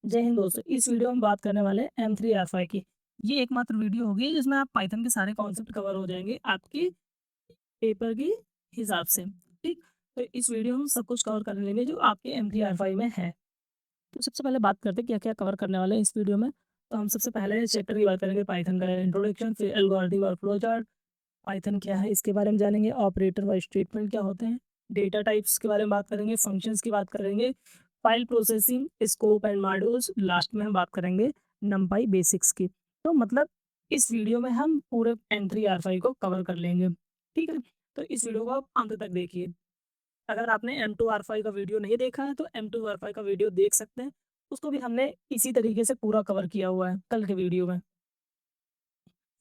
जय हिंद दोस्तों, इस वीडियो में बात करने वाले हैं M3 R5 की। ये एकमात्र वीडियो होगी जिसमें आप पाइथन के सारे कॉन्सेप्ट कवर हो जाएँगे आपके पेपर के हिसाब से, ठीक? तो इस वीडियो में हम सब कुछ कवर कर लेंगे जो आपके M3 R5 में है। तो सबसे पहले बात करते हैं क्या-क्या कवर करने वाले हैं इस वीडियो में। तो हम सबसे पहले चैप्टर की बात करेंगे पाइथन का इंट्रोडक्शन, फिर एल्गोरिथम और फ्लो चार्ट, पाइथन क्या है इसके बारे में जानेंगे, ऑपरेटर व स्टेटमेंट क्या होते हैं, डेटा टाइप्स के बारे में बात करेंगे, फंक्शंस की बात करेंगे, file processing, scope and modules, last में हम बात करेंगे नंपाई बेसिक्स की। तो मतलब इस वीडियो में हम पूरे M3 R5 को कवर कर लेंगे, ठीक है? तो इस वीडियो को आप अंत तक देखिए। अगर आपने M2 R5 का वीडियो नहीं देखा है तो M2 R5 का वीडियो देख सकते हैं। उसको भी हमने इसी तरीके से पूरा कवर किया हुआ है कल के वीडियो में।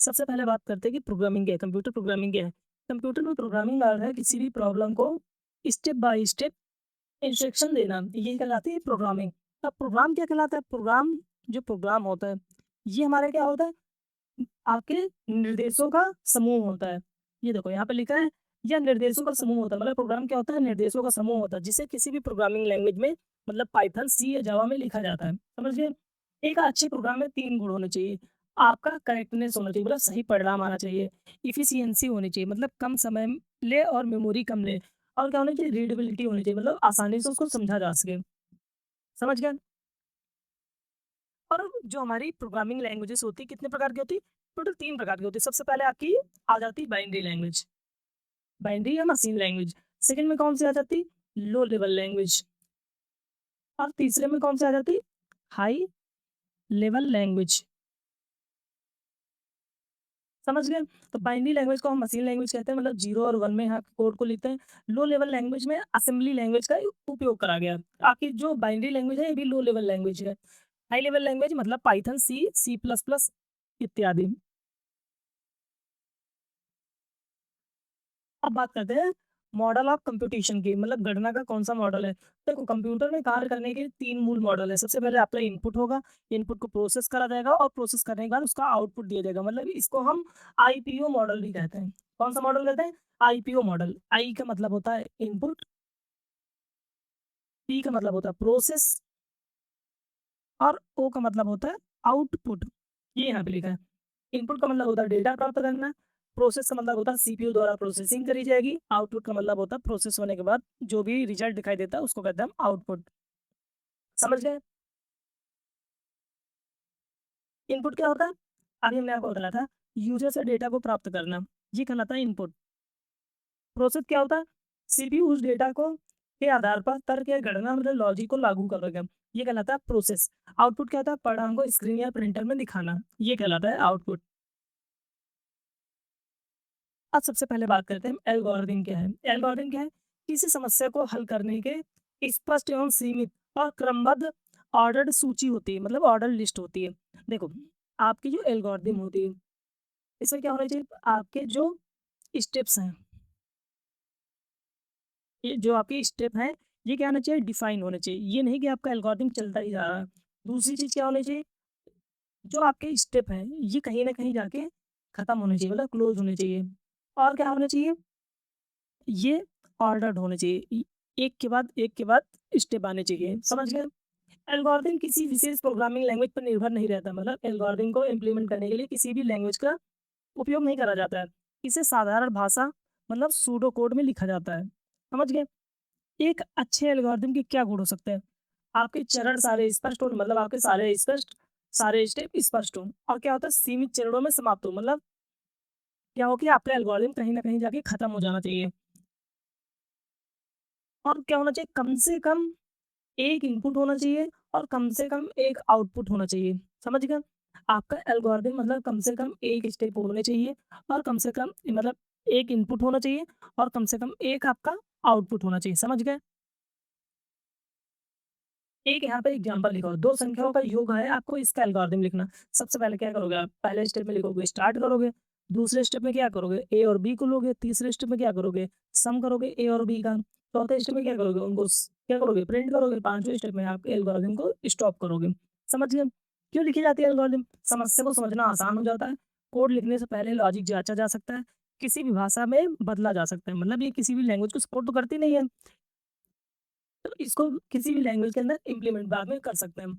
सबसे पहले बात करते हैं कि प्रोग्रामिंग क्या है, कंप्यूटर प्रोग्रामिंग क्या है? कंप्यूटर में प्रोग्रामिंग का अर्थ है किसी भी प्रॉब्लम को स्टेप बाय स्टेप इंस्ट्रक्शन देना, ये कहलाती है प्रोग्रामिंग। अब प्रोग्राम क्या कहलाता है? प्रोग्राम जो प्रोग्राम होता है, ये हमारा क्या होता है? आपके निर्देशों का समूह होता है। ये देखो यहाँ पे लिखा है, यह निर्देशों का समूह होता है। मतलब प्रोग्राम क्या होता है? निर्देशों का समूह होता है, जिसे किसी भी प्रोग्रामिंग लैंग्वेज में मतलब पाइथन, सी या जावा में लिखा जाता है। समझ गए? एक अच्छे प्रोग्राम में 3 गुण होने चाहिए। आपका करेक्टनेस होना चाहिए, मतलब सही परिणाम आना चाहिए। एफिशिएंसी होनी चाहिए, मतलब कम समय ले और मेमोरी कम ले। और क्या होना चाहिए? रीडेबिलिटी होनी चाहिए, मतलब आसानी से उसको समझा जा सके। समझ गए? और जो हमारी प्रोग्रामिंग लैंग्वेजेस होती है, कितने प्रकार की होती है? टोटल 3 प्रकार की होती है। सबसे पहले आपकी आ जाती है बाइनरी लैंग्वेज, बाइनरी या मशीन लैंग्वेज। सेकंड में कौन सी आ जाती? Low level language. और तीसरे में कौन सी आ जाती? High level language. समझ गए? तो बाइनरी लैंग्वेज को हम मशीन लैंग्वेज कहते हैं, मतलब 0 और 1 में यहाँ कोड को लिखते हैं। लो लेवल लैंग्वेज में असेंबली लैंग्वेज का उपयोग करा गया। आपकी जो बाइनरी लैंग्वेज है, ये भी लो लेवल लैंग्वेज है। हाई लेवल लैंग्वेज मतलब पाइथन, सी, सी प्लस प्लस इत्यादि। अब बात करते हैं मॉडल ऑफ कंप्यूटेशन की, मतलब गणना का कौन सा मॉडल है। देखो, कंप्यूटर में कार्य करने के 3 मूल मॉडल है। सबसे पहले आपका इनपुट होगा, इनपुट को प्रोसेस करा जाएगा और प्रोसेस करने के बाद उसका आउटपुट दिया जाएगा, मतलब इसको हम आईपीओ मॉडल भी कहते हैं। कौन सा मॉडल कहते हैं? IPO model. आई का मतलब होता है इनपुट, पी का मतलब होता है प्रोसेस और ओ का मतलब होता है आउटपुट। ये यहाँ पे लिखा है। इनपुट का मतलब होता है डेटा प्राप्त करना, प्रोसेस का मतलब होता है सीपीयू द्वारा प्रोसेसिंग करी जाएगी, आउटपुट का मतलब होता है प्रोसेस होने के बाद जो भी रिजल्ट दिखाई देता है उसको कहते हैं हम आउटपुट। समझ गए? इनपुट क्या होता है? अभी हमने आपको बताया था, यूजर से डेटा को प्राप्त करना, ये कहलाता है इनपुट। प्रोसेस क्या होता है? सीपीयू उस डेटा को के आधार पर तर्क या गणना, मतलब लॉजिक को लागू करेगा, ये कहलाता है प्रोसेस। आउटपुट क्या होता है? परिणाम को स्क्रीन या प्रिंटर में दिखाना, ये कहलाता है आउटपुट। अब सबसे पहले बात करते हैं एल्गोरिथम क्या है। एल्गोरिथम क्या है? किसी समस्या को हल करने के स्पष्ट एवं सीमित और क्रमबद्ध ऑर्डर्ड सूची होती है, मतलब ऑर्डर लिस्ट होती है। देखो, आपकी जो एल्गोरिथम होती है, इसमें क्या होना चाहिए? आपके जो स्टेप्स हैं, ये जो आपके स्टेप हैं, ये क्या होना चाहिए? डिफाइन होने चाहिए। ये नहीं कि आपका एल्गोरिथम चलता ही जा रहा है। दूसरी चीज़ क्या होनी चाहिए? जो आपके स्टेप हैं, ये कहीं न कहीं जाके खत्म होने चाहिए, मतलब क्लोज़ होने चाहिए। और क्या होना चाहिए? ये ऑर्डर्ड होने चाहिए। एक के बाद स्टेप आने चाहिए। समझ गए? एल्गोरिथम किसी विशेष प्रोग्रामिंग लैंग्वेज पर निर्भर नहीं रहता, मतलब एल्गोरिथम को इम्प्लीमेंट करने के लिए किसी भी लैंग्वेज का उपयोग नहीं करा जाता है। इसे साधारण भाषा, मतलब सूडो कोड में लिखा जाता है। समझ गए? एक अच्छे एल्गोरिथम के क्या गुण हो सकते हैं? आपके चरण सारे स्पष्ट हों, मतलब आपके सारे स्टेप स्पष्ट हों। और क्या होता है? सीमित चरणों में समाप्त हो, मतलब क्या हो कि आपका एल्गोरिथम कहीं न कहीं जाके खत्म हो जाना चाहिए। और क्या होना चाहिए? कम से कम एक इनपुट होना चाहिए और कम से कम एक आउटपुट होना चाहिए। समझ गए? आपका एल्गोरिथम मतलब कम से कम एक स्टेप होने चाहिए और कम से कम मतलब एक इनपुट होना चाहिए और कम से कम एक आपका आउटपुट होना चाहिए। समझ गए? एक यहाँ पे एग्जांपल लिखो, 2 संख्याओं का योग है, आपको इसका एल्गोरिथम लिखना। सबसे पहले क्या करोगे आप? पहले स्टेप में लिखोगे स्टार्ट करोगे, दूसरे स्टेप में क्या करोगे? ए और बी को लोगे, तीसरे स्टेप में क्या करोगे? सम करोगे ए और बी का, चौथे स्टेप में क्या करोगे? उनको क्या करोगे? प्रिंट करोगे, पांचवें स्टेप में आप एल्गोरिथम को स्टॉप करोगे। समझ गए? क्यों लिखी जाती है एल्गोरिथम? समस्या को समझना आसान हो जाता है, कोड लिखने से पहले लॉजिक जांचा जा सकता है, किसी भी भाषा में बदला जा सकता है, मतलब ये किसी भी लैंग्वेज को सपोर्ट तो करती नहीं है, तो इसको किसी भी लैंग्वेज के अंदर इम्प्लीमेंट बाद में कर सकते हैं हम।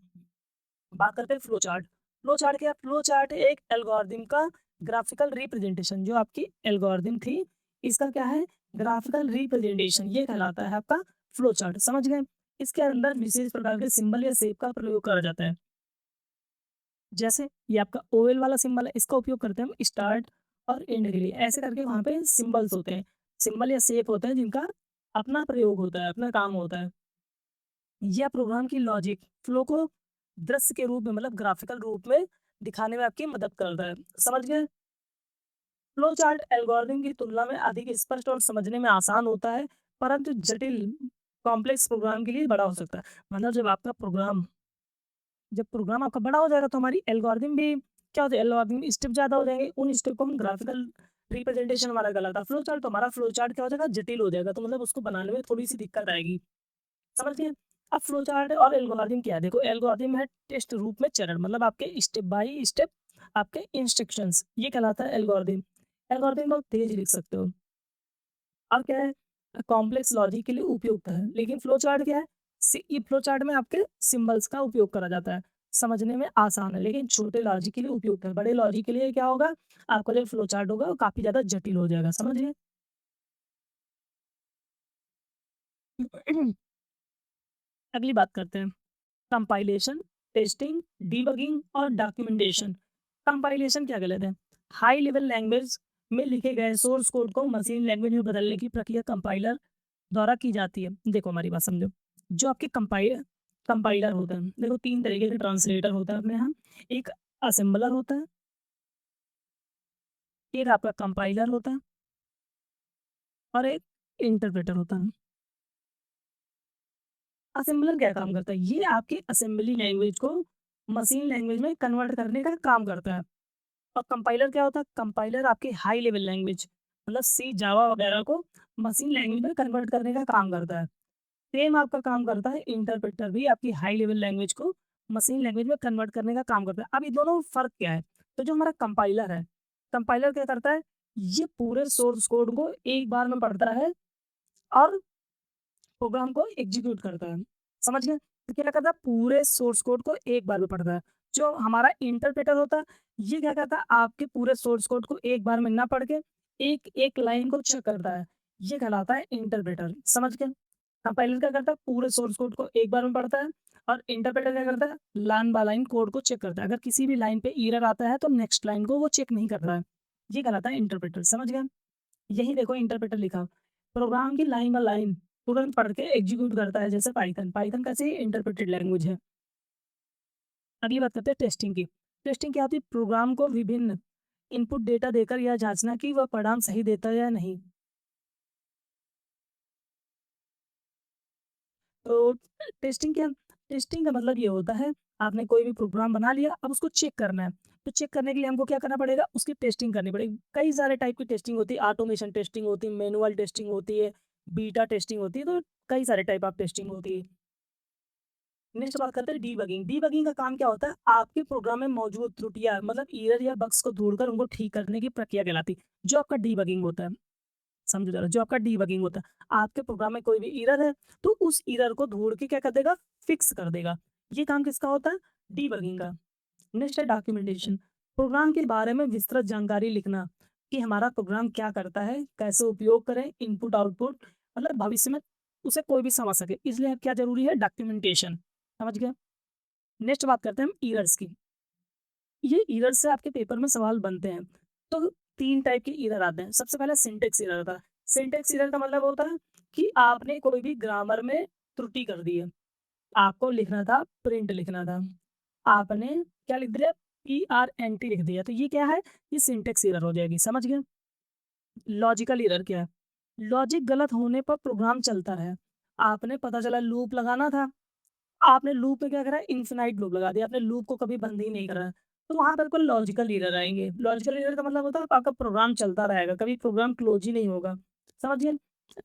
बात करते हैं फ्लो चार्ट। फ्लो चार्ट क्या? फ्लो चार्ट एक एल्गोरिदम का ग्राफिकल रिप्रेजेंटेशन। जो आपकी एल्गोरिदम थी, इसका क्या है? ग्राफिकल रिप्रेजेंटेशन, ये कहलाता है आपका फ्लो चार्ट। समझ गए? इसके अंदर विशेष प्रकार के सिंबल या शेप का प्रयोग करा जाता है। जैसे ये आपका ओवल वाला सिंबल है, इसका उपयोग करते हैं हम स्टार्ट और एंड के लिए। ऐसे करके वहाँ पे सिंबल्स होते हैं, सिंबल या शेप होते हैं जिनका अपना प्रयोग होता है, अपना काम होता है। यह प्रोग्राम की लॉजिक फ्लो को दृश्य के रूप में, मतलब ग्राफिकल रूप में दिखाने में आपकी मदद करता है। समझ गए? फ्लो चार्ट एल्गोरिदम की तुलना में अधिक स्पष्ट और समझने में आसान होता है, परंतु जटिल कॉम्प्लेक्स प्रोग्राम के लिए बड़ा हो सकता है। मतलब जब प्रोग्राम आपका बड़ा हो जाएगा तो हमारी एल्गोरिदम भी क्या होता है, एल्गोरिदम स्टेप ज़्यादा हो जाएँगे, उन स्टेप को हम ग्राफिकल रिप्रेजेंटेशन हमारा गलत था। फ्लो चार्ट तो हमारा फ्लो चार्ट क्या हो जाएगा, जटिल हो जाएगा, तो मतलब उसको बनाने में थोड़ी-सी दिक्कत आएगी। समझ गए? अब फ्लो चार्ट और एल्गोरिदम क्या है? देखो, एल्गोरिदम है टेस्ट रूप में चरण, मतलब आपके स्टेप बाय स्टेप आपके इंस्ट्रक्शंस, ये कहलाता है एल्गोरिदम। एल्गोरिदम को आप तेज़ लिख सकते हो। अब क्या है, कॉम्प्लेक्स लॉजिक के लिए उपयुक्त है। लेकिन फ्लो चार्ट क्या है? ये फ्लो चार्ट में आपके सिंबल्स का उपयोग करा जाता है, समझने में आसान है, लेकिन छोटे लॉजिक के लिए उपयुक्त है। बड़े लॉजिक के लिए क्या होगा, आपका जो फ्लो चार्ट होगा वो काफ़ी ज़्यादा जटिल हो जाएगा। समझ गए? अगली बात करते हैं कंपाइलेशन, टेस्टिंग, डीबगिंग और डॉक्यूमेंटेशन। कंपाइलेशन क्या कहलाता है? हाई लेवल लैंग्वेज में लिखे गए सोर्स कोड को मशीन लैंग्वेज में बदलने की प्रक्रिया कंपाइलर द्वारा की जाती है। देखो, हमारी बात समझो। जो आपके कंपाइलर होता है, देखो 3 तरीके के ट्रांसलेटर होता है अपने यहाँ। एक असेंबलर होता है, एक आपका कंपाइलर होता है और एक इंटरप्रेटर होता है। असेंबलर क्या काम करता है? ये आपकी असेंबली लैंग्वेज को मशीन लैंग्वेज में कन्वर्ट करने का काम करता है। और कंपाइलर क्या होता है? कंपाइलर आपकी हाई लेवल लैंग्वेज, मतलब सी, जावा वगैरह को मशीन लैंग्वेज में कन्वर्ट करने का काम करता है। सेम आपका काम करता है इंटरप्रेटर भी, आपकी हाई लेवल लैंग्वेज को मशीन लैंग्वेज में कन्वर्ट करने का काम करता है। अब ये दोनों में फ़र्क क्या है? तो जो हमारा कंपाइलर है, कंपाइलर क्या करता है? ये पूरे सोर्स कोड को एक बार में पढ़ता है और प्रोग्राम को एग्जीक्यूट करता है। समझ गए? तो क्या करता है? पूरे सोर्स कोड को एक बार में पढ़ता है। जो हमारा इंटरप्रेटर होता है, ये क्या करता है? आपके पूरे सोर्स कोड को एक बार में ना पढ़ के एक-एक लाइन को चेक करता है। ये कहलाता है इंटरप्रेटर। समझ गए? कंपाइलर क्या करता है? पूरे सोर्स कोड को एक बार में पढ़ता है और इंटरप्रेटर क्या करता है? लाइन बाय लाइन कोड को चेक करता है। अगर किसी भी लाइन पे एरर आता है तो नेक्स्ट लाइन को वो चेक नहीं कर रहा है। ये कहलाता है इंटरप्रेटर। समझ गए? यही देखो इंटरप्रेटर लिखा, प्रोग्राम की लाइन बाय लाइन तुरंत पढ़ के एग्जीक्यूट करता है, जैसे पाइथन। पाइथन कैसे इंटरप्रेटेड लैंग्वेज है। अगली बात करते हैं टेस्टिंग की। टेस्टिंग क्या होती है? प्रोग्राम को विभिन्न इनपुट डेटा देकर यह जांचना कि वह परिणाम सही देता है या नहीं। तो टेस्टिंग क्या? टेस्टिंग का मतलब ये होता है, आपने कोई भी प्रोग्राम बना लिया, अब उसको चेक करना है। तो चेक करने के लिए हमको क्या करना पड़ेगा? उसकी टेस्टिंग करनी पड़ेगी। कई सारे टाइप की टेस्टिंग होती है, ऑटोमेशन टेस्टिंग होती है, मैनुअल टेस्टिंग होती है, बीटा टेस्टिंग होती है, तो कई सारे टाइप ऑफ टेस्टिंग होती है। नेक्स्ट बात करते हैं डीबगिंग। डीबगिंग का काम क्या होता है? आपके प्रोग्राम में मौजूद त्रुटियाँ, मतलब एरर या बग्स को ढूँढकर उनको ठीक करने की प्रक्रिया कहलाती है। जो आपका डीबगिंग होता है, समझो ज़रा, जो आपका डीबगिंग होता है, आपके प्रोग्राम में कोई भी एरर है, तो उस एरर को ढूँढ के क्या कर देगा? फिक्स कर देगा। ये काम किसका होता है? डीबगिंग का। नेक्स्ट है डॉक्यूमेंटेशन। प्रोग्राम के बारे में विस्तृत जानकारी लिखना, कि हमारा प्रोग्राम क्या करता है, कैसे उपयोग करें, इनपुट आउटपुट, मतलब भविष्य में उसे कोई भी समझ सके। इसलिए क्या ज़रूरी है? डॉक्यूमेंटेशन। समझ गए? नेक्स्ट बात करते हैं हम एरर्स की। ये एरर से आपके पेपर में सवाल बनते हैं। तो 3 टाइप के एरर आते हैं। सबसे पहला सिंटैक्स एरर आता है। सिंटैक्स एरर का मतलब होता है कि आपने कोई भी ग्रामर में त्रुटि कर दी है। आपको लिखना था, प्रिंट लिखना था। आपने क्या लिख दिया? PRNT लिख दिया। तो ये क्या है? ये सिंटैक्स एरर हो जाएगी। समझ गए? लॉजिकल एरर क्या है? लॉजिक गलत होने पर प्रोग्राम चलता रहे। आपने पता चला लूप लगाना था, आपने लूप में क्या करा? इन्फिनाइट लूप लगा दिया, आपने लूप को कभी बंद ही नहीं करा। तो वहाँ पर कोई लॉजिकल एरर आएँगे। लॉजिकल एरर का मतलब होता है आपका प्रोग्राम चलता रहेगा, कभी प्रोग्राम क्लोज़ ही नहीं होगा। समझ गए?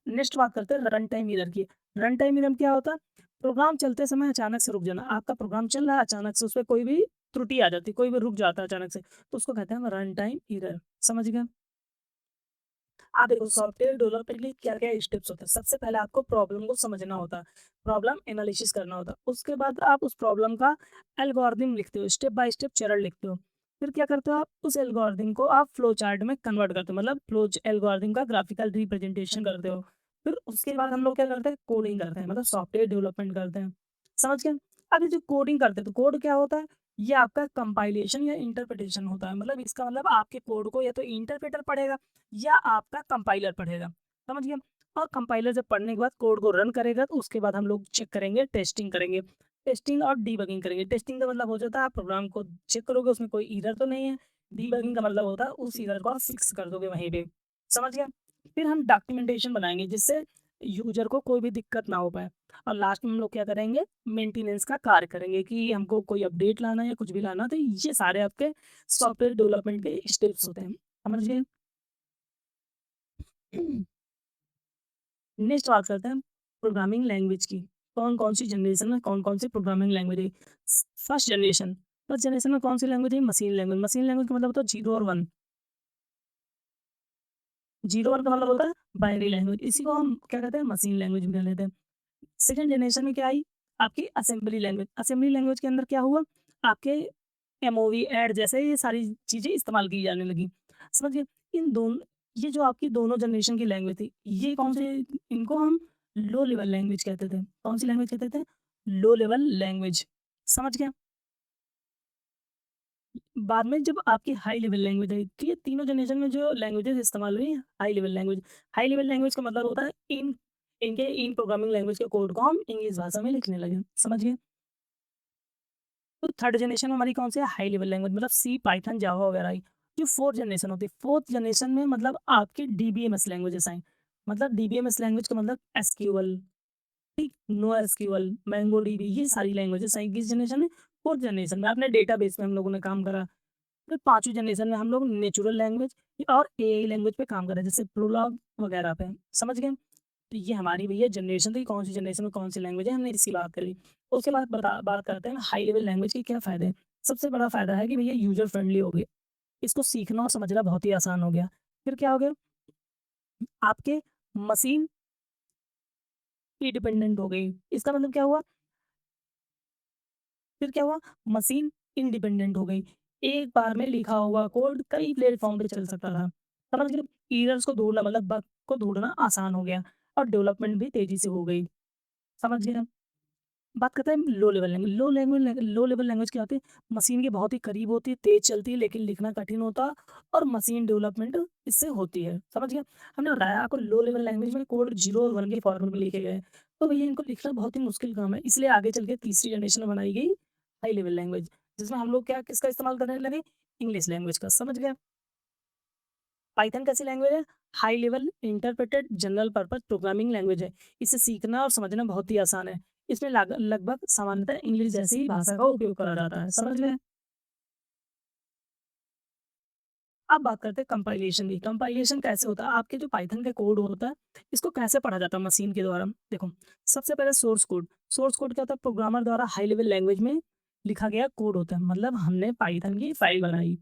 नेक्स्ट बात करते हैं रन टाइम एरर की। रन टाइम एरर क्या होता है? प्रोग्राम चलते समय अचानक से रुक जाना। आपका प्रोग्राम चल रहा है, अचानक से उसपे कोई भी त्रुटि आ जाती है, कोई भी रुक जाता है अचानक से, तो उसको कहते हैं हम रन टाइम एरर। समझ गए? आप देखो सॉफ्टवेयर डेवलपमेंट के लिए क्या-क्या स्टेप्स होते हैं। सबसे पहले आपको प्रॉब्लम को समझना होता है, प्रॉब्लम एनालिसिस करना होता है। उसके बाद आप उस प्रॉब्लम का एल्गोरिथम लिखते हो, स्टेप बाय स्टेप चरण लिखते हो। फिर क्या करते हो आप उस एल्गोरिथम को आप फ्लो चार्ट में कन्वर्ट करते हो, मतलब फ्लो एल्गोरिथम का ग्राफिकल रिप्रेजेंटेशन करते हो। फिर उसके बाद हम लोग क्या करते हैं, कोडिंग करते हैं, मतलब सॉफ्टवेयर डेवलपमेंट करते हैं। समझ गए? अब ये जो कोडिंग करते हैं, तो कोड क्या होता है? ये आपका कंपाइलेशन या इंटरप्रिटेशन होता है। मतलब इसका मतलब आपके कोड को या तो इंटरप्रेटर पढ़ेगा या आपका कंपाइलर पढ़ेगा। समझ गए? और कंपाइलर जब पढ़ने के बाद कोड को रन करेगा, तो उसके बाद हम लोग चेक करेंगे, टेस्टिंग करेंगे। टेस्टिंग और डीबगिंग करेंगे। टेस्टिंग का मतलब हो जाता है आप प्रोग्राम को चेक करोगे उसमें कोई एरर तो नहीं है। डीबगिंग का मतलब होता है उस एरर को आप फिक्स कर दोगे वहीं पे। समझ गए? फिर हम डॉक्यूमेंटेशन बनाएँगे जिससे यूज़र को कोई भी दिक्कत ना हो पाए। और लास्ट में हम लोग क्या करेंगे, मेंटेनेंस का कार्य करेंगे कि हमको कोई अपडेट लाना है या कुछ भी लाना है, तो ये सारे आपके सॉफ्टवेयर डेवलपमेंट के स्टेप्स होते हैं। समझ गए? नेक्स्ट बात करते हैं प्रोग्रामिंग लैंग्वेज की। कौन-कौन सी जनरेशन में कौन-कौन सी प्रोग्रामिंग लैंग्वेज है। फर्स्ट जनरेशन में कौन सी लैंग्वेज है? Machine language. मशीन लैंग्वेज का मतलब होता है 0 और 1। 0 और 1 का मतलब होता है बाइनरी लैंग्वेज। इसी को हम क्या कहते हैं? मशीन लैंग्वेज भी कह लेते हैं। सेकंड जनरेशन में क्या आई? आपकी असेंबली लैंग्वेज। असेंबली लैंग्वेज के अंदर क्या हुआ? आपके एमओवी, ऐड जैसे ये सारी चीज़ें इस्तेमाल की जाने लगी। समझ गए? इन दोनों ये जो आपकी दोनों जनरेशन की लैंग्वेज थी, ये कौन से इनको हम लो लेवल लैंग्वेज कहते थे। कौन सी लैंग्वेज कहते थे? Low level language. समझ गए? बाद में जब आपकी हाई लेवल लैंग्वेज आई, तो ये तीनों जनरेशन में जो लैंग्वेजेज़ इस्तेमाल हुई, high level language. High level language का मतलब होता है इन प्रोग्रामिंग लैंग्वेज के कोड को हम इंग्लिश भाषा में लिखने लगे। समझ गए? तो थर्ड जनरेशन में हमारी कौन सी है? हाई लेवल लैंग्वेज, मतलब सी, पाइथन, जावा वगैरह आई। जो फोर्थ जनरेशन होती है, फोर्थ जनरेशन में मतलब आपकी डीबीएमएस लैंग्वेजेस आई। मतलब डीबीएमएस लैंग्वेज का मतलब एसक्यूएल, ठीक, नो एसक्यूएल, मैंगोडीबी, ये सारी लैंग्वेजेस आई किस जनरेशन में? फोर्थ जनरेशन में। अपने डेटाबेस में हम लोगों ने काम करा। फिर पांचवी जनरेशन में हम लोग नेचुरल लैंग्वेज और एआई लैंग्वेज पे काम करें, जैसे प्रोलॉग वगैरह पे। समझ गए? तो ये हमारी भैया जनरेशन थी, कौन सी जनरेशन में कौन सी लैंग्वेज है, हमने इसकी बात करी। उसके बाद बात करते हैं हाई लेवल लैंग्वेज के क्या फ़ायदे हैं। सबसे बड़ा फ़ायदा है कि भैया यूज़र फ्रेंडली हो गई। इसको सीखना और समझना बहुत ही आसान हो गया। फिर क्या हो गया? आपके मशीन इंडिपेंडेंट हो गई। इसका मतलब क्या हुआ? फिर क्या हुआ? मशीन इंडिपेंडेंट हो गई। एक बार में लिखा हुआ कोड कई प्लेटफ़ॉर्म पे चल सकता था। समझ गए? एरर्स को ढूँढना मतलब बग को ढूँढना आसान हो गया और डेवलपमेंट भी तेज़ी से हो गई। समझ गए? बात करते हैं low level language. Low level language क्या होती है? मशीन के बहुत ही करीब होती है, तेज़ चलती है लेकिन लिखना कठिन होता और मशीन डेवलपमेंट इससे होती है। समझ गए? हमने बताया आपको लो लेवल लैंग्वेज में कोड 0 और 1 के फॉर्मेट में लिखे गए। तो भैया इनको लिखना बहुत ही मुश्किल काम है। इसलिए आगे चल के तीसरी जनरेशन में बनाई गई हाई लेवल लैंग्वेज, जिसमें हम लोग क्या किसका इस्तेमाल करने लगे? इंग्लिश लैंग्वेज का। समझ गए? पाइथन कैसी लैंग्वेज है? High level interpreted general purpose programming language है। इसे सीखना और समझना बहुत ही आसान है। इसमें लगभग सामान्यतः इंग्लिश जैसी ही भाषा का उपयोग करा जाता है। समझ गए? अब बात करते हैं कंपाइलेशन की। कंपाइलेशन कैसे होता है? आपके जो पाइथन का कोड होता है, इसको कैसे पढ़ा जाता है मशीन के द्वारा? देखो, सबसे पहले सोर्स कोड। सोर्स कोड क्या होता है? प्रोग्रामर द्वारा हाई लेवल लैंग्वेज में लिखा गया कोड होता है। मतलब हमने पाइथन की फाइल बनाई।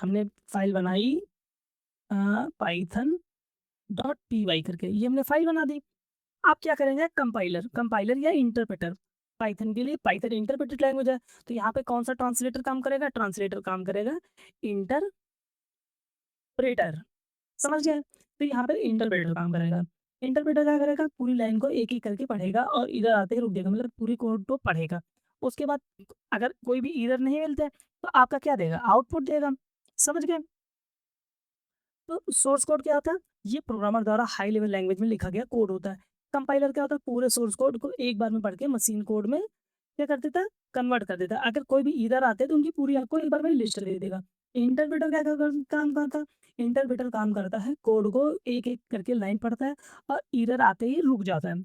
हमने फाइल बनाई अ, पाइथन डॉट पी वाई करके, ये हमने फाइल बना दी। आप क्या करेंगे? कंपाइलर कंपाइलर या इंटरप्रेटर। पाइथन के लिए पाइथन इंटरप्रेटेड लैंग्वेज है, तो यहाँ पे कौन सा ट्रांसलेटर काम करेगा? ट्रांसलेटर काम करेगा, इंटरप्रेटर। समझ गए? तो यहाँ पे इंटरप्रेटर काम करेगा। इंटरप्रेटर क्या करेगा? पूरी लाइन को एक-एक करके पढ़ेगा और इधर आते ही रुक जाएगा, मतलब पूरी कोड को पढ़ेगा। उसके बाद अगर कोई भी एरर नहीं मिलता है, तो आपका क्या देगा? आउटपुट देगा। समझ गए? तो सोर्स कोड क्या होता है? ये प्रोग्रामर द्वारा हाई लेवल लैंग्वेज में लिखा गया कोड होता है। कंपाइलर क्या होता है? पूरे सोर्स कोड को एक बार में पढ़ के मशीन कोड में क्या कर देता है? कन्वर्ट कर देता है। अगर कोई भी एरर आते हैं तो उनकी पूरी आपको एक बार में लिस्ट दे देगा। इंटरप्रेटर क्या कर काम करता है? इंटरप्रेटर काम करता है कोड को एक-एक करके लाइन पढ़ता है और एरर आते ही रुक जाता है।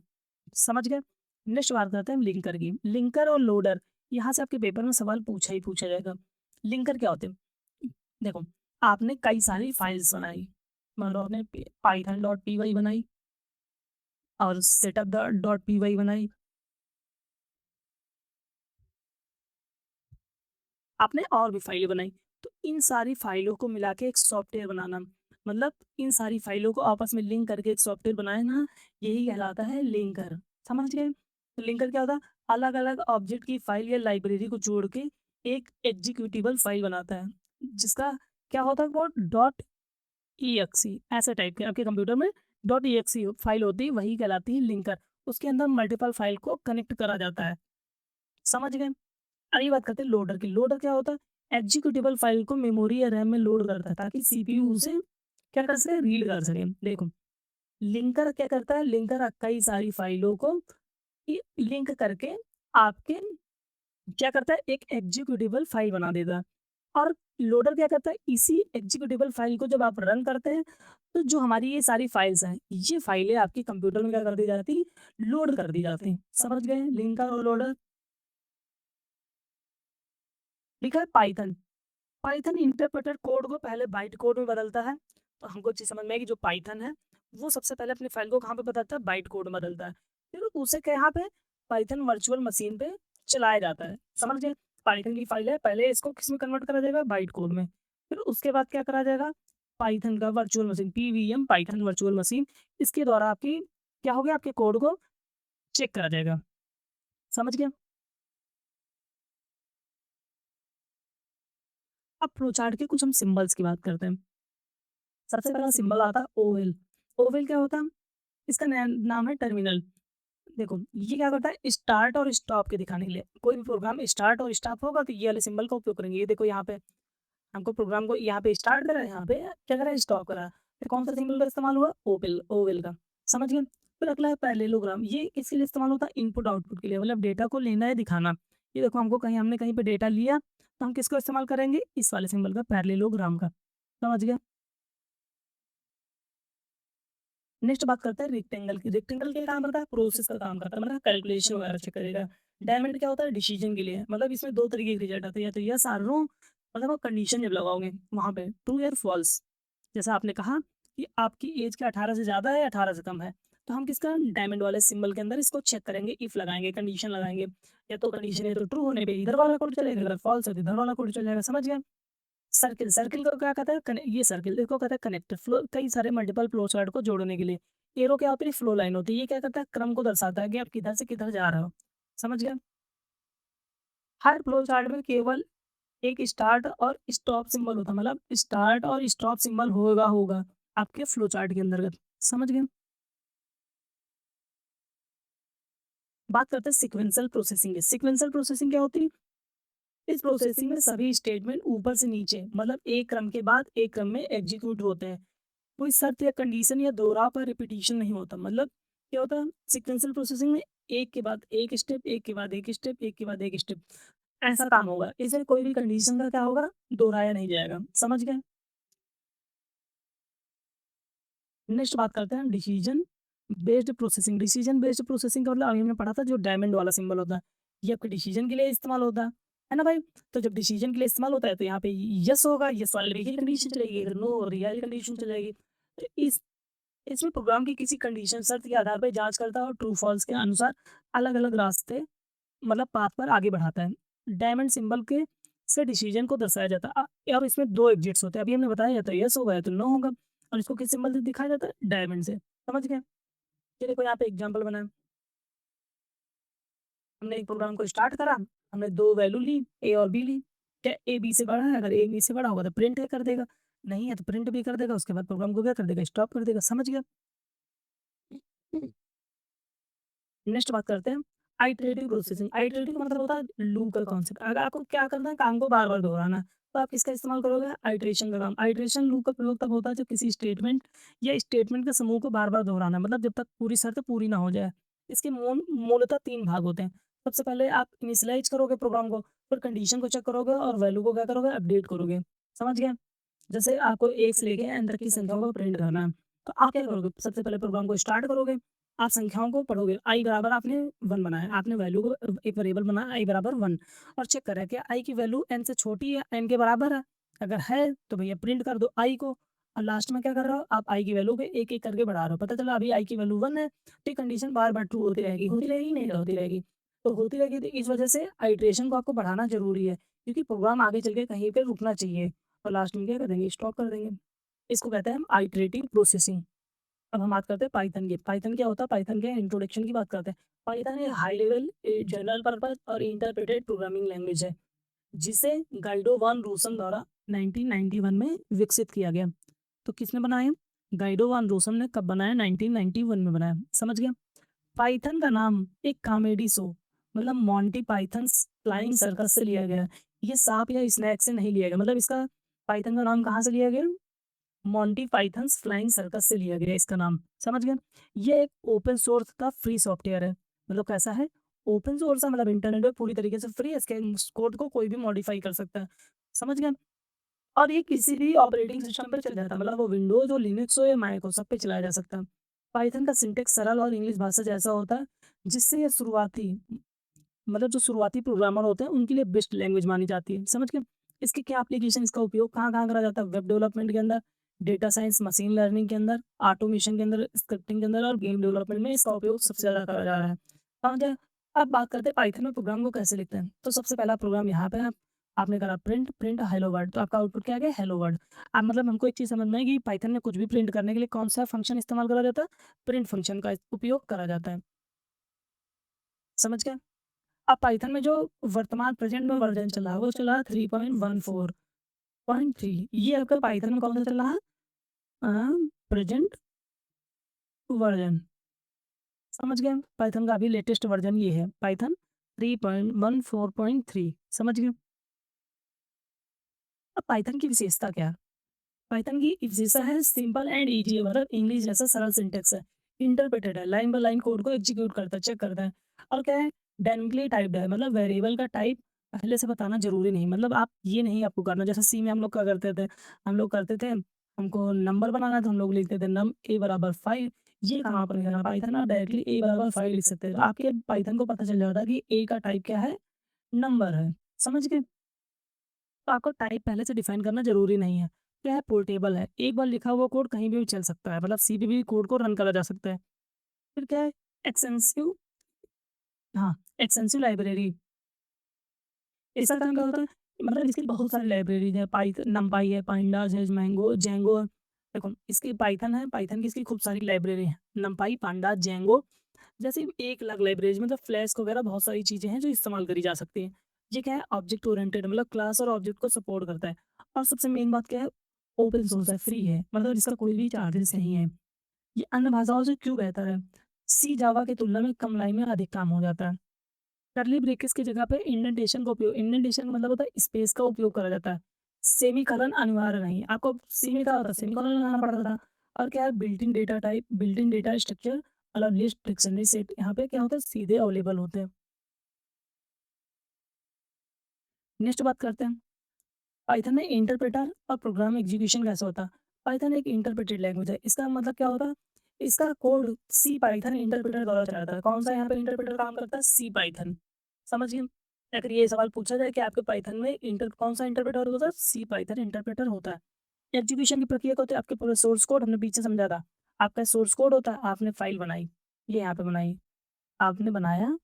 समझ गए? नेक्स्ट बात करते हैं हम लिंकर की। लिंकर और लोडर, यहाँ से आपके पेपर में सवाल पूछा ही पूछा जाएगा। लिंकर क्या होते हैं? देखो, आपने कई सारी फाइल्स बनाई, मान लो आपने पाइथन डॉट पी वाई बनाई और सेटअप डॉट पी वाई बनाई। आपने और भी फाइलें बनाई, तो इन सारी फाइलों को मिला के एक सॉफ्टवेयर बनाना। मतलब इन सारी फाइलों को आपस में लिंक करके एक सॉफ्टवेयर बनाए ना, यही कहलाता है लिंकर। समझ गए? तो लिंकर क्या होता है? अलग-अलग ऑब्जेक्ट की फाइल या लाइब्रेरी को जोड़ के एक एग्जीक्यूटेबल फाइल बनाता है, जिसका क्या होता है वो डॉट ईएक्सई ऐसे टाइप के आपके कंप्यूटर में डॉट ईएक्सई फाइल होती है, वही कहलाती है लिंकर। उसके अंदर मल्टीपल फाइल को कनेक्ट करा जाता है। समझ गए? आगे बात करते हैं लोडर की। लोडर क्या होता है? एग्जीक्यूटेबल फाइल को मेमोरी या रैम में लोड करता है ताकि सीपीयू उसे क्या कर सके? रीड कर सके। देखो, लिंकर क्या करता है? लिंकर कई सारी फाइलों को लिंक करके आपके क्या करता है? एक एग्जीक्यूटेबल फाइल बना देता है। और लोडर क्या करता है? इसी एग्जीक्यूटेबल फाइल को जब आप रन करते हैं, तो जो हमारी ये सारी फाइल्स हैं, ये फाइलें आपके कंप्यूटर में क्या कर दी जाती हैं? लोड कर दी जाती हैं। समझ गए लिंकर और लोडर? लिखा है पाइथन। पाइथन इंटरप्रेटर कोड को पहले बाइट कोड में बदलता है। तो हमको चीज़ समझ में आई कि जो पाइथन है, वो सबसे पहले अपनी फाइल को कहाँ पे बदलता है? बाइट कोड में बदलता है। फिर उसे कहाँ पे? पाइथन वर्चुअल मशीन पे चलाया जाता है। समझ गए? पाइथन की फाइल है, पहले इसको किसमें कन्वर्ट करा जाएगा? बाइट कोड में। फिर उसके बाद क्या करा जाएगा? पाइथन का virtual machine PVM Python virtual machine, इसके द्वारा आपकी क्या हो गया? आपके कोड को चेक करा जाएगा। समझ गए? अब फ्लो चार्ट के कुछ हम सिंबल्स की बात करते हैं। सबसे पहला सिंबल आता है ओवेल। ओवेल क्या होता है? इसका नाम है टर्मिनल। देखो, ये क्या करता है? स्टार्ट और स्टॉप के दिखाने के लिए। कोई भी प्रोग्राम स्टार्ट और स्टॉप होगा तो ये वाले सिंबल का उपयोग करेंगे। ये देखो यहाँ पे हमको प्रोग्राम को यहाँ पे स्टार्ट करा है, यहाँ पे क्या करा है? स्टॉप करा है। फिर कौन सा सिंबल का इस्तेमाल हुआ? ओवेल ओवेल का। समझ गए? फिर अगला है पैरेललोग्राम। ये किसके लिए इस्तेमाल होता है? इनपुट आउटपुट के लिए, मतलब डेटा को लेना है, दिखाना। ये देखो, हमको कहीं हमने कहीं पे डेटा लिया, तो हम किसको इस्तेमाल करेंगे? इस वाले सिंबल का, पैरेललोग्राम का। समझ गए? नेक्स्ट बात करते हैं रेक्टेंगल की। रेक्टेंगल क्या काम करता है? प्रोसेस का काम करता है, मतलब कैलकुलेशन वगैरह चेक करेगा। डायमंड क्या होता है? डिसीजन के लिए, मतलब इसमें 2 तरीके के रिजल्ट आते हैं, या तो यस और नो, मतलब आप कंडीशन जब लगाओगे वहाँ पे ट्रू या फॉल्स। जैसा आपने कहा कि आपकी एज क्या 18 से ज़्यादा है, 18 से कम है, तो हम किसका? डायमंड वाले सिंबल के अंदर इसको चेक करेंगे, इफ लगाएँगे, कंडीशन लगाएँगे। या तो कंडीशन है तो ट्रू होने पे इधर वाला कोड चलेगा, अगर फॉल्स है तो इधर वाला कोड चलेगा। समझ गए? सर्किल, सर्किल को क्या कहता है? ये सर्किल इसको कहता है कनेक्टर। फ्लो कई सारे मल्टीपल फ्लो चार्ट को जोड़ने के लिए। एरो क्या होती है? फ्लो लाइन होती है। ये क्या करता है? क्रम को दर्शाता है कि आप किधर से किधर जा रहे हो। समझ गए? हर फ्लो चार्ट में केवल एक स्टार्ट और स्टॉप सिंबल होता है, मतलब स्टार्ट और स्टॉप सिंबल होगा आपके फ्लो चार्ट के अंतर्गत। समझ गए? बात करते हैं सीक्वेंशियल प्रोसेसिंग की। सीक्वेंशियल प्रोसेसिंग क्या होती है? इस प्रोसेसिंग में सभी स्टेटमेंट ऊपर से नीचे, मतलब एक क्रम के बाद एक क्रम में एग्जीक्यूट होते हैं। कोई शर्त या कंडीशन या दोहराव पर रिपीटिशन नहीं होता। मतलब क्या होता है सीक्वेंशियल प्रोसेसिंग में? एक के बाद एक स्टेप, एक के बाद एक स्टेप, एक के बाद एक स्टेप, ऐसा काम होगा। इसमें कोई भी कंडीशन का क्या होगा? दोहराया नहीं जाएगा। समझ गए? नेक्स्ट बात करते हैं decision based processing. Decision based processing का मतलब अभी हमने पढ़ा था, जो डायमंड वाला सिंबल होता है, ये आपके डिसीजन के लिए इस्तेमाल होता है ना भाई? तो जब डिसीजन के लिए इस्तेमाल होता है तो यहाँ पे यस होगा, यस वाले की कंडीशन चलेगी, अगर नो हो रही है कंडीशन चलेगी। तो इसमें प्रोग्राम की किसी कंडीशन शर्त के आधार पर जांच करता है और ट्रू फॉल्स के अनुसार अलग अलग रास्ते, मतलब पाथ पर आगे बढ़ाता है। डायमंड सिंबल के से डिसीजन को दर्शाया जाता है। और इसमें दो एग्जिट्स होते हैं, अभी हमने बताया, या तो यस होगा या तो नो होगा। और इसको किस सिंबल से दिखाया जाता है? डायमंड से। समझ गए? ये देखो यहाँ पे एग्जांपल बना है। हमने एक प्रोग्राम को स्टार्ट करा, हमने दो वैल्यू ली, ए और बी ली। क्या ए बी से बड़ा है? अगर ए बी से बड़ा होगा तो प्रिंट कर देगा, नहीं है तो प्रिंट भी कर देगा। उसके बाद प्रोग्राम को क्या कर देगा? स्टॉप कर देगा। समझ गया? नेक्स्ट बात करते हैं आइटरेटिव प्रोसेसिंग। आइटरेटिव का मतलब होता है लूप का कॉन्सेप्ट। अगर आपको क्या करना है, काम को बार बार दोहराना है, तो आप किसका इस्तेमाल करोगे? आइटरेशन का काम। आइटरेशन लूप का प्रयोग तब होता है जब किसी स्टेटमेंट या स्टेटमेंट के समूह को बार बार दोहराना है, मतलब जब तक पूरी शर्त पूरी ना हो जाए। इसके मूलतः तीन भाग होते हैं। सबसे पहले आप इनिशियलाइज करोगे प्रोग्राम को, फिर कंडीशन को चेक करोगे और वैल्यू को क्या करोगे? अपडेट करोगे। समझ गए? जैसे आपको एक से लेके एन तक की संख्याओं को प्रिंट करना है, तो आप क्या करोगे? सबसे पहले प्रोग्राम को स्टार्ट करोगे, आप संख्याओं को पढ़ोगे। आई बराबर आपने 1 बनाया, आपने वैल्यू को एक वेरिएबल बनाया आई बराबर 1, और चेक करा कि आई की वैल्यू एन से छोटी है, एन के बराबर है। अगर है तो भैया प्रिंट कर दो आई को। और लास्ट में क्या कर रहे हो? आप आई की वैल्यू को एक-एक करके बढ़ा रहे हो। पता चला अभी आई की वैल्यू 1 है, तो ये कंडीशन बार-बार ट्रू होती रहेगी, नहीं होती रहेगी। तो होती रहेगी, तो इस वजह से आइटरेशन को आपको बढ़ाना ज़रूरी है, क्योंकि प्रोग्राम आगे चल के कहीं पे रुकना चाहिए और लास्ट में क्या कर देंगे? स्टॉप कर देंगे। इसको कहते हैं हम आइटरेटिव प्रोसेसिंग। अब हम बात करते हैं पाइथन की। पाइथन क्या होता है? पाइथन के इंट्रोडक्शन की बात करते हैं। पाइथन एक हाई लेवल जनरल पर्पस और इंटरप्रेटेड प्रोग्रामिंग लैंग्वेज है, जिसे गाइडो वान रोसम द्वारा 1991 में विकसित किया गया। तो किसने बनाया? गाइडो वान रोसम ने कब बनाया? 1991 में बनाया। समझ गया? पाइथन का नाम एक कॉमेडी शो मतलब मॉन्टी पाइथन्स फ्लाइंग सर्कस से लिया गया है। ये सांप या स्नैक से नहीं लिया गया, मतलब इसका पाइथन का नाम कहाँ से लिया गया? मॉन्टी पाइथन्स फ्लाइंग सर्कस से लिया गया इसका नाम। समझ गए? ये एक ओपन सोर्स का फ्री सॉफ्टवेयर है। मतलब कैसा है? ओपन सोर्स है, मतलब इंटरनेट पे पूरी तरीके से फ्री है। इसके कोड को कोई भी मॉडिफाई कर सकता है। समझ गए? और ये किसी भी ऑपरेटिंग सिस्टम पे चल जाता है, मतलब वो विंडोज हो, लिनक्स हो या मैक हो, सब पे चलाया जा सकता है। पाइथन का सिंटेक्स सरल और इंग्लिश भाषा जैसा होता है, जिससे ये शुरुआती मतलब जो शुरुआती प्रोग्रामर होते हैं उनके लिए बेस्ट लैंग्वेज मानी जाती है। समझ गए? इसके क्या एप्लीकेशन, इसका उपयोग कहाँ-कहाँ करा जाता है? वेब डेवलपमेंट के अंदर, डेटा साइंस, मशीन लर्निंग के अंदर, ऑटोमेशन के अंदर, स्क्रिप्टिंग के अंदर और गेम डेवलपमेंट में इसका उपयोग सबसे ज़्यादा करा जा रहा है। समझ गए? अब बात करते हैं पाइथन में प्रोग्राम को कैसे लिखते हैं। तो सबसे पहला प्रोग्राम यहाँ पे है, आपने करा प्रिंट, प्रिंट हेलो वर्ल्ड, तो आपका आउटपुट क्या आ गया? Hello world. अब मतलब हमको एक चीज़ समझ में आई कि पाइथन में कुछ भी प्रिंट करने के लिए कौन-सा फंक्शन इस्तेमाल करा जाता है? प्रिंट फंक्शन का उपयोग करा जाता है। समझ गए? अब पाइथन में जो वर्तमान प्रेज़ेंट में वर्ज़न चल रहा है, वो चल रहा है 3.14.3। ये आपका पाइथन में कौन-सा चल रहा है? Present version. समझ गए? पाइथन का अभी लेटेस्ट वर्ज़न ये है, पाइथन 3.14.3। समझ गए? अब पाइथन की विशेषता क्या है? पाइथन की विशेषता है सिंपल एंड ईज़ी है, मतलब इंग्लिश जैसा सरल सिंटैक्स है। इंटरप्रेटेड है, लाइन बाय लाइन कोड को एग्ज़ीक्यूट करता है, चेक करता है। और क्या है? डायनामिकली टाइप्ड है, मतलब वेरिएबल का टाइप पहले से बताना ज़रूरी नहीं। मतलब आप ये नहीं आपको करना, जैसे सी में हम लोग क्या करते थे? हम लोग करते थे, हमको नंबर बनाना है तो हम लोग लिखते थे नम ए बराबर 5। ये कहाँ पर लिखा है? पाइथन में आप डायरेक्टली ए बराबर 5 लिख सकते हैं। तो आपके पाइथन को पता चल जाता है कि ए का टाइप क्या है? नंबर है। समझ गए? तो आपको टाइप पहले से डिफाइन करना ज़रूरी नहीं है। क्या है? पोर्टेबल है। एक बार लिखा हुआ कोड कहीं भी चल सकता है, मतलब सी पे भी कोड को रन करा जा सकता है। फिर क्या है? एक्सटेंसिव हाँ, एक्सटेंसिव लाइब्रेरी। इसका काम क्या होता है? मतलब इसकी बहुत सारी लाइब्रेरीज़ हैं, नमपाई है, पांडास है, मैंगो, जेंगो है। देखो, इसकी पाइथन है, पाइथन की इसकी खूब सारी लाइब्रेरी हैं। नमपाई, पांडास, जेंगो जैसे 1 लाख लाइब्रेरीज़, मतलब फ्लैस्क वगैरह बहुत सारी चीज़ें हैं जो इस्तेमाल करी जा सकती हैं। ये क्या है? ऑब्जेक्ट ओरिएंटेड, मतलब क्लास और ऑब्जेक्ट को सपोर्ट करता है। और सबसे मेन बात क्या है? ओपन सोर्स है, फ्री है, मतलब इसका कोई भी चार्जेस नहीं है। ये अन्य भाषाओं से क्यों बेहतर है? सी, जावा की तुलना में कम लाइन में अधिक काम हो जाता है। कर्ली ब्रेसेस की जगह पे इंडेंटेशन का उपयोग, इंडेंटेशन का मतलब होता है स्पेस का उपयोग करा जाता है। सेमीकोलन अनिवार्य नहीं। आपको सी में क्या होता है? सेमीकोलन लगाना पड़ता था। और क्या है? Built in data type, built in data structure, मतलब लिस्ट, डिक्शनरी, सेट, यहाँ पे क्या होता है? सीधे अवेलेबल होते हैं। नेक्स्ट बात करते हैं, पाइथन में इंटरप्रेटर और प्रोग्राम एग्जीक्यूशन कैसे होता है? पाइथन एक इंटरप्रेटेड लैंग्वेज है। इसका मतलब क्या होता है? इसका कोड सी पाइथन इंटरप्रेटर द्वारा चलाता है। कौन सा यहाँ पे इंटरप्रेटर काम करता है? सी पाइथन। समझिए? अगर ये सवाल पूछा जाए कि आपके पाइथन में इंटर कौन सा इंटरप्रेटर होता है? सी पाइथन इंटरप्रेटर होता है। एग्जीक्यूशन की प्रक्रिया क्या होती है? आपके पूरे सोर्स कोड हमने पीछे समझा था। आपका सोर्स कोड होता है, आपने फाइल बनाई, ये यहाँ पे बनाई। आपने बनाया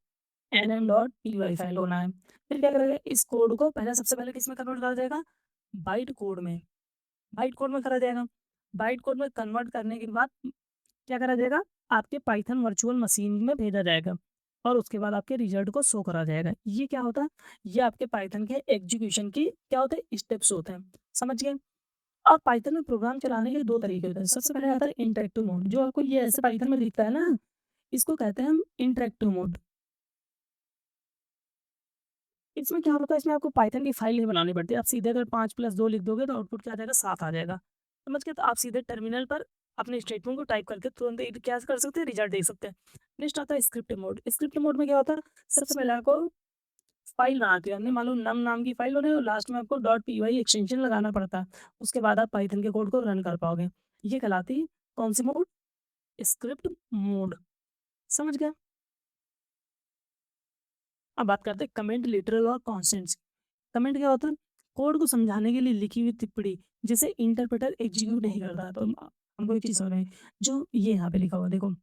nm.py फाइल बनाया। फिर क्या करेगा? इस कोड को पहले सबसे पहले किसमें कन्वर्ट करा जाएगा? बाइट कोड में। बाइट कोड में करा जाएगा। बाइट कोड में कन्वर्ट करने के बाद क्या करा जाएगा? आपके पाइथन वर्चुअल मशीन में भेजा जाएगा और उसके बाद आपके रिजल्ट को शो करा जाएगा। ये क्या होता है? ये आपके पाइथन के एग्जीक्यूशन की क्या होते हैं? स्टेप्स होते हैं। समझ गए? और पाइथन में प्रोग्राम चलाने के 2 तरीके होते हैं। सबसे पहले आता है इंटरैक्टिव मोड, जो आपको ये ऐसे पाइथन में दिखता है ना, इसको कहते हैं हम इंटरैक्टिव मोड। इसमें क्या होता है? इसमें आपको पाइथन की फाइल नहीं बनानी पड़ती। आप सीधे अगर 5+2 लिख दोगे तो आउटपुट क्या आ जाएगा? 7 आ जाएगा। समझ गए? तो आप सीधे टर्मिनल पर अपने स्टेटमेंट को टाइप करके तुरंत ही क्या कर सकते हैं? रिजल्ट देख सकते हैं। नेक्स्ट आता है स्क्रिप्ट मोड। स्क्रिप्ट मोड में क्या होता है? सबसे पहले आपको फाइल बनाती है। हमने मान लो नम नाम की फाइल बनाई और लास्ट में आपको .py एक्सटेंशन लगाना पड़ता है। उसके बाद आप पाइथन के कोड को रन कर पाओगे। ये कहलाती है कौन सी मोड? Script mode. समझ गए? अब बात करते हैं कमेंट, लिटरल और कॉन्स्टेंट्स। कमेंट क्या होता है? कोड को समझाने के लिए लिखी हुई टिप्पणी, जिसे इंटरप्रेटर एग्जीक्यूट नहीं करता। तो हमको एक चीज़ समझ में आई, जो ये यहाँ पे लिखा हुआ देखो,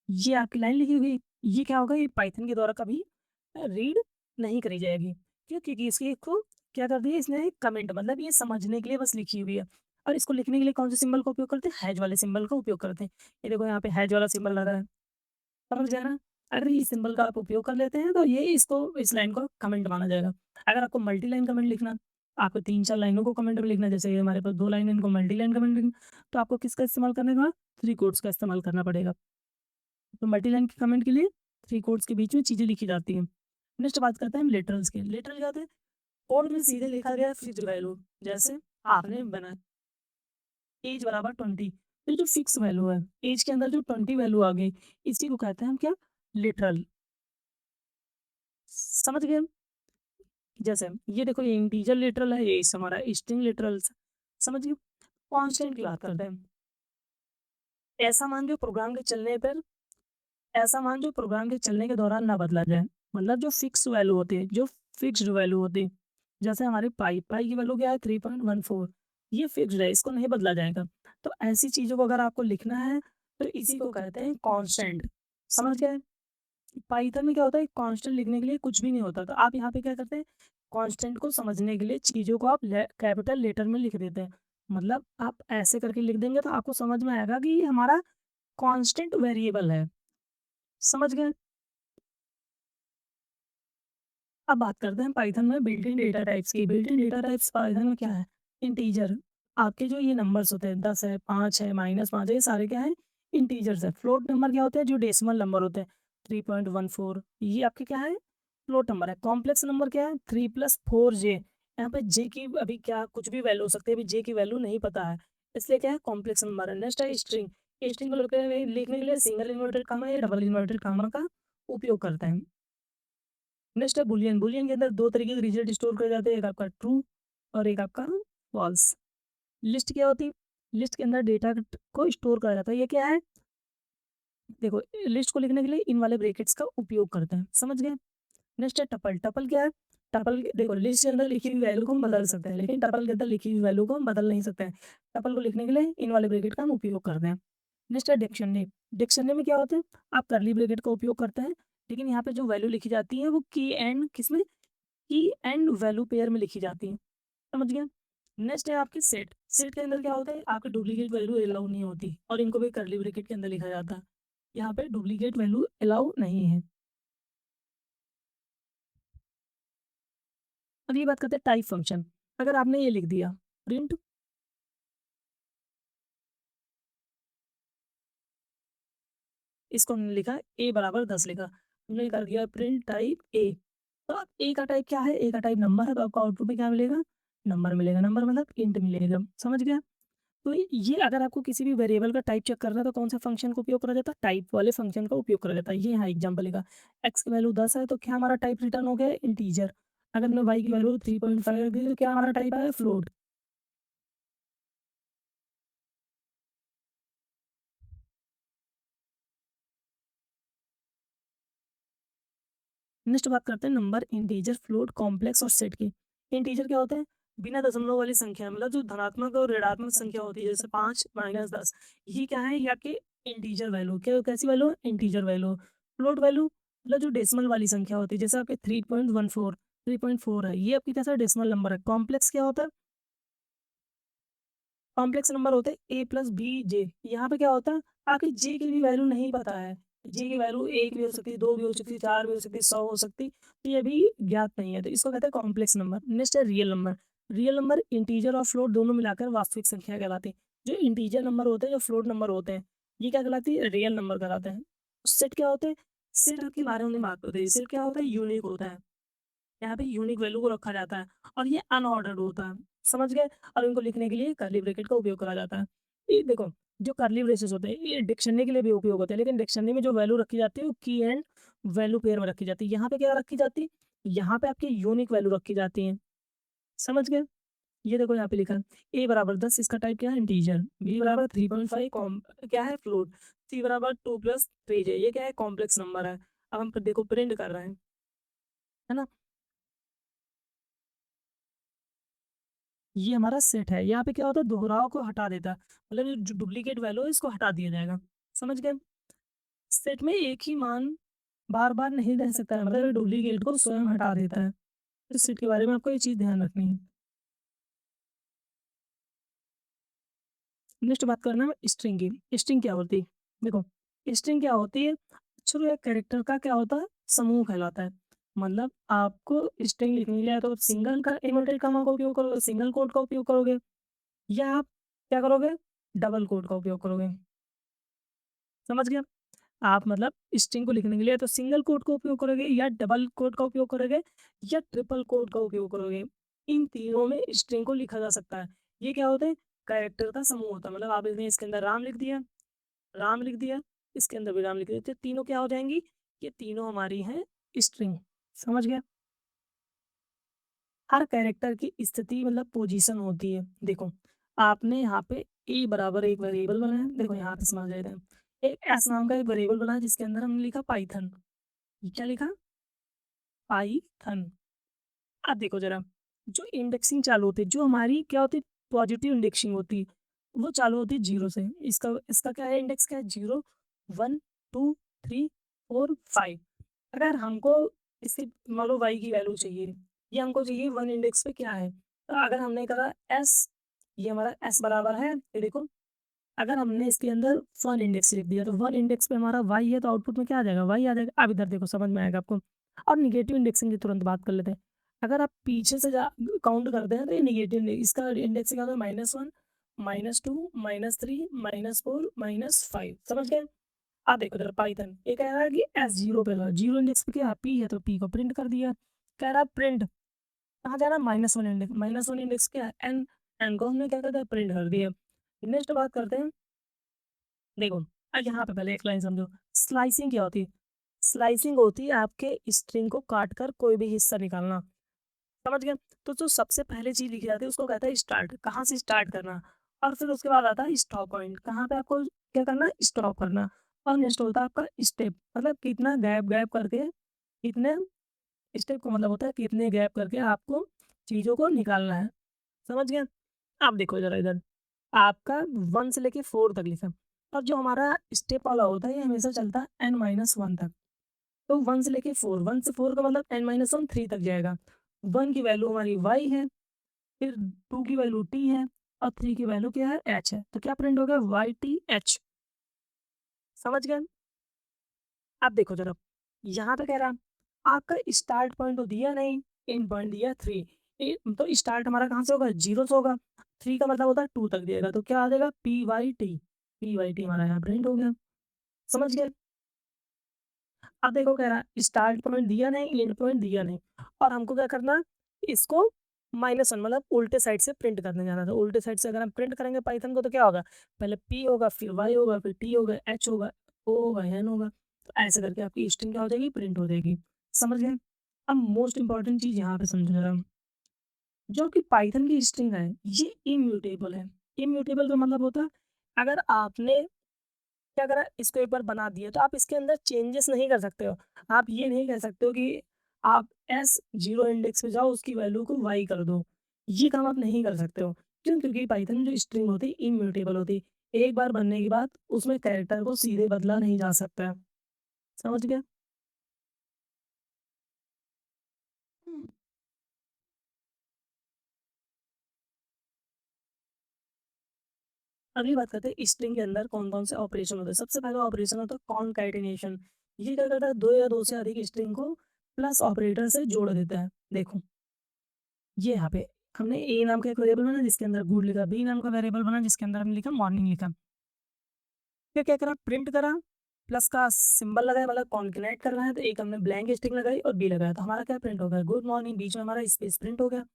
ये आपकी लाइन लिखी हुई, ये क्या होगा? ये पाइथन के द्वारा कभी रीड नहीं करी जाएगी। क्यों? क्योंकि इसकी एक को क्या कर दिया इसने? एक कमेंट, मतलब ये समझने के लिए बस लिखी हुई है। और इसको लिखने के लिए कौन से सिंबल का उपयोग करते हैं? हैश वाले सिंबल का उपयोग करते हैं। ये देखो यहाँ पे हैश वाला सिंबल लगा है, समझ गए ना? अगर इस सिंबल का आप उपयोग कर लेते हैं तो ये इसको इस लाइन को कमेंट माना जाएगा। अगर आपको मल्टी लाइन कमेंट लिखना, आपको 3-4 लाइनों को कमेंट में लिखना है, जैसे ये हमारे पास 2 लाइन है, इनको मल्टी लाइन कमेंट लिखना, तो आपको किसका इस्तेमाल करने का? 3 कोट्स का इस्तेमाल करना पड़ेगा। तो मल्टी लाइन के कमेंट के लिए 3 कोट्स के बीच में चीज़ें लिखी जाती हैं। नेक्स्ट बात करते हैं हम लिटरल्स की। लिटरल क्या होता है? कोड में सीधे लिखा गया फिक्स्ड वैल्यू, जैसे आपने बनाया ऐज बराबर 20, ये जो फिक्स वैल्यू है, ऐज के अंदर जो 20 वैल्यू आ गई, इसी को कहते हैं हम क्या? लिटरल। समझ गए? जैसे ये देखो, ये इंटीजर लिटरल है, ये इस हमारा स्ट्रिंग लिटरल्स, समझ गए? कांस्टेंट की बात करते हैं। ऐसा मान जो प्रोग्राम के चलने पर ऐसा मान जो प्रोग्राम के चलने के दौरान ना बदला जाए। मतलब जो फिक्स वैल्यू होती है, जो फिक्स्ड वैल्यू होती है, जैसे हमारी पाई की वैल्यू क्या है? 3.14, ये फिक्स्ड है, इसको नहीं बदला जाएगा। तो ऐसी चीज़ों को अगर आपको लिखना है, तो इसी को कहते हैं कांस्टेंट। समझ गए? पाइथन में क्या होता है? कांस्टेंट लिखने के लिए कुछ भी नहीं होता, तो आप यहाँ पे क्या करते हैं? कांस्टेंट को समझने के लिए चीज़ों को आप कैपिटल लेटर में लिख देते हैं। मतलब आप ऐसे करके लिख देंगे तो आपको समझ में आएगा कि ये हमारा कांस्टेंट वेरिएबल है। समझ गए? अब बात करते हैं पाइथन में बिल्ट इन डेटा टाइप्स की। Built in data types Python में क्या है? इंटीजर। आपके जो ये नंबर्स होते हैं, 10 है, 5 है, -5 है, ये सारे क्या हैं? इंटीजर्स है। फ्लोट नंबर क्या होते हैं? जो डेसिमल नंबर होते हैं, 3.14, ये आपके क्या है? फ्लोट नंबर है। कॉम्प्लेक्स नंबर क्या है? 3 + 4 जे। यहाँ पे जे की अभी क्या कुछ भी वैल्यू हो सकती है, अभी जे की वैल्यू नहीं पता है, इसलिए क्या है? कॉम्प्लेक्स नंबर है। नेक्स्ट है स्ट्रिंग। स्ट्रिंग को लिखने के लिए सिंगल इन्वर्टेड कॉमा या डबल इन्वर्टेड कॉमा का उपयोग करते हैं। नेक्स्ट है बूलियन। बूलियन के अंदर 2 तरीके के रिजल्ट स्टोर करे जाते हैं, एक आपका ट्रू और एक आपका फॉल्स। लिस्ट क्या होती है? लिस्ट के अंदर डेटा को स्टोर करा जाता है। ये क्या है? देखो, लिस्ट को लिखने के लिए इन वाले ब्रैकेट्स का उपयोग करते हैं। समझ गए? नेक्स्ट है टपल। टपल क्या है? टपल देखो, लिस्ट के अंदर लिखी हुई वैल्यू को हम बदल सकते हैं, लेकिन टपल के अंदर लिखी हुई वैल्यू को हम बदल नहीं सकते हैं। टपल को लिखने के लिए इन वाले ब्रैकेट का हम उपयोग करते हैं। नेक्स्ट है डिक्शनरी। डिक्शनरी में क्या होता है? आप करली ब्रैकेट का उपयोग करते हैं, लेकिन यहाँ पे जो वैल्यू लिखी जाती है वो की एंड किसमें? की एंड वैल्यू पेयर में लिखी जाती है। समझ गए? नेक्स्ट है आपकी सेट। सेट के अंदर क्या होता है? आपकी डुप्लीकेट वैल्यू अलाउ नहीं होती और इनको भी कर्ली ब्रैकेट के अंदर लिखा जाता है। यहाँ पे डुप्लीकेट वैल्यू अलाउ नहीं है। अब ये बात करते हैं टाइप फंक्शन। अगर आपने ये लिख दिया प्रिंट, इसको हमने लिखा ए बराबर 10 लिखा, हमने कर दिया प्रिंट टाइप ए। तो अब ए का टाइप क्या है? ए का टाइप नंबर है, तो आपको आउटपुट में क्या मिलेगा? नंबर मिलेगा। नंबर मतलब इंट मिलेगा। समझ गया? तो ये अगर आपको किसी भी वेरिएबल का टाइप चेक करना है तो कौन से फंक्शन का उपयोग करा जाता है? टाइप वाले फंक्शन का उपयोग करा जाता है। ये यहाँ एग्जांपल लिखा, एक्स की वैल्यू 10 है तो क्या हमारा टाइप रिटर्न हो गया? इंटीजर। अगर मैं वाई की वैल्यू 3.5 रख दी तो क्या हमारा टाइप आया? फ्लोट। नेक्स्ट बात करते हैं नंबर, इंटीजर, फ्लोट, कॉम्प्लेक्स और सेट की। इंटीजर क्या होता है? बिना दशमलव वाली संख्या, मतलब जो धनात्मक और ऋणात्मक संख्या होती है, जैसे 5 -10, ये क्या है? ये आपकी इंटीजर वैल्यू। क्या कैसी value? Integer value. Float value मतलब जो डेसिमल वाली संख्या होती है, जैसे आपके 3.14, 3.4 है, ये आपकी कैसा डेसिमल नंबर है। कॉम्प्लेक्स क्या होता है? कॉम्प्लेक्स नंबर होते हैं ए प्लस बी जे। यहाँ पे क्या होता है? आपके जे की भी वैल्यू नहीं पता है। जे की वैल्यू 1 भी हो सकती है, 2 भी हो सकती है, 4 भी हो सकती है, 100 हो सकती है, तो ये भी ज्ञात नहीं है, तो इसको कहते हैं कॉम्प्लेक्स नंबर। नेक्स्ट है real number. Real number integer और फ्लोट दोनों मिलाकर वास्तविक संख्या कहलाती है। जो इंटीजर नंबर होते हैं, जो फ्लोट नंबर होते हैं, ये क्या कहलाती है? रियल नंबर कहलाते हैं। सेट क्या होते हैं? सेट के बारे में बात करते हैं। सेट क्या होता है? यूनिक होता है। यहाँ पे यूनिक वैल्यू को रखा जाता है और ये अनऑर्डर्ड होता है। समझ गए? और इनको लिखने के लिए कर्ली ब्रैकेट का उपयोग करा जाता है। ये देखो, जो कर्ली ब्रेसेस होते हैं ये डिक्शनरी के लिए भी उपयोग होते हैं, लेकिन डिक्शनरी में जो वैल्यू रखी जाती है वो की एंड वैल्यू पेयर में रखी जाती है। यहाँ पे क्या रखी जाती है? यहाँ पे आपकी यूनिक वैल्यू रखी जाती है। समझ गए? ये देखो यहाँ पे लिखा है ए बराबर 10, इसका टाइप क्या है? इंटीजर। बी बराबर 3.5 क्या है? फ्लोट। सी बराबर 2 + 3 है, ये क्या है? कॉम्प्लेक्स नंबर है। अब हम देखो प्रिंट कर रहे हैं, है ना? ये हमारा सेट है। यहाँ पे क्या होता है? दोहराव को हटा देता है, मतलब ये जो डुप्लीकेट वैल्यू है इसको हटा दिया जाएगा। समझ गए? सेट में एक ही मान बार-बार नहीं रह सकता है, मतलब ये डुप्लीकेट को स्वयं हटा देता है। इस सेट के बारे में आपको ये चीज़ ध्यान रखनी है। नेक्स्ट बात करना है स्ट्रिंग की। स्ट्रिंग क्या होती है? देखो, स्ट्रिंग क्या होती है? चलो एक कैरेक्टर का क्या होता है? समूह कहलाता है। मतलब आपको स्ट्रिंग लिखने के लिए या तो सिंगल का इन्वर्टेड कॉमा का उपयोग करोगे, सिंगल कोट का उपयोग करोगे, या आप क्या करोगे? डबल कोट का उपयोग करोगे। समझ गए? आप मतलब स्ट्रिंग को लिखने के लिए तो सिंगल कोट का उपयोग करोगे, या डबल कोट का उपयोग करोगे, या ट्रिपल कोट का उपयोग करोगे। इन तीनों में स्ट्रिंग को लिखा जा सकता है। ये क्या होते हैं? कैरेक्टर का समूह होता है। मतलब आपने इसके अंदर राम लिख दिया, राम लिख दिया, इसके अंदर भी राम लिख दिया, तो तीनों क्या हो जाएंगी? ये तीनों हमारी हैं स्ट्रिंग। समझ गए? हर कैरेक्टर की स्थिति मतलब पोजीशन होती है। देखो, आपने यहाँ पे ए बराबर एक वेरिएबल बनाया, देखो यहाँ पे समझ लेते हैं। एक एस नाम का एक वेरिएबल बनाया जिसके अंदर हमने लिखा पाइथन। क्या लिखा? पाइथन। अब देखो जरा, जो इंडेक्सिंग चालू होती है, जो हमारी क्या होती है, पॉजिटिव इंडेक्सिंग होती है, वो चालू होती है जीरो से। इसका इसका क्या है? इंडेक्स क्या है? Zero, one, two, three, four, five. अगर हमको इसकी मान लो वाई की वैल्यू चाहिए, ये हमको चाहिए वन इंडेक्स पे क्या है, तो अगर हमने कहा एस, ये हमारा एस बराबर है, ये देखो, अगर हमने इसके अंदर वन इंडेक्स लिख दिया तो वन इंडेक्स पे हमारा वाई है, तो आउटपुट में क्या आ जाएगा? वाई आ जाएगा। अब इधर देखो, समझ में आएगा आपको। और निगेटिव इंडेक्सिंग की तुरंत बात कर लेते हैं। अगर आप पीछे से जा काउंट करते हैं तो ये निगेटिव, इसका इंडेक्स क्या होता है? Minus one, minus two, minus three, minus four, minus five. समझ गए? अब देखो जरा पाइथन ये कह रहा है कि एस जीरो पे लो, जीरो इंडेक्स पे क्या पी है, तो पी को प्रिंट कर दिया। कह रहा है प्रिंट, कहाँ जा रहा है? Minus one index, minus one index क्या है? एन, एन को हमने क्या कर दिया? प्रिंट कर दिया। नेक्स्ट बात करते हैं। देखो, अब यहाँ पे पहले एक लाइन समझो। स्लाइसिंग क्या होती है? स्लाइसिंग होती है आपके स्ट्रिंग को काट कर कोई भी हिस्सा निकालना। समझ गए? तो जो सबसे पहले चीज लिखी जाती है उसको कहता है स्टार्ट। कहाँ से स्टार्ट करना? और फिर उसके बाद आता है स्टॉप पॉइंट, कहाँ पे आपको क्या करना? स्टॉप करना। और नेक्स्ट होता है आपका स्टेप, मतलब कितना गैप गैप करके, कितने स्टेप का मतलब होता है कितने गैप करके आपको चीजों को निकालना है। समझ गए? आप देखो जरा इधर, आपका 1 से लेके 4 तक लिखा, और जो हमारा स्टेप वाला होता है ये हमेशा चलता है n-1 तक। तो 1 से लेके 4, 1 से 4 का मतलब n-1 3 तक जाएगा। 1 की वैल्यू हमारी y है, फिर 2 की वैल्यू t है, और 3 की वैल्यू क्या है? h है। तो क्या प्रिंट हो गया? YTH। समझ गए? अब देखो जरा, यहाँ पे कह रहा आपका स्टार्ट पॉइंट तो दिया नहीं, एंड पॉइंट दिया 3। तो स्टार्ट हमारा कहाँ से होगा? 0 से होगा। 3 का मतलब होता है 2 तक दिएगा, तो क्या आ जाएगा? PYT। PYT हमारा यहाँ प्रिंट हो गया। समझ गए? अब देखो कह रहा है स्टार्ट पॉइंट दिया नहीं, एंड पॉइंट दिया नहीं, और हमको क्या करना? इसको -1 मतलब उल्टे साइड से प्रिंट करने जाना था। उल्टे साइड से अगर हम प्रिंट करेंगे पाइथन को तो क्या होगा? पहले P होगा, फिर Y होगा, फिर T होगा, H होगा, O होगा, N होगा। तो ऐसे करके आपकी स्ट्रिंग क्या हो जाएगी? प्रिंट हो जाएगी। समझ गए? अब मोस्ट इंपॉर्टेंट चीज़ यहाँ पे समझो जरा, जो कि पाइथन की स्ट्रिंग है ये इम्यूटेबल है। इम्यूटेबल का मतलब होता है, अगर आपने क्या करा, इसको एक बार बना दिया तो आप इसके अंदर चेंजेस नहीं कर सकते हो। आप ये नहीं कह सकते हो कि आप एस जीरो इंडेक्स पे जाओ उसकी वैल्यू को वाई कर दो। ये काम आप नहीं कर सकते हो। क्यों? क्योंकि पाइथन जो स्ट्रिंग होती है इम्यूटेबल होती है। एक बार बनने के बाद उसमें कैरेक्टर को सीधे बदला नहीं जा सकता है। समझ गए? हम्म। अगली बात करते हैं स्ट्रिंग के अंदर कौन कौन से ऑपरेशन होते हैं। सबसे पहला ऑपरेशन होता है कॉनकैटिनेशन। ये क्या करता है? दो या दो से अधिक स्ट्रिंग को प्लस ऑपरेटर से जोड़ देता है। देखो, ये यहाँ पे हमने ए नाम का एक वेरिएबल बना जिसके अंदर गुड लिखा, बी नाम का वेरिएबल बना जिसके अंदर हमने लिखा मॉर्निंग लिखा। फिर क्या करा? प्रिंट करा, प्लस का सिंबल लगाया, मतलब कॉन्केटनेट कर रहा है, तो एक हमने ब्लैंक स्ट्रिंग लगाई और बी लगाया, तो हमारा क्या प्रिंट हो गया? Good morning. बीच में हमारा स्पेस प्रिंट हो गया।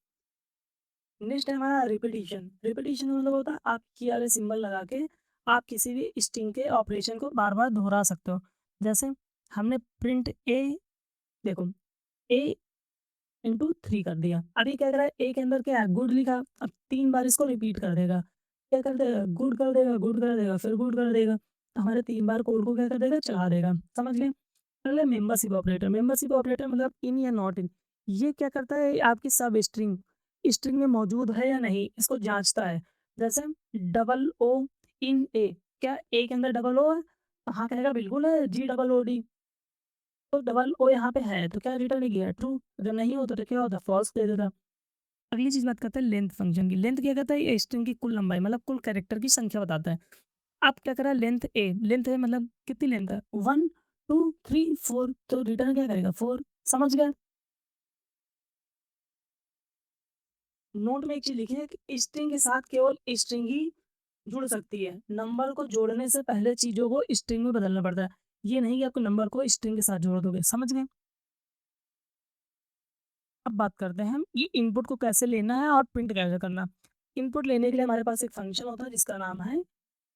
नेक्स्ट है हमारा रिपीटिशन। रिपीटिशन मतलब होता है आप की वाले सिंबल लगा के आप किसी भी स्ट्रिंग के ऑपरेशन को बार बार दोहरा सकते हो। जैसे हमने प्रिंट ए, देखो, ए इंटू थ्री कर दिया। अभी क्या कर रहा है? ए के अंदर क्या है? गुड लिखा। अब 3 बार इसको रिपीट कर देगा। क्या कर देगा? गुड कर देगा, गुड कर देगा, फिर गुड कर देगा। हमारे 3 बार कोड को क्या कर देगा? चला देगा। समझ गए? अगला मेंबरशिप ऑपरेटर। मेंबरशिप ऑपरेटर मतलब इन या नॉट इन। ये क्या करता है? आपकी सब स्ट्रिंग स्ट्रिंग में मौजूद है या नहीं इसको जांचता है। जैसे डबल ओ इन ए, क्या ए के अंदर डबल ओ है? हाँ कहेगा बिल्कुल है, G OOD। तो डबल ओ यहाँ पे है तो क्या रिटर्न किया? ट्रू। अगर नहीं होता तो क्या होता? फॉल्स दे देता। अगली चीज़ बात करते हैं लेंथ फंक्शन की। लेंथ क्या कहता है? ये स्ट्रिंग की कुल लंबाई मतलब कुल कैरेक्टर की संख्या बताता है। अब क्या करा लेंथ है मतलब कितनी लेंथ है? 1, 2, 3, 4 तो रिटर्न क्या करेगा? 4 समझ गए? नोट में एक चीज़ लिखी है कि स्ट्रिंग के साथ केवल स्ट्रिंग ही जुड़ सकती है। नंबर को जोड़ने से पहले चीज़ों को स्ट्रिंग में बदलना पड़ता है। ये नहीं कि आपको नंबर को स्ट्रिंग के साथ जोड़ दोगे, समझ गए? अब बात करते हैं हम ये इनपुट को कैसे लेना है और प्रिंट कैसे करना। इनपुट लेने के लिए हमारे पास एक फंक्शन होता है जिसका नाम है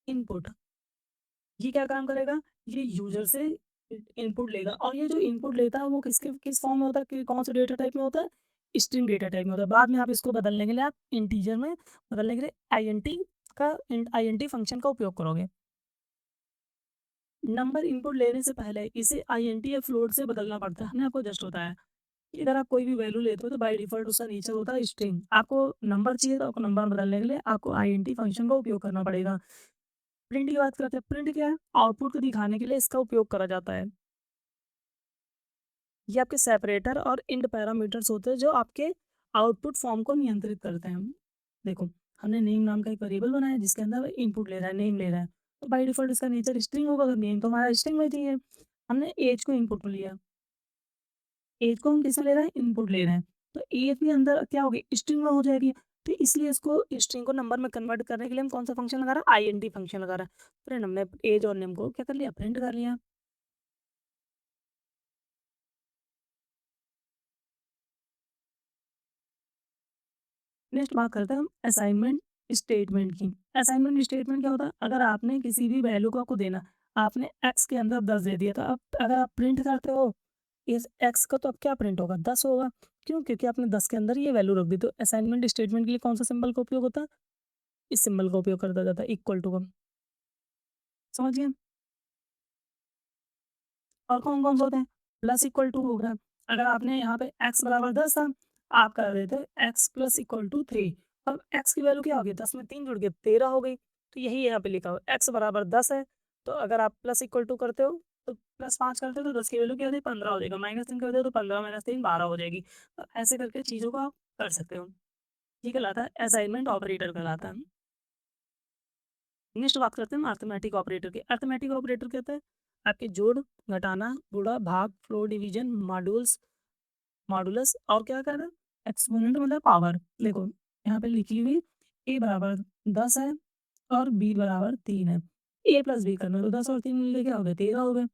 इनपुट। ये क्या काम करेगा? ये यूज़र से इनपुट लेगा और ये जो इनपुट लेता है वो किस फॉर्म में होता है कि कौन से डेटा टाइप में होता है? स्ट्रिंग डेटा टाइप में होता है। बाद में आप इसको बदलने के लिए आप इंटीजर में बदलने के लिए आईएनटी फंक्शन का उपयोग करोगे। नंबर इनपुट लेने से पहले इसे आईएनटी या फ्लोट से बदलना पड़ता है। हमने आपको जस्ट बताया कि अगर आप कोई भी वैल्यू लेते हो तो बाय डिफ़ॉल्ट उसका नेचर होता है स्ट्रिंग। आपको नंबर चाहिए तो आपको नंबर बदलने के लिए आपको आईएनटी फंक्शन का उपयोग करना पड़ेगा। प्रिंट की बात करते हैं, प्रिंट क्या है? आउटपुट को दिखाने के लिए इसका उपयोग करा जाता है। ये आपके सेपरेटर और इंड पैरामीटर्स होते हैं जो आपके आउटपुट फॉर्म को नियंत्रित करते हैं। देखो, हमने नेम नाम का एक वेरिएबल बनाया जिसके अंदर इनपुट ले रहा है, नेम ले रहा है। तो बाय डिफ़ॉल्ट इसका नेचर स्ट्रिंग होगा, अगर नेम तो हमारा स्ट्रिंग में चाहिए। हमने ऐज को इनपुट में लिया। ऐज को हम किसमें ले रहे हैं? इनपुट ले रहे हैं। तो ऐज के अंदर क्या होगी? स्ट्रिंग में हो जाएगी। तो इसलिए इसको स्ट्रिंग को नंबर में कन्वर्ट करने के लिए हम कौन सा फंक्शन लगा रहे हैं? आईएनटी फंक्शन लगा रहा है। फिर हमने ऐज और नेम को क्या कर लिया? प्रिंट कर लिया। नेक्स्ट बात करते हैं हम असाइनमेंट स्टेटमेंट की। असाइनमेंट स्टेटमेंट क्या होता है? अगर आपने किसी भी वैल्यू को आपको देना, आपने एक्स के अंदर 10 दे दिया तो अब अगर आप प्रिंट करते हो इस एक्स का तो अब क्या प्रिंट होगा? 10 होगा। क्यों? क्योंकि आपने 10 के अंदर ये वैल्यू रख दी। तो असाइनमेंट स्टेटमेंट के लिए कौन सा सिंबल का उपयोग होता है? इस सिंबल का उपयोग करता जाता है इक्वल टू का। समझ गए? और कौन-कौन से होते हैं? प्लस इक्वल टू हो गया। अगर आपने यहाँ पे x बराबर 10 था, आप कर देते x प्लस इक्वल टू 3। अब x की वैल्यू क्या हो गई? 10 में 3 जुड़ गए, 13 हो गई। तो यही यहाँ पे लिखा हुआ है, x बराबर 10 है, तो अगर आप प्लस इक्वल टू करते हो, तो प्लस 5 करते हो तो 10 की वैल्यू क्या होती है? 15 हो जाएगा। माइनस 3 करते हो तो 15 माइनस 3 12 हो जाएगी। ऐसे करके चीज़ों को आप कर सकते हो। ये कहलाता है असाइनमेंट ऑपरेटर कहलाता है। नेक्स्ट बात करते हैं हम अरिथमेटिक ऑपरेटर की। अरिथमेटिक ऑपरेटर कहते हैं आपके जोड़, घटाना, गुणा, भाग, फ्लोर डिवीजन, मॉडुलस और क्या कर रहा है? एक्सपोनेंट मतलब पावर। देखो, यहाँ पे लिखी हुई a बराबर 10 है और b बराबर 3 है। a प्लस b करना तो 10 और 3 मिलके क्या हो गए? 13 हो गए।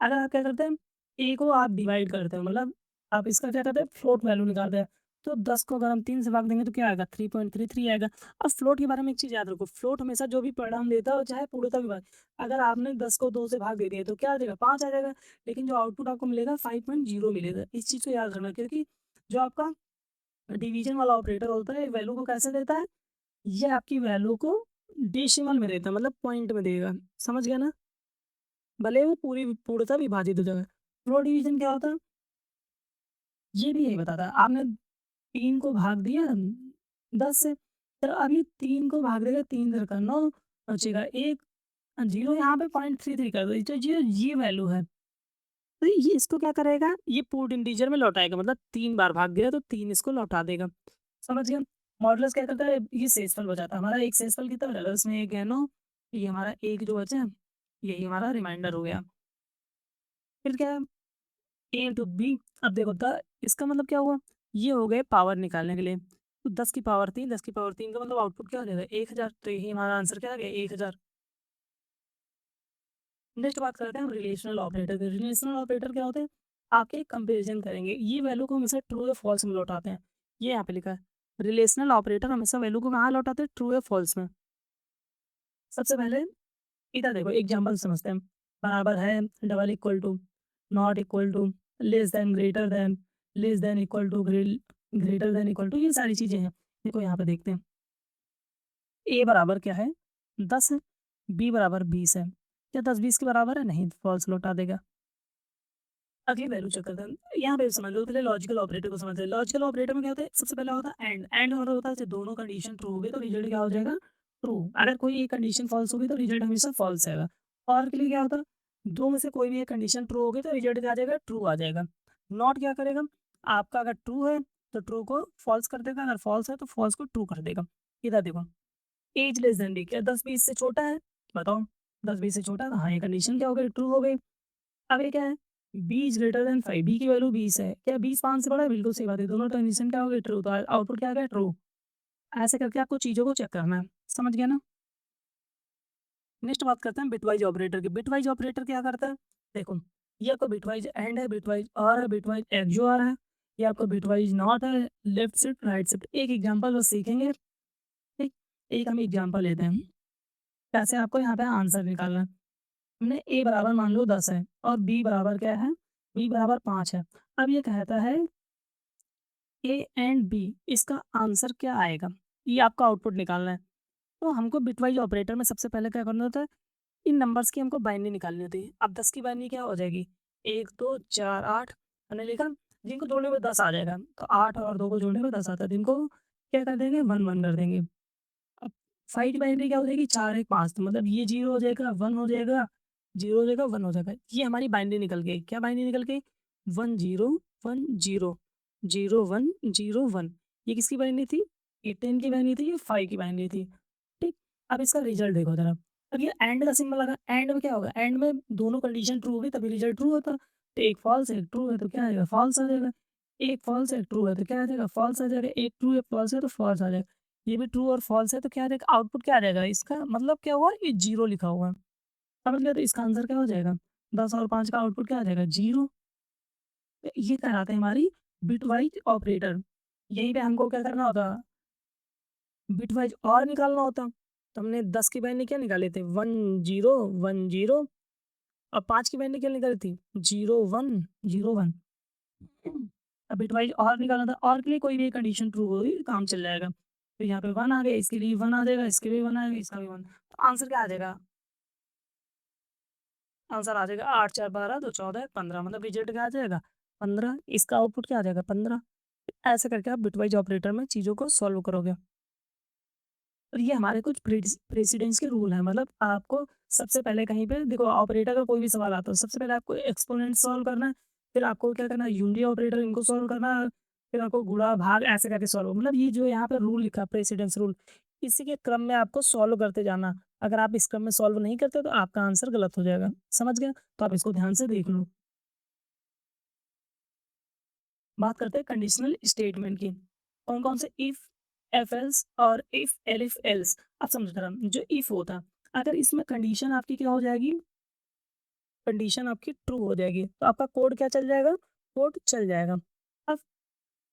अगर आप क्या करते हैं, a को आप डिवाइड करते हो मतलब आप इसका क्या करते हैं? फ्लोट वैल्यू निकालते हैं। तो 10 को अगर हम 3 से भाग देंगे तो क्या आएगा? 3.33 आएगा। अब फ्लोट के बारे में एक चीज़ याद रखो, फ्लोट हमेशा जो भी परिणाम देता है वो चाहे पूर्णता विभाज्य। अगर आपने 10 को 2 से भाग दे दिया तो क्या आ जाएगा? 5 आ जाएगा। लेकिन जो आउटपुट आपको मिलेगा 5.0 मिलेगा। इस चीज़ को याद रखना क्योंकि जो आपका डिवीजन वाला ऑपरेटर होता है वैल्यू को कैसे देता है? ये आपकी वैल्यू को डेसिमल में देता है मतलब पॉइंट में देगा। समझ गए ना? भले वो पूरी पूर्णतः विभाजित हो जाए। फ्लोट डिवीजन क्या होता है? ये भी यही बताता है। आपने 3 को भाग दिया 10 से, तो अब ये 3 को भाग देगा 3 तिरका 9 बचेगा 1 0 यहाँ पे 0.33 कर दो। तो ये वैल्यू है। तो ये इसको क्या करेगा? ये पूर्ण इंटीजर में लौटाएगा मतलब 3 बार भाग दिया तो 3 इसको लौटा देगा। समझ गए? मॉडुलस क्या करता है? ये शेषफल बचाता है। हमारा एक शेषफल कितना बचा? अगर इसमें 1 है 9, ये हमारा 1 जो बचा यही हमारा रिमाइंडर हो गया। फिर क्या है? ए इंटू बी। अब देखो इसका मतलब क्या हुआ? ये हो गए पावर निकालने के लिए। तो 10 की पावर 3, 10 की पावर 3 का मतलब आउटपुट क्या हो जाएगा? 1000। तो यही हमारा आंसर क्या आ गया? 1000। नेक्स्ट बात करते हैं हम रिलेशनल ऑपरेटर की। रिलेशनल ऑपरेटर क्या होते हैं? आपके कंपैरिजन करेंगे। ये वैल्यू को हमेशा ट्रू या फॉल्स में लौटाते हैं। ये यहाँ पे लिखा है। रिलेशनल ऑपरेटर हमेशा वैल्यू को कहाँ लौटाते हैं? ट्रू या फॉल्स में। सबसे पहले इधर देखो एग्जांपल समझते हैं। बराबर है, double equal to, not equal to, less than, greater than, less than equal to, greater than equal to, ये सारी चीज़ें हैं। देखो यहाँ पे देखते हैं। ए बराबर क्या है? 10 है। बी बराबर 20 है। क्या 10 20 के बराबर है? नहीं, फॉल्स लौटा देगा। अगली वैल्यू चेक करते हैं। यहाँ पे समझ लो, पहले लॉजिकल ऑपरेटर को समझते हैं। लॉजिकल ऑपरेटर में क्या होता है? सबसे पहला होता है एंड। एंड मतलब होता है जब दोनों कंडीशन ट्रू हो गई तो रिजल्ट क्या हो जाएगा? ट्रू। अगर कोई एक कंडीशन फॉल्स हो गई तो रिजल्ट हमेशा फॉल्स आएगा। और के लिए क्या होता है? दो में से कोई भी एक कंडीशन ट्रू हो गई तो रिजल्ट क्या आ जाएगा? ट्रू आ जाएगा। नॉट क्या करेगा? आपका अगर ट्रू है तो ट्रू को फॉल्स कर देगा, अगर फॉल्स है तो फॉल्स को ट्रू कर देगा। इधर देखो, एज लेस देन बी, क्या 10-20 से छोटा है? बताओ, 10-20 से छोटा है तो हाँ, ये कंडीशन क्या हो गई? ट्रू हो गई। अब ये क्या है? B is greater than 5, B की वैल्यू 20 है, क्या 20 5 से बड़ा है? बिल्कुल सही बात है, दोनों कंडीशन क्या हो गई? ट्रू, तो आउटपुट क्या आ गया? ट्रू। ऐसे करके आपको चीज़ों को चेक करना है, समझ गया ना? नेक्स्ट बात करते हैं बिटवाइज़ ऑपरेटर की। बिटवाइज़ ऑपरेटर क्या करता है? देखो, ये आपका बिटवाइज़ एंड है, बिटवाइज़ और है, बिटवाइज़ एक्सओर है, ये आपका बिटवाइज़ नॉट है, लेफ्ट शिफ्ट, राइट शिफ्ट। एक एग्जांपल बस सीखेंगे, ठीक? एक हम एग्जांपल लेते हैं। कैसे आपको यहाँ पे आंसर निकालना है। हमने ए बराबर मान लो 10 है और बी बराबर क्या है? बी बराबर 5 है। अब ये कहता है ए एंड बी, इसका आंसर क्या आएगा? ये आपका आउटपुट निकालना है। तो हमको बिटवाइज़ ऑपरेटर में सबसे पहले क्या करना होता है? इन नंबर्स की हमको बाइनरी निकालनी होती है। अब 10 की बाइनरी क्या हो जाएगी? 1, 2, 4, 8 हमने लिखा, जिनको जोड़ने पे 10 आ जाएगा। तो 8 और 2 को जोड़ने पे 10 आता है, तो इनको क्या कर देंगे? 1-1 कर देंगे। अब 5 की बाइनरी क्या हो जाएगी? 4, 1, 5, तो मतलब ये 0 हो जाएगा, 1 हो जाएगा, 0 हो जाएगा, 1 हो जाएगा। ये हमारी बाइनरी निकल गई। क्या बाइनरी निकल गई? 1 0 1 0 0 1 0 1। ये किसकी बाइनरी थी? ये 10 की बाइनरी थी, ये 5 की बाइनरी थी। ठीक? अब इसका रिज़ल्ट देखो ज़रा। अब ये एंड का सिंबल लगा, एंड में क्या होगा? एंड में दोनों कंडीशन ट्रू होगी तभी रिज़ल्ट ट्रू होता। तो एक फ़ॉल्स है, एक ट्रू है, तो क्या आ जाएगा? फ़ॉल्स आ जाएगा। एक फ़ॉल्स है, एक ट्रू है, तो क्या आ जाएगा? फ़ॉल्स आ जाएगा। एक ट्रू, एक फ़ॉल्स है, तो फ़ॉल्स आ जाएगा। ये भी ट्रू और फ़ॉल्स है, तो क्या आ जाएगा? आउटपुट क्या आ जाएगा? इसका मतलब क्या हुआ? ये 0 लिखा हुआ है। समझ गए? तो इसका आंसर क्या हो जाएगा? 10 और 5 का आउटपुट क्या आ जाएगा? 0। तो ये कहलाते हैं हमारी बिटवाइज़ ऑपरेटर। यहीं पे हमको क्या करना होता? बिटवाइज़ और निकालना होता। तो हमने 10 की वैल्यू क्या निकाले थे? 1 0 1 0 और 5 की वैल्यू क्या निकाली थी? 0 1 0 1। अब बिटवाइज़ और निकालना था, और के लिए कोई भी कंडीशन ट्रू होगी, काम चल जाएगा। तो यहाँ पे 1 आ गया, इसके लिए 1 आ जाएगा, इसके लिए 1 आएगा, इसका भी 1। तो आंसर क्या आ जाएगा? आंसर आ जाएगा 8 4 12 तो 14 15, मतलब रिजल्ट क्या आ जाएगा? 15। इसका आउटपुट क्या आ जाएगा? 15। ऐसे करके आप बिटवाइज़ ऑपरेटर में चीज़ों को सॉल्व करोगे। और ये हमारे कुछ प्रेसिडेंस के रूल हैं, मतलब आपको सबसे पहले कहीं पे देखो, ऑपरेटर का कोई भी सवाल आता है, सबसे पहले आपको एक्सपोनेंट सॉल्व करना है, फिर आपको क्या करना है? यूनिटी ऑपरेटर इनको सॉल्व करना है, फिर आपको गुणा भाग ऐसे करके सॉल्व, मतलब ये जो यहाँ पे रूल लिखा है प्रेसिडेंस रूल, इसी के क्रम में आपको सॉल्व करते जाना। अगर आप इस क्रम में सॉल्व नहीं करते तो आपका आंसर गलत हो जाएगा। समझ गए? तो आप इसको ध्यान से देख लो। बात करते हैं कंडीशनल स्टेटमेंट की। कौन-कौन से? इफ, एफ एल्स और इफ एलिफ एल्स। अब समझ जरा, जो इफ होता, अगर इसमें कंडीशन आपकी क्या हो जाएगी? कंडीशन आपकी ट्रू हो जाएगी, तो आपका कोड क्या चल जाएगा? कोड चल जाएगा। अब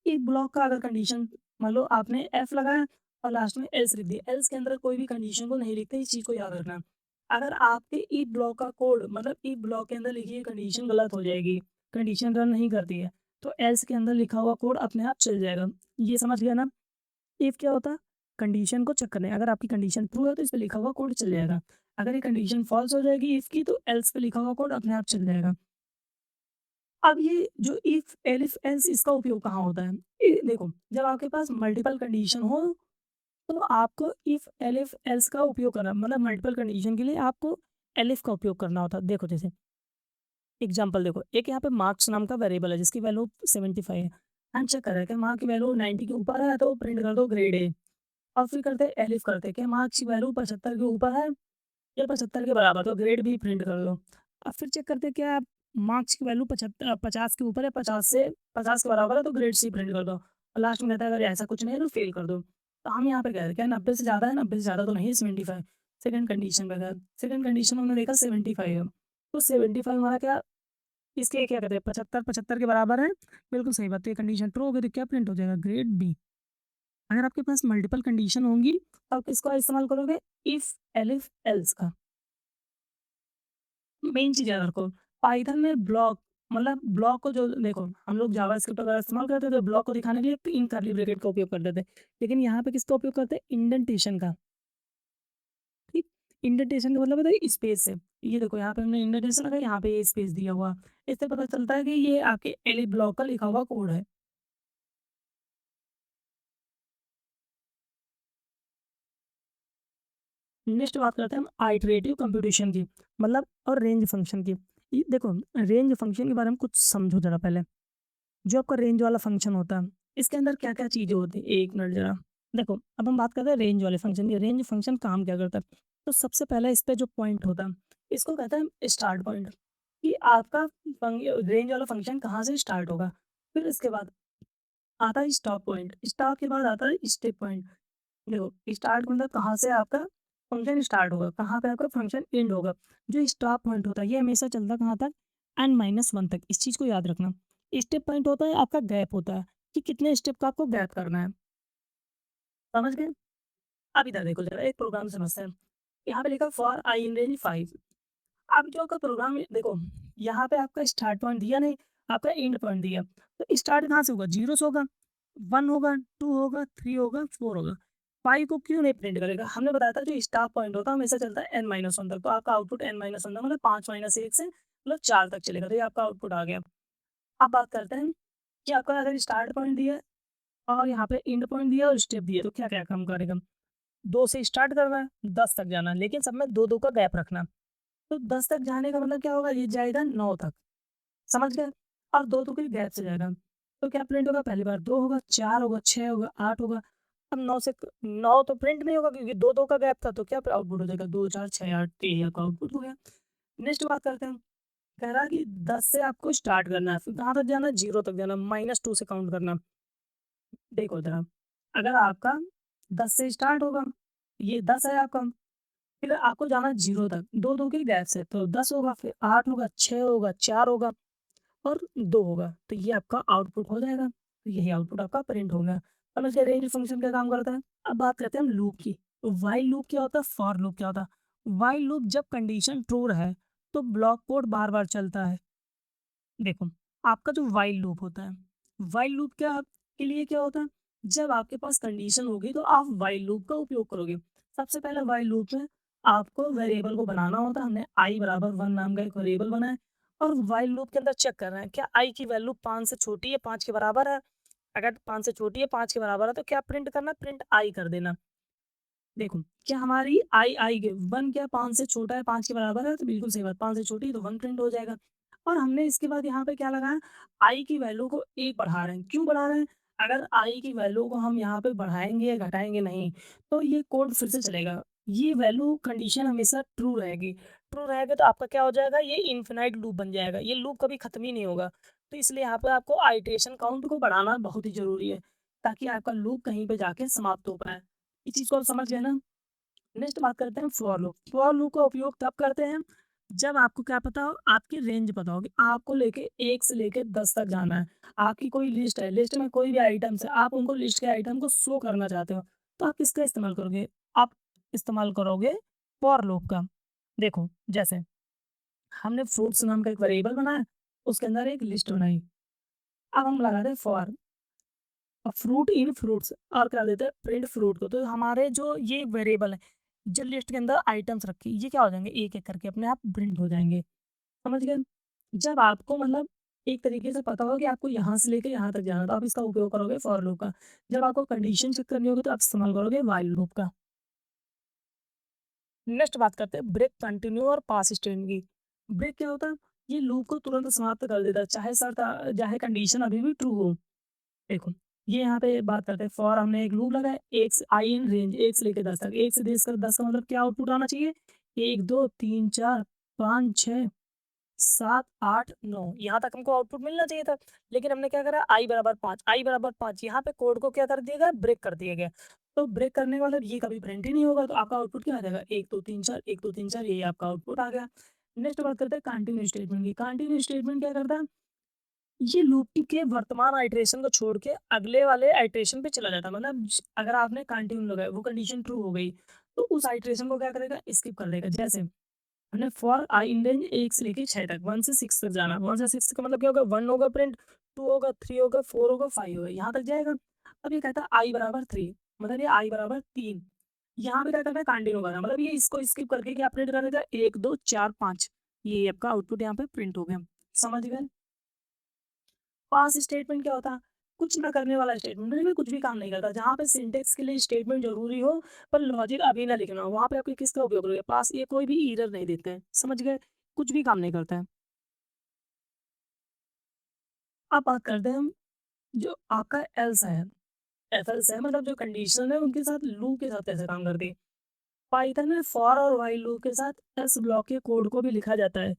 एक ब्लॉक का अगर कंडीशन, मान लो आपने एफ लगाया और लास्ट में एल्स लिख दिया, एल्स के अंदर कोई भी कंडीशन को नहीं लिखते, इस चीज़ को याद रखना। अगर आपके इफ ब्लॉक का कोड, मतलब इफ ब्लॉक के अंदर लिखी हुई कंडीशन गलत हो जाएगी, कंडीशन रन नहीं करती है, तो एल्स के अंदर लिखा हुआ कोड अपने आप चल जाएगा। ये समझ गया ना? इफ क्या होता है? कंडीशन को चेक करना है, अगर आपकी कंडीशन ट्रू है तो इस पे लिखा हुआ कोड चल जाएगा। अगर ये कंडीशन फॉल्स हो जाएगी इफ की, तो एल्स पे लिखा हुआ कोड अपने आप चल जाएगा। अब ये जो इफ, एलिफ, एल्स, इसका उपयोग कहाँ होता है? देखो, जब आपके पास मल्टीपल कंडीशन हो तो आपको इफ, एलिफ, एल्स का उपयोग करना, मतलब मल्टीपल कंडीशन के लिए आपको एलिफ का उपयोग करना होता है। देखो जैसे एग्जांपल देखो, एक यहाँ पे मार्क्स नाम का वेरिएबल है जिसकी वैल्यू 75 है। हम चेक कर रहे हैं कि मार्क की वैल्यू 90 के ऊपर है तो प्रिंट कर दो ग्रेड ए। और फिर करते हैं एलिफ, करते हैं कि मार्क्स की वैल्यू 75 के ऊपर है या 75 के बराबर, तो ग्रेड बी प्रिंट कर दो। अब फिर चेक करते हैं क्या मार्क्स की वैल्यू 50 के ऊपर है, 50 के बराबर है, तो ग्रेड सी प्रिंट कर दो। और लास्ट में कहता है अगर ऐसा कुछ नहीं है तो फेल कर दो। तो हम यहाँ पे कह रहे हैं क्या 90 से ज़्यादा है? 90 से ज़्यादा तो नहीं, 75। सेकंड कंडीशन पे गए, सेकंड कंडीशन में हमने देखा 75 है, तो 75 हमारा क्या, इसके क्या कहते हैं, 75 के बराबर है। बिल्कुल सही बात है, ये कंडीशन ट्रू हो गई तो क्या प्रिंट हो जाएगा? Grade B. अगर आपके पास मल्टीपल कंडीशन होंगी तो आप किसका इस्तेमाल करोगे? इफ, एलिफ, एल्स का। मेन चीज़ याद रखो, पाइथन में ब्लॉक, मतलब ब्लॉक को जो देखो, हम लोग जावास्क्रिप्ट वगैरह इस्तेमाल करते थे, तो ब्लॉक को दिखाने के लिए तीन कर्ली ब्रैकेट का उपयोग करते थे। लेकिन यहाँ पे किसका उपयोग करते हैं? इंडेंटेशन का। ठीक? इंडेंटेशन का मतलब होता है स्पेस से। ये देखो यहाँ पे हमने इंडेंटेशन लगाया, यहाँ पे ये स्पेस दिया हुआ। इससे पता चलता है कि ये आपके एलिफ ब्लॉक का लिखा हुआ कोड है। नेक्स्ट बात करते हैं हम आइटरेटिव कंप्यूटेशन की, मतलब और रेंज फंक्शन की। ये देखो, रेंज फंक्शन के बारे में कुछ समझो जरा पहले। जो आपका रेंज वाला फंक्शन होता है, इसके अंदर क्या-क्या चीज़ें होती हैं, एक मिनट ज़रा। देखो, अब हम बात करते हैं रेंज वाले फंक्शन की। रेंज फंक्शन काम क्या करता है? तो सबसे पहले इस पे जो पॉइंट होता है, इसको कहते हैं स्टार्ट पॉइंट, कि आपका रेंज वाला फंक्शन कहाँ से स्टार्ट होगा। फिर इसके बाद आता है स्टॉप पॉइंट, स्टॉप के बाद आता है स्टेप पॉइंट। देखो, स्टार्ट मतलब कहाँ से आपका फंक्शन स्टार्ट होगा, कहाँ पे आपका फंक्शन एंड होगा। जो स्टॉप पॉइंट होता है, ये हमेशा चलता कहाँ तक? n-1 तक। इस चीज़ को याद रखना। स्टेप पॉइंट होता है आपका गैप होता है, कि कितने स्टेप का आपको गैप करना है। समझ गए? अब इधर देखो ज़रा, एक प्रोग्राम समझते हैं। यहाँ पे लिखा फॉर आई इन रेंज 5। अब जो आपका प्रोग्राम है देखो, यहाँ पे आपका स्टार्ट पॉइंट दिया नहीं, आपका एंड पॉइंट दिया। तो स्टार्ट कहाँ से होगा? 0 से होगा, 1 होगा, 2 होगा, 3 होगा, 4 होगा। 5 को क्यों नहीं प्रिंट करेगा? हमने बताया था जो स्टार्ट पॉइंट होता है हमेशा चलता है n-1 तक। तो आपका आउटपुट n-1 तक मतलब 5 - 1 से मतलब 4 तक चलेगा। तो ये आपका आउटपुट आ गया। अब बात करते हैं कि आपका अगर स्टार्ट पॉइंट दिया है और यहाँ पे एंड पॉइंट दिया और स्टेप दिया, तो क्या-क्या काम करेगा? 2 से स्टार्ट करना है, 10 तक जाना है, लेकिन सब में 2-2 का गैप रखना। तो 10 तक जाने का मतलब क्या होगा? ये जाएगा 9 तक, समझ गए? और 2-2 के गैप से जाएगा। तो क्या प्रिंट होगा? पहली बार 2 होगा, 4 होगा, 6 होगा, 8 होगा। अब 9 से 9 तो प्रिंट नहीं होगा क्योंकि 2-2 का गैप था, तो क्या आउटपुट हो जाएगा? 2, 4, 6, 8, तो ये आपका आउटपुट हो गया। नेक्स्ट बात करते हैं। कह रहा है कि 10 से आपको स्टार्ट करना है, फिर कहाँ तक जाना है? 0 तक जाना है, -2 से काउंट करना। देखो ज़रा, अगर आपका 10 से स्टार्ट होगा, ये 10 है आपका, फिर आपको जाना है 0 तक, 2-2 के गैप से, तो 10 होगा, फिर 8 होगा, 6 होगा, 4 होगा और 2 होगा, तो ये आपका आउटपुट हो जाएगा। तो यही आउटपुट आपका प्रिंट हो गया। अब इसके रेंज फंक्शन क्या काम करता है? अब बात करते हैं हम लूप की। तो व्हाइल लूप क्या होता है? फॉर लूप क्या होता है? व्हाइल लूप जब कंडीशन ट्रू रहे, तो ब्लॉक कोड बार-बार चलता है। देखो, आपका जो व्हाइल लूप होता है, व्हाइल लूप क्या के लिए क्या होता है? जब आपके पास कंडीशन होगी तो आप व्हाइल लूप का उपयोग करोगे। सबसे पहले व्हाइल लूप में आपको वेरिएबल को बनाना होता है। हमने i बराबर 1 नाम का एक वेरिएबल बनाया और व्हाइल लूप के अंदर चेक कर रहे हैं क्या i की वैल्यू 5 से छोटी है, 5 के बराबर है? अगर 5 से छोटी है, 5 के बराबर है तो क्या प्रिंट करना है? प्रिंट i कर देना। देखो, क्या हमारी आई के 1 क्या 5 से छोटा है, 5 के बराबर है? तो बिल्कुल सही बात, 5 से छोटी है तो 1 प्रिंट हो जाएगा। और हमने इसके बाद यहाँ पे क्या लगाया, आई की वैल्यू को 1 बढ़ा रहे हैं। क्यों बढ़ा रहे हैं? अगर आई की वैल्यू को हम यहाँ पे बढ़ाएँगे या घटाएँगे नहीं, तो ये कोड फिर से चलेगा। ये वैल्यू कंडीशन हमेशा ट्रू रहेगी। ट्रू रहेगा तो आपका क्या हो जाएगा, ये इन्फिनाइट लूप बन जाएगा। ये लूप कभी खत्म ही नहीं होगा। तो इसलिए यहाँ पे आपको आइटरेशन काउंट को बढ़ाना बहुत ही ज़रूरी है, ताकि आपका लूप कहीं पे जाके समाप्त हो पाए। इस चीज़ को आप समझ गए ना? नेक्स्ट बात करते हैं फॉर लूप। फॉर लूप का उपयोग तब करते हैं जब आपको क्या पता हो, आपकी रेंज पता होगी। आपको लेके 1 से लेके 10 तक जाना है। आपकी कोई लिस्ट है, लिस्ट में कोई भी आइटम्स है, आप उनको लिस्ट के आइटम को शो करना चाहते हो, तो आप किसका इस्तेमाल करोगे? आप इस्तेमाल करोगे फॉर लूप का। देखो, जैसे हमने फ्रूट्स नाम का एक वेरिएबल बनाया, उसके अंदर एक लिस्ट बनाई। अब हम लगा दें फॉर फ्रूट इन फ्रूट्स और क्या देते हैं प्रिंट फ्रूट को। तो हमारे जो ये वेरिएबल है, जो लिस्ट के अंदर आइटम्स रखी, ये क्या हो जाएंगे, एक एक करके अपने आप प्रिंट हो जाएंगे। समझ गए? जब आपको मतलब एक तरीके से पता होगा कि आपको यहाँ से लेके यहाँ तक जाना है, तो आप इसका उपयोग करोगे फॉर लूप का। जब आपको कंडीशन चेक करनी होगी तो आप इस्तेमाल करोगे व्हाइल लूप का। नेक्स्ट बात करते हैं ब्रेक, कंटिन्यू और पास स्टेटमेंट की। ब्रेक क्या होता है? ये लूप को तुरंत समाप्त कर देता है, चाहे शर्त चाहे कंडीशन अभी भी ट्रू हो। देखो, ये यहाँ पे बात करते हैं फॉर, हमने एक लूप लगाया, 1 से आई इन रेंज 1 से लेके 10 तक। 1 से 10 का मतलब क्या आउटपुट आना चाहिए? 1, 2, 3, 4, 5, 6, 7, 8, 9 यहाँ तक हमको आउटपुट मिलना चाहिए था। लेकिन हमने क्या करा, i बराबर 5, i बराबर 5 यहाँ पे कोड को क्या कर दिया गया? ब्रेक कर दिया गया। तो ब्रेक करने वाला ये कभी प्रिंट ही नहीं होगा, तो आपका आउटपुट क्या आ जाएगा? 1, 2, 3, 4, 1, 2, 3, 4, ये आपका आउटपुट आ गया। नेक्स्ट बात करते हैं कंटीन्यू स्टेटमेंट की। कंटीन्यू स्टेटमेंट क्या करता है? ये लूप के वर्तमान आइटरेशन को छोड़ के अगले वाले आइटरेशन पे चला जाता है। मतलब अगर आपने कंटिन्यू लगाया, वो कंडीशन ट्रू हो गई, तो उस आइटरेशन को क्या करेगा? स्किप कर देगा। जैसे हमने फॉर आई इन रेंज 1 से लेके 6 तक, 1 से 6 तक जाना। 1 से 6 का मतलब क्या होगा? 1 होगा प्रिंट, 2 होगा, 3 होगा, 4 होगा, 5 होगा, यहाँ तक जाएगा। अब ये कहता है आई बराबर 3, मतलब ये आई बराबर 3। यहाँ पे क्या करना है? कंटिन्यू करना है। मतलब ये इसको स्किप करके क्या प्रिंट कर देगा? 1, 2, 4, 5, ये आपका आउटपुट यहाँ पे प्रिंट हो गया। समझ गए? पास स्टेटमेंट क्या होता है? कुछ ना करने वाला स्टेटमेंट, मतलब ये कुछ भी काम नहीं करता। जहाँ पे सिंटैक्स के लिए स्टेटमेंट ज़रूरी हो, पर लॉजिक अभी ना लिखना हो, वहाँ पे आपके किसका उपयोग करोगे? पास, ये कोई भी एरर नहीं देते हैं। समझ गए? कुछ भी काम नहीं करता है। अब बात करते हैं हम जो आपका एल्स है, एफ एल्स है मतलब जो कंडीशन है उनके साथ लूप के साथ कैसे काम करती है। पाइथन में फॉर और व्हाइल लूप के साथ एल्स ब्लॉक के कोड को भी लिखा जाता है।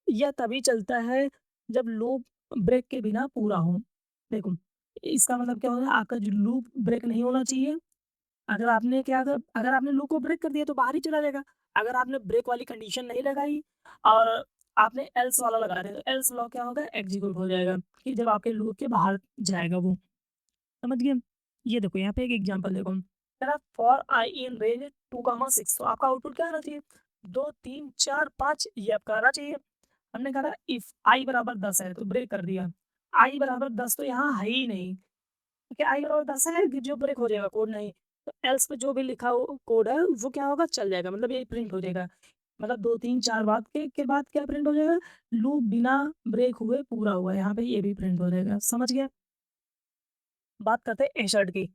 यह तभी चलता है जब लूप ब्रेक के बिना पूरा हो। देखो, इसका मतलब क्या होगा, आपका जो लूप ब्रेक नहीं होना चाहिए। अगर आपने लूप को ब्रेक कर दिया तो बाहर ही चला जाएगा। अगर आपने ब्रेक वाली कंडीशन नहीं लगाई और आपने एल्स वाला लगा दिया तो एल्स ब्लॉक क्या होगा, एग्जीक्यूट हो जाएगा कि जब आपके लूप के बाहर जाएगा वो। समझ गए? ये देखो यहाँ पे एक एग्जांपल देखो। कह रहा फॉर आई इन रेंज 2, 6 तो आपका आउटपुट क्या आना चाहिए? 2, 3, 4, 5 ये आपका आना चाहिए। हमने कहा इफ आई बराबर 10 है तो ब्रेक कर दिया। आई बराबर 10 तो यहाँ है ही नहीं। क्योंकि आई बराबर 10 है कि जो ब्रेक हो जाएगा कोड नहीं। तो एल्स पे जो भी लिखा हो कोड है वो क्या होगा, चल जाएगा, मतलब ये प्रिंट हो जाएगा। मतलब 2, 3, 4 बाद के बाद क्या प्रिंट हो जाएगा? लूप बिना ब्रेक हुए पूरा हुआ है। यहाँ पे ये भी प्रिंट हो जाएगा। समझ गए? बात करते हैं एशर्ट की।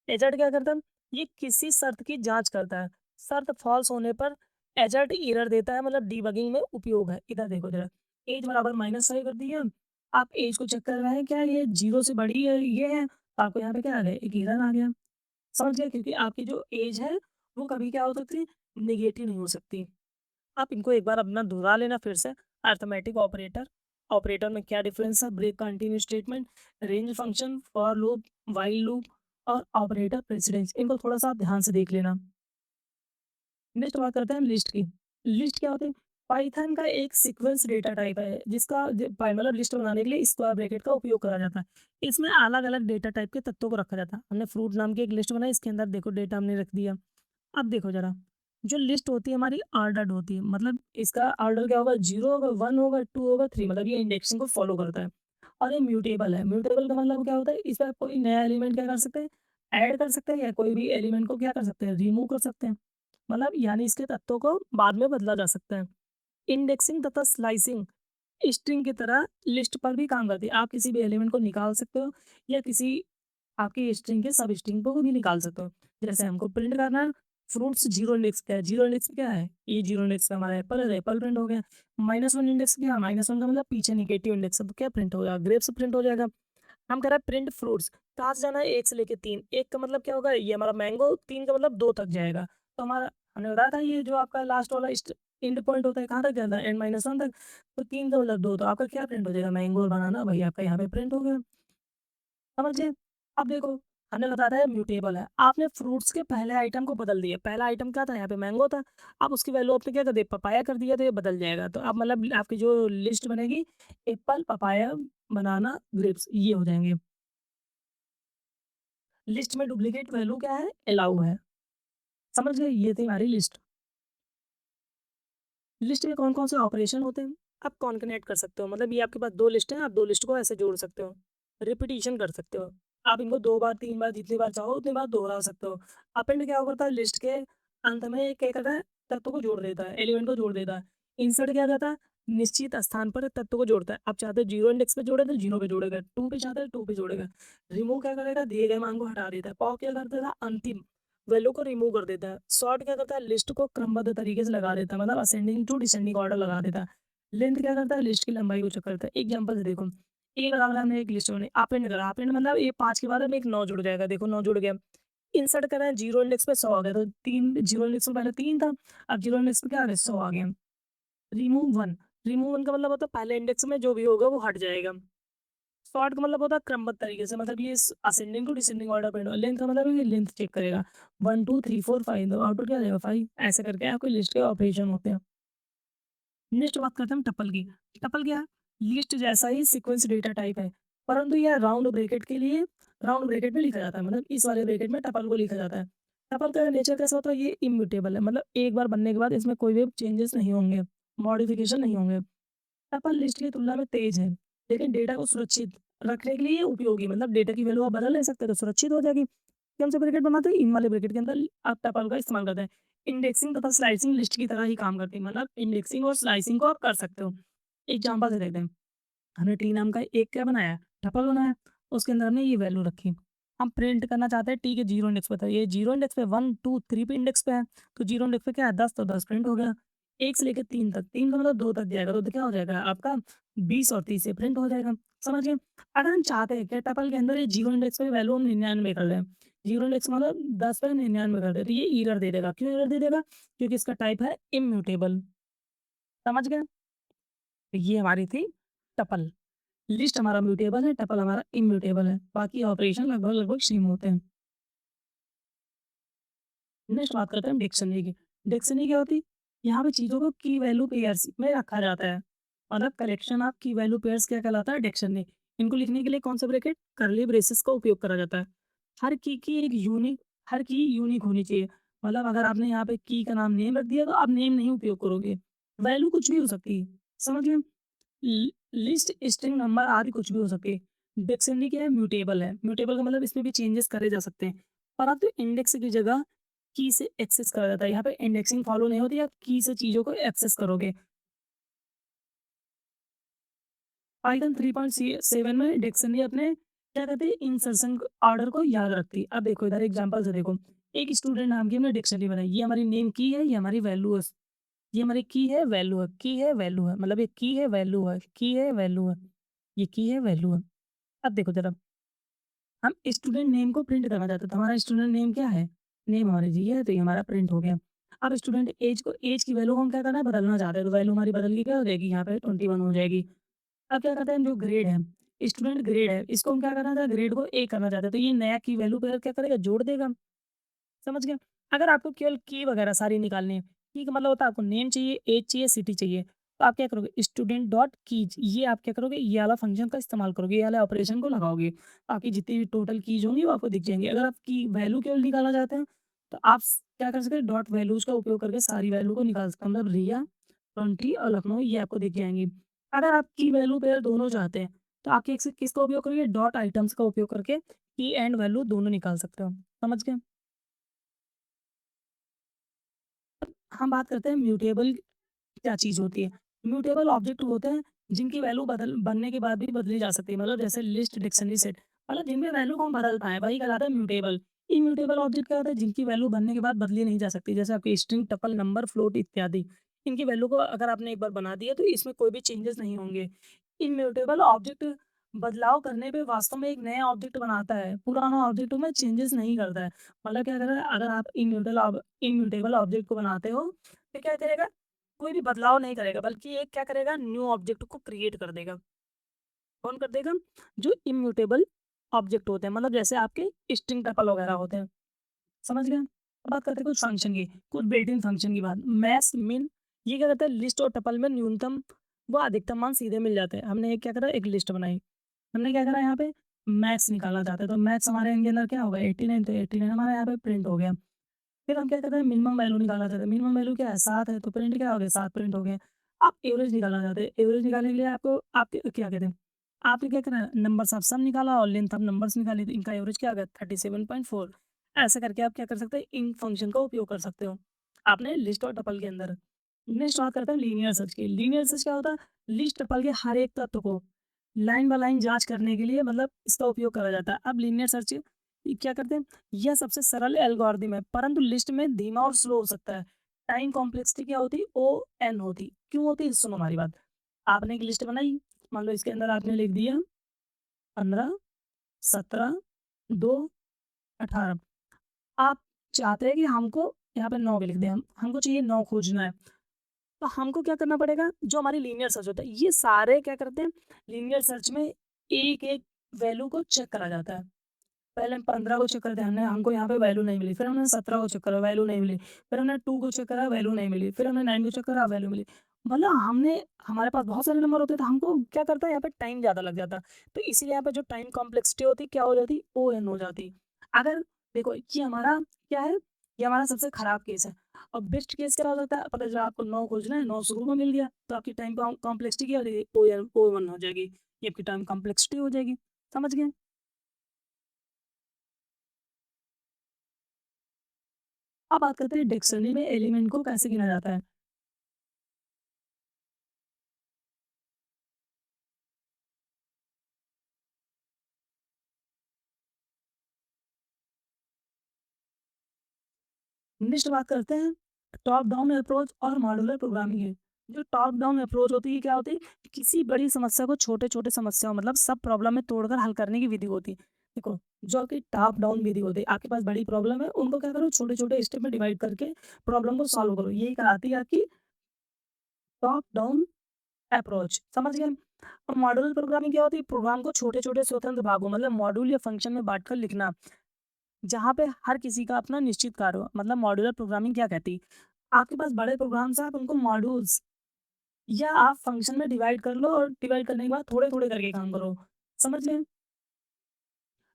एशर्ट क्या करता है? ये किसी शर्त की जाँच करता है। शर्त फ़ॉल्स होने पर एशर्ट एरर देता है, मतलब डिबगिंग में उपयोग है। इधर देखो ज़रा, ऐज बराबर -5 कर दिया। आप ऐज को चेक कर रहे हैं क्या ये 0 से बड़ी है, ये है, तो आपको यहाँ पे क्या आ गया, एक एरर आ गया। समझ गए? क्योंकि आपकी जो ऐज है वो कभी क्या हो सकती है, नेगेटिव नहीं हो सकती। आप इनको एक बार अपना दोहरा लेना फिर से। अरिथमेटिक ऑपरेटर, ऑपरेटर में क्या डिफरेंस है, break continue statement, range function, for loop, while loop और ऑपरेटर प्रेसिडेंस, इनको थोड़ा सा आप ध्यान से देख लेना। नेक्स्ट बात करते हैं लिस्ट की। लिस्ट क्या होती है? पाइथन का एक सीक्वेंस डेटा टाइप है जिसका मतलब लिस्ट बनाने के लिए स्क्वायर ब्रैकेट का उपयोग करा जाता है। इसमें अलग अलग डेटा टाइप के तत्वों को रखा जाता है। हमने फ्रूट नाम की एक लिस्ट बनाई, इसके अंदर देखो डेटा हमने रख दिया। अब देखो ज़रा, जो लिस्ट होती है हमारी ऑर्डर्ड होती है, मतलब इसका ऑर्डर क्या होगा, 0 होगा, 1 होगा, 2 होगा, 3, मतलब ये इंडेक्सिंग को फॉलो करता है। और ये म्यूटेबल है। म्यूटेबल का मतलब क्या होता है, इस पे आप कोई नया एलिमेंट क्या कर सकते हैं, ऐड कर सकते हैं या कोई भी एलिमेंट को क्या कर सकते हैं, रिमूव कर सकते हैं। मतलब यानी इसके तत्वों को बाद में बदला जा सकता है। इंडेक्सिंग तथा स्लाइसिंग स्ट्रिंग की तरह लिस्ट पर भी काम करती है। आप किसी भी एलिमेंट को निकाल सकते हो या किसी आपकी स्ट्रिंग के सब स्ट्रिंग को भी निकाल सकते हो। जैसे हमको प्रिंट करना है, फ्रूट्स 0 इंडेक्स क्या है? 0 इंडेक्स पे क्या है? ये 0 इंडेक्स पे हमारा एप्पल है, तो एप्पल प्रिंट हो गया। -1 इंडेक्स क्या है? -1 का मतलब पीछे नेगेटिव इंडेक्स है, तो क्या प्रिंट हो जाएगा? ग्रेप्स प्रिंट हो जाएगा। हम कह रहे हैं प्रिंट फ्रूट्स, कहाँ से जाना है? 1 से लेके 3। 1 का मतलब क्या होगा? ये हमारा मैंगो, 3 का मतलब 2 तक जाएगा। तो हमारा हमने बताया था ये जो आपका लास्ट वाला एंड पॉइंट होता है कहाँ तक जाता है? n-1 तक। तो 3 का मतलब 2, तो आपका क्या प्रिंट हो जाएगा? मैंगो और बनाना भाई आपका यहाँ पे प्रिंट हो गया। समझे? अब देखो, हमने बताया था ये म्यूटेबल है। आपने फ्रूट्स के पहले आइटम को बदल दिया। पहला आइटम क्या था? यहाँ पे मैंगो था। आप उसकी वैल्यू आपने क्या कर दिया? पपाया कर दिया, तो ये बदल जाएगा। तो अब मतलब आपकी जो लिस्ट बनेगी, एप्पल, पपाया, बनाना, ग्रेप्स ये हो जाएँगे। लिस्ट में डुप्लीकेट वैल्यू क्या है? अलाउ है। समझ गए? ये थी हमारी लिस्ट। लिस्ट में कौन-कौन से ऑपरेशन होते हैं? आप कॉन्कैटनेट कर सकते हो, मतलब ये आपके पास 2 लिस्ट हैं, आप 2 लिस्ट को ऐसे जोड़ सकते हो। रिपीटिशन कर सकते हो। आप इनको 2 बार, 3 बार, जितनी बार चाहो उतनी बार दोहरा सकते हो। अपेंड क्या करता है? लिस्ट के अंत में क्या करता है? तत्व को जोड़ देता है, एलिमेंट को जोड़ देता है। इंसर्ट क्या करता है? निश्चित स्थान पर तत्व को जोड़ता है। आप चाहते हो 0 इंडेक्स पे जोड़े तो 0 पे जोड़ेगा, 2 पे चाहते हो 2 पे जोड़ेगा। रिमूव क्या करेगा? दिए गए मान को हटा देता है। पॉप क्या करता है? अंतिम वैल्यू को रिमूव कर देता है। सॉर्ट क्या करता है? लिस्ट को क्रमबद्ध तरीके से लगा देता है, मतलब असेंडिंग टू डिसेंडिंग ऑर्डर लगा देता है। लेंथ क्या करता है? लिस्ट की लंबाई को चेक करता है। एग्जांपल से देखो, एक अगर हमने एक लिस्ट बनाई, अपेंड करा, अपेंड मतलब ये 5 के बाद हमें एक 9 जुड़ जाएगा। देखो 9 जुड़ गया। इंसर्ट करा है, 0 इंडेक्स पे 100 आ गया, तो 3 0 इंडेक्स में पहले 3 था, अब 0 इंडेक्स पे क्या आ गया? 100 आ गया। रिमूव 1, रिमूव 1 का मतलब होता है पहले इंडेक्स में जो भी होगा वो हट जाएगा। सॉर्ट का मतलब होता है क्रमबद्ध तरीके से, मतलब ये असेंडिंग टू डिसेंडिंग ऑर्डर पे। लेंथ का मतलब ये लेंथ चेक करेगा, 1 2 3 4 5, तो आउटपुट क्या आ जाएगा? 5। ऐसे करके आपकी लिस्ट के ऑपरेशन होते हैं। नेक्स्ट बात करते हैं हम टपल की। टपल क्या है? लिस्ट जैसा ही सीक्वेंस डेटा टाइप है, परंतु यह राउंड ब्रैकेट के लिए राउंड ब्रैकेट में लिखा जाता है, मतलब इस वाले ब्रैकेट में टपल को लिखा जाता है। टपल का नेचर कैसा होता है? ये इम्यूटेबल है, मतलब एक बार बनने के बाद इसमें कोई भी चेंजेस नहीं होंगे, मॉडिफिकेशन नहीं होंगे। टपल लिस्ट की तुलना में तेज है, लेकिन डेटा को सुरक्षित रखने के लिए ये उपयोगी, मतलब डेटा की वैल्यू आप बदल नहीं सकते तो सुरक्षित हो जाएगी। कि हम से ब्रैकेट बनाते हैं, इन वाले ब्रैकेट के अंदर आप टपल का इस्तेमाल करते हैं। इंडेक्सिंग तथा स्लाइसिंग लिस्ट की तरह ही काम करती है, मतलब इंडेक्सिंग और स्लाइसिंग को आप कर सकते हो। एग्जाम्पल से देखते हैं। हमने टी नाम का एक क्या बनाया? टपल बनाया। उसके अंदर हमने ये वैल्यू रखी। हम प्रिंट करना चाहते हैं टी के 0 इंडेक्स पे था। ये 0 इंडेक्स पे 1 2 3 पे इंडेक्स पे है, तो 0 इंडेक्स पे क्या है? 10, तो 10 प्रिंट हो गया। 1 से लेके 3 तक, 3 का मतलब 2 तक जाएगा, तो क्या हो जाएगा आपका 20 और 30 से प्रिंट हो जाएगा, समझ गए? अगर हम चाहते हैं कि टपल के अंदर ये 0 इंडेक्स पे वैल्यू हम 99 कर दें, 0 इंडेक्स मतलब 10 पे 99 कर दें, तो ये एरर दे देगा। क्यों एरर दे देगा? क्योंकि इसका टाइप है इम्यूटेबल, समझ गए? तो ये हमारी थी टपल। लिस्ट हमारा म्यूटेबल है, टपल हमारा इम्यूटेबल है, बाकी ऑपरेशन लगभग-लगभग सेम होते हैं। नेक्स्ट बात करते हैं हम डिक्शनरी की। डिक्शनरी क्या होती है? यहाँ पे चीज़ों को की वैल्यू पेयर्स में रखा जाता है। मतलब कलेक्शन ऑफ की वैल्यू पेयर्स क्या कहलाता है? डिक्शनरी। इनको लिखने के लिए कौन सा ब्रैकेट? कर्ली ब्रेसेस का उपयोग करा जाता है। हर की एक यूनिक हर की यूनिक होनी चाहिए। मतलब अगर आपने यहाँ पे की का नाम नेम रख दिया तो आप नेम नहीं उपयोग करोगे। वैल्यू कुछ भी हो सकती है। समझ गए? लिस्ट, स्ट्रिंग, नंबर आदि कुछ भी हो सकती है। डिक्शनरी क्या है? म्यूटेबल है। म्यूटेबल का मतलब इसमें भी चेंजेस करे जा सकते हैं। परंतु इंडेक्स की जगह की से एक्सेस करा जाता है। यहाँ पे इंडेक्सिंग फॉलो नहीं होती, आप की से चीज़ों को एक्सेस करोगे। पाइथन 3.7 में डिक्शनरी अपने क्या कहते हैं इंसर्शन ऑर्डर को याद रखती है। अब देखो इधर एग्जांपल से देखो, एक स्टूडेंट नाम की हमने डिक्शनरी बनाई। ये हमारी नेम की है, ये हमारी वैल्यू है। ये हमारी की है, वैल्यू है, की है, वैल्यू है। मतलब ये की है, वैल्यू है, की है, वैल्यू है। ये की है, वैल्यू है। अब देखो ज़रा, हम स्टूडेंट नेम को प्रिंट करना चाहते हैं, तो हमारा स्टूडेंट नेम क्या है? नेम हमारी जी है, तो ये हमारा प्रिंट हो गया। अब स्टूडेंट ऐज की वैल्यू को हम क्या करना है? बदलना चाहते हैं, तो वैल्यू हमारी बदल के क्या हो जाएगी? यहाँ पे 21 हो जाएगी। अब क्या करते हैं हम, जो ग्रेड है, स्टूडेंट ग्रेड है, इसको हम क्या करना था? ग्रेड को ए करना चाहते हैं, तो ये नया की वैल्यू पे क्या करेगा? जोड़ देगा। समझ गए? अगर आपको केवल की वगैरह सारी निकालनी है, की का मतलब होता है आपको नेम चाहिए, ऐज चाहिए, सिटी चाहिए, तो आप क्या करोगे? स्टूडेंट डॉट कीज, ये आप क्या करोगे? ये वाला फंक्शन का इस्तेमाल करोगे, ये वाले ऑपरेशन को लगाओगे। आपकी जितनी भी टोटल कीज होंगी वो आपको दिख जाएँगी। अगर आप की वैल्यू केवल निकालना चाहते हैं, तो आप क्या कर सकते हैं? डॉट वैल्यूज़ का उपयोग करके सारी वैल्यू को निकाल सकते हैं। मतलब रिया, 20 और लखनऊ ये आपको दिख जाएँगी। अगर आप की वैल्यू पेयर दोनों चाहते हैं, तो आप किसका उपयोग करोगे? डॉट आइटम्स का उपयोग करके की एंड वैल्यू दोनों निकाल सकते हो। समझ गए? हम बात करते हैं म्यूटेबल क्या चीज़ होती है। म्यूटेबल ऑब्जेक्ट होते हैं जिनकी वैल्यू बदल बनने के बाद भी बदली जा सकती है। मतलब जैसे लिस्ट, डिक्शनरी, सेट, मतलब जिनमें वैल्यू को हम बदल पाएँ, वही कहलाता है म्यूटेबल। इम्यूटेबल ऑब्जेक्ट क्या होता है? जिनकी वैल्यू बनने के बाद बदली नहीं जा सकती। जैसे आपके स्ट्रिंग, टपल, नंबर, फ्लोट इत्यादि। इनकी वैल्यू को अगर आपने एक बार बना दी है तो इसमें कोई भी चेंजेस नहीं होंगे। इम्यूटेबल ऑब्जेक्ट बदलाव करने पे वास्तव में एक नया ऑब्जेक्ट बनाता है, पुराना ऑब्जेक्ट में चेंजेस नहीं करता है। मतलब क्या कर रहा है, अगर आप इम्यूटेबल ऑब्जेक्ट को बनाते हो, तो क्या करेगा? कोई भी बदलाव नहीं करेगा, बल्कि एक क्या करेगा? न्यू ऑब्जेक्ट को क्रिएट कर देगा। कौन कर देगा? जो इम्यूटेबल ऑब्जेक्ट होते हैं, मतलब जैसे आपके स्ट्रिंग टपल वगैरह होते हैं। समझ गए? अब बात करते हैं कुछ फंक्शन की, कुछ बिल्ट इन फंक्शन की बात। मैक्स, मिन, ये क्या करता है? लिस्ट और टपल में न्यूनतम व अधिकतम मान सीधे मिल जाते हैं। हमने एक क्या करा? एक लिस्ट बनाई। हमने क्या करा यहाँ पे? मैक्स निकालना चाहते हैं, तो मैक्स हमारे इनके अंदर क्या होगा? 89, तो 89 हमारा यहाँ पे प्रिंट हो गया। फिर हम क्या करते हैं? मिनिमम वैल्यू निकालना चाहते हैं। मिनिमम वैल्यू क्या है? 7 है, तो प्रिंट क्या हो गया? 7 प्रिंट हो गए। आप एवरेज निकालना चाहते हैं। एवरेज निकालने के लिए आपको आपके क्या कहते हैं? आपने क्या करा? नंबर्स ऑफ सम निकाला और लेंथ ऑफ नंबर्स निकाली, तो इनका एवरेज क्या आ गया? 37.4। ऐसे करके आप क्या कर सकते हैं? इन फंक्शन का उपयोग कर सकते हो। आपने लिस्ट और टपल के अंदर। नेक्स्ट बात करते हैं लीनियर सर्च की। लीनियर सर्च क्या होता है? लिस्ट टपल के हर एक तत्व को लाइन बाय लाइन जाँच करने के लिए मतलब इसका उपयोग करा जाता है। अब लीनियर सर्च ये क्या करते हैं? यह सबसे सरल एल्गोरिदम है, परंतु लिस्ट में धीमा और स्लो हो सकता है। टाइम कॉम्प्लेक्सिटी क्या होती है? ओएन होती। क्यों होती है? सुनो हमारी बात। आपने एक लिस्ट बनाई, मान लो इसके अंदर आपने लिख दिया 15, 17, 2, 18। आप चाहते हैं कि हमको यहाँ पे 9 भी लिख दें हम, हमको चाहिए 9 खोजना है। तो हमको क्या करना पड़ेगा? जो हमारी लीनियर सर्च होता है, ये सारे क्या करते हैं? लीनियर सर्च में एक-एक वैल्यू को चेक करा जाता है। पहले हम 15 को चेक करते हैं, हमने हमको यहाँ पे वैल्यू नहीं मिली। फिर हमने 17 को चेक करा, वैल्यू नहीं मिली। फिर हमने 2 को चेक करा, वैल्यू नहीं मिली। फिर हमने 9 को चेक करा, वैल्यू मिली। मतलब हमने हमारे पास बहुत सारे नंबर होते हैं, तो हमको क्या करता है यहाँ पे टाइम ज़्यादा लग जाता है। तो इसीलिए यहाँ पे जो टाइम कॉम्प्लेक्सिटी होती है, क्या हो जाती? ओएन हो जाती। अगर देखो ये हमारा क्या है? ये हमारा सबसे खराब केस है। और बेस्ट केस क्या हो सकता है? पता चला आपको 9 खोजना है, 9 शुरू में मिल गया, तो आपकी टाइम कॉम्प्लेक्सिटी क्या हो जाएगी? ओएन हो जाएगी। ये आपकी टाइम कॉम्प्लेक्सिटी हो जाएगी। समझ गए? अब बात करते हैं डिक्शनरी में एलिमेंट को कैसे गिना जाता है। नेक्स्ट बात करते हैं टॉप डाउन अप्रोच और मॉड्यूलर प्रोग्रामिंग है। जो टॉप डाउन अप्रोच होती है क्या होती है, किसी बड़ी समस्या को छोटे-छोटे समस्याओं मतलब सब प्रॉब्लम में तोड़कर हल करने की विधि होती है। देखो, जो आपकी टॉप डाउन विधि होती है, आपके पास बड़ी प्रॉब्लम है, उनको क्या करो छोटे-छोटे स्टेप में डिवाइड करके प्रॉब्लम को सॉल्व करो। यही कहलाती है आपकी टॉप डाउन अप्रोच, समझ गए? और मॉड्यूलर प्रोग्रामिंग क्या होती है, प्रोग्राम को छोटे-छोटे स्वतंत्र भागों मतलब मॉड्यूल या फंक्शन में बाँटकर लिखना, जहाँ पे हर किसी का अपना निश्चित कार्य हो। मतलब मॉड्यूलर प्रोग्रामिंग क्या कहती है, आपके पास बड़े प्रोग्राम्स हैं, आप उनको मॉड्यूल्स या आप फंक्शन में डिवाइड कर लो और डिवाइड करने के बाद थोड़े-थोड़े करके काम करो। समझ गए?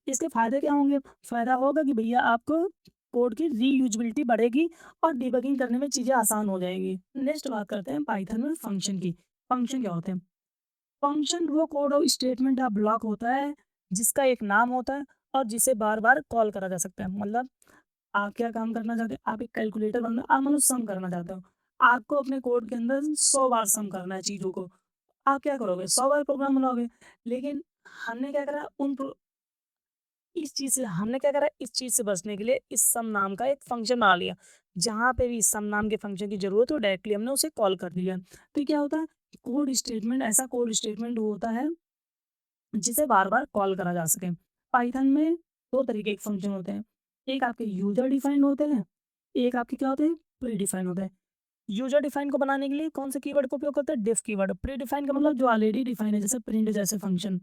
इसके फ़ायदे क्या होंगे? फ़ायदा होगा कि भैया आपको कोड की रीयूज़ेबिलिटी बढ़ेगी और डिबगिंग करने में चीज़ें आसान हो जाएँगी। नेक्स्ट बात करते हैं पाइथन में फंक्शन की। फंक्शन क्या होते हैं? फंक्शन वो कोड और स्टेटमेंट या ब्लॉक होता है, जिसका एक नाम होता है और जिसे बार-बार कॉल करा जा सकता है। मतलब आप क्या काम करना चाहते हैं? आप एक कैलकुलेटर बनना आप मानो सम करना चाहते हो। आपको अपने कोड के अंदर 100 बार सम करना है चीज़ों को। आप क्या करोगे? 100 बार प्रोग्राम बनाओगे। लेकिन हमने क्या करा उन प्रो इस चीज़ से हमने क्या करा इस चीज़ से बचने के लिए इस सम नाम का एक फंक्शन बना लिया। जहाँ पे भी सम नाम के फंक्शन की ज़रूरत हो डायरेक्टली हमने उसे कॉल कर दिया। तो ये क्या होता है? कोड स्टेटमेंट ऐसा कोड स्टेटमेंट होता है जिसे बार-बार कॉल करा जा सके। पाइथन में 2 तरीके के फंक्शन होते हैं। एक आपके यूज़र डिफाइंड होते हैं, एक आपके क्या होते हैं प्री डिफाइंड होते हैं। यूज़र डिफाइंड को बनाने के लिए कौन से कीवर्ड का उपयोग करते हैं? डिफ कीवर्ड। प्री डिफाइंड का मतलब जो ऑलरेडी डिफाइंड है जैसे प्रिंट जैसे फंक्शन।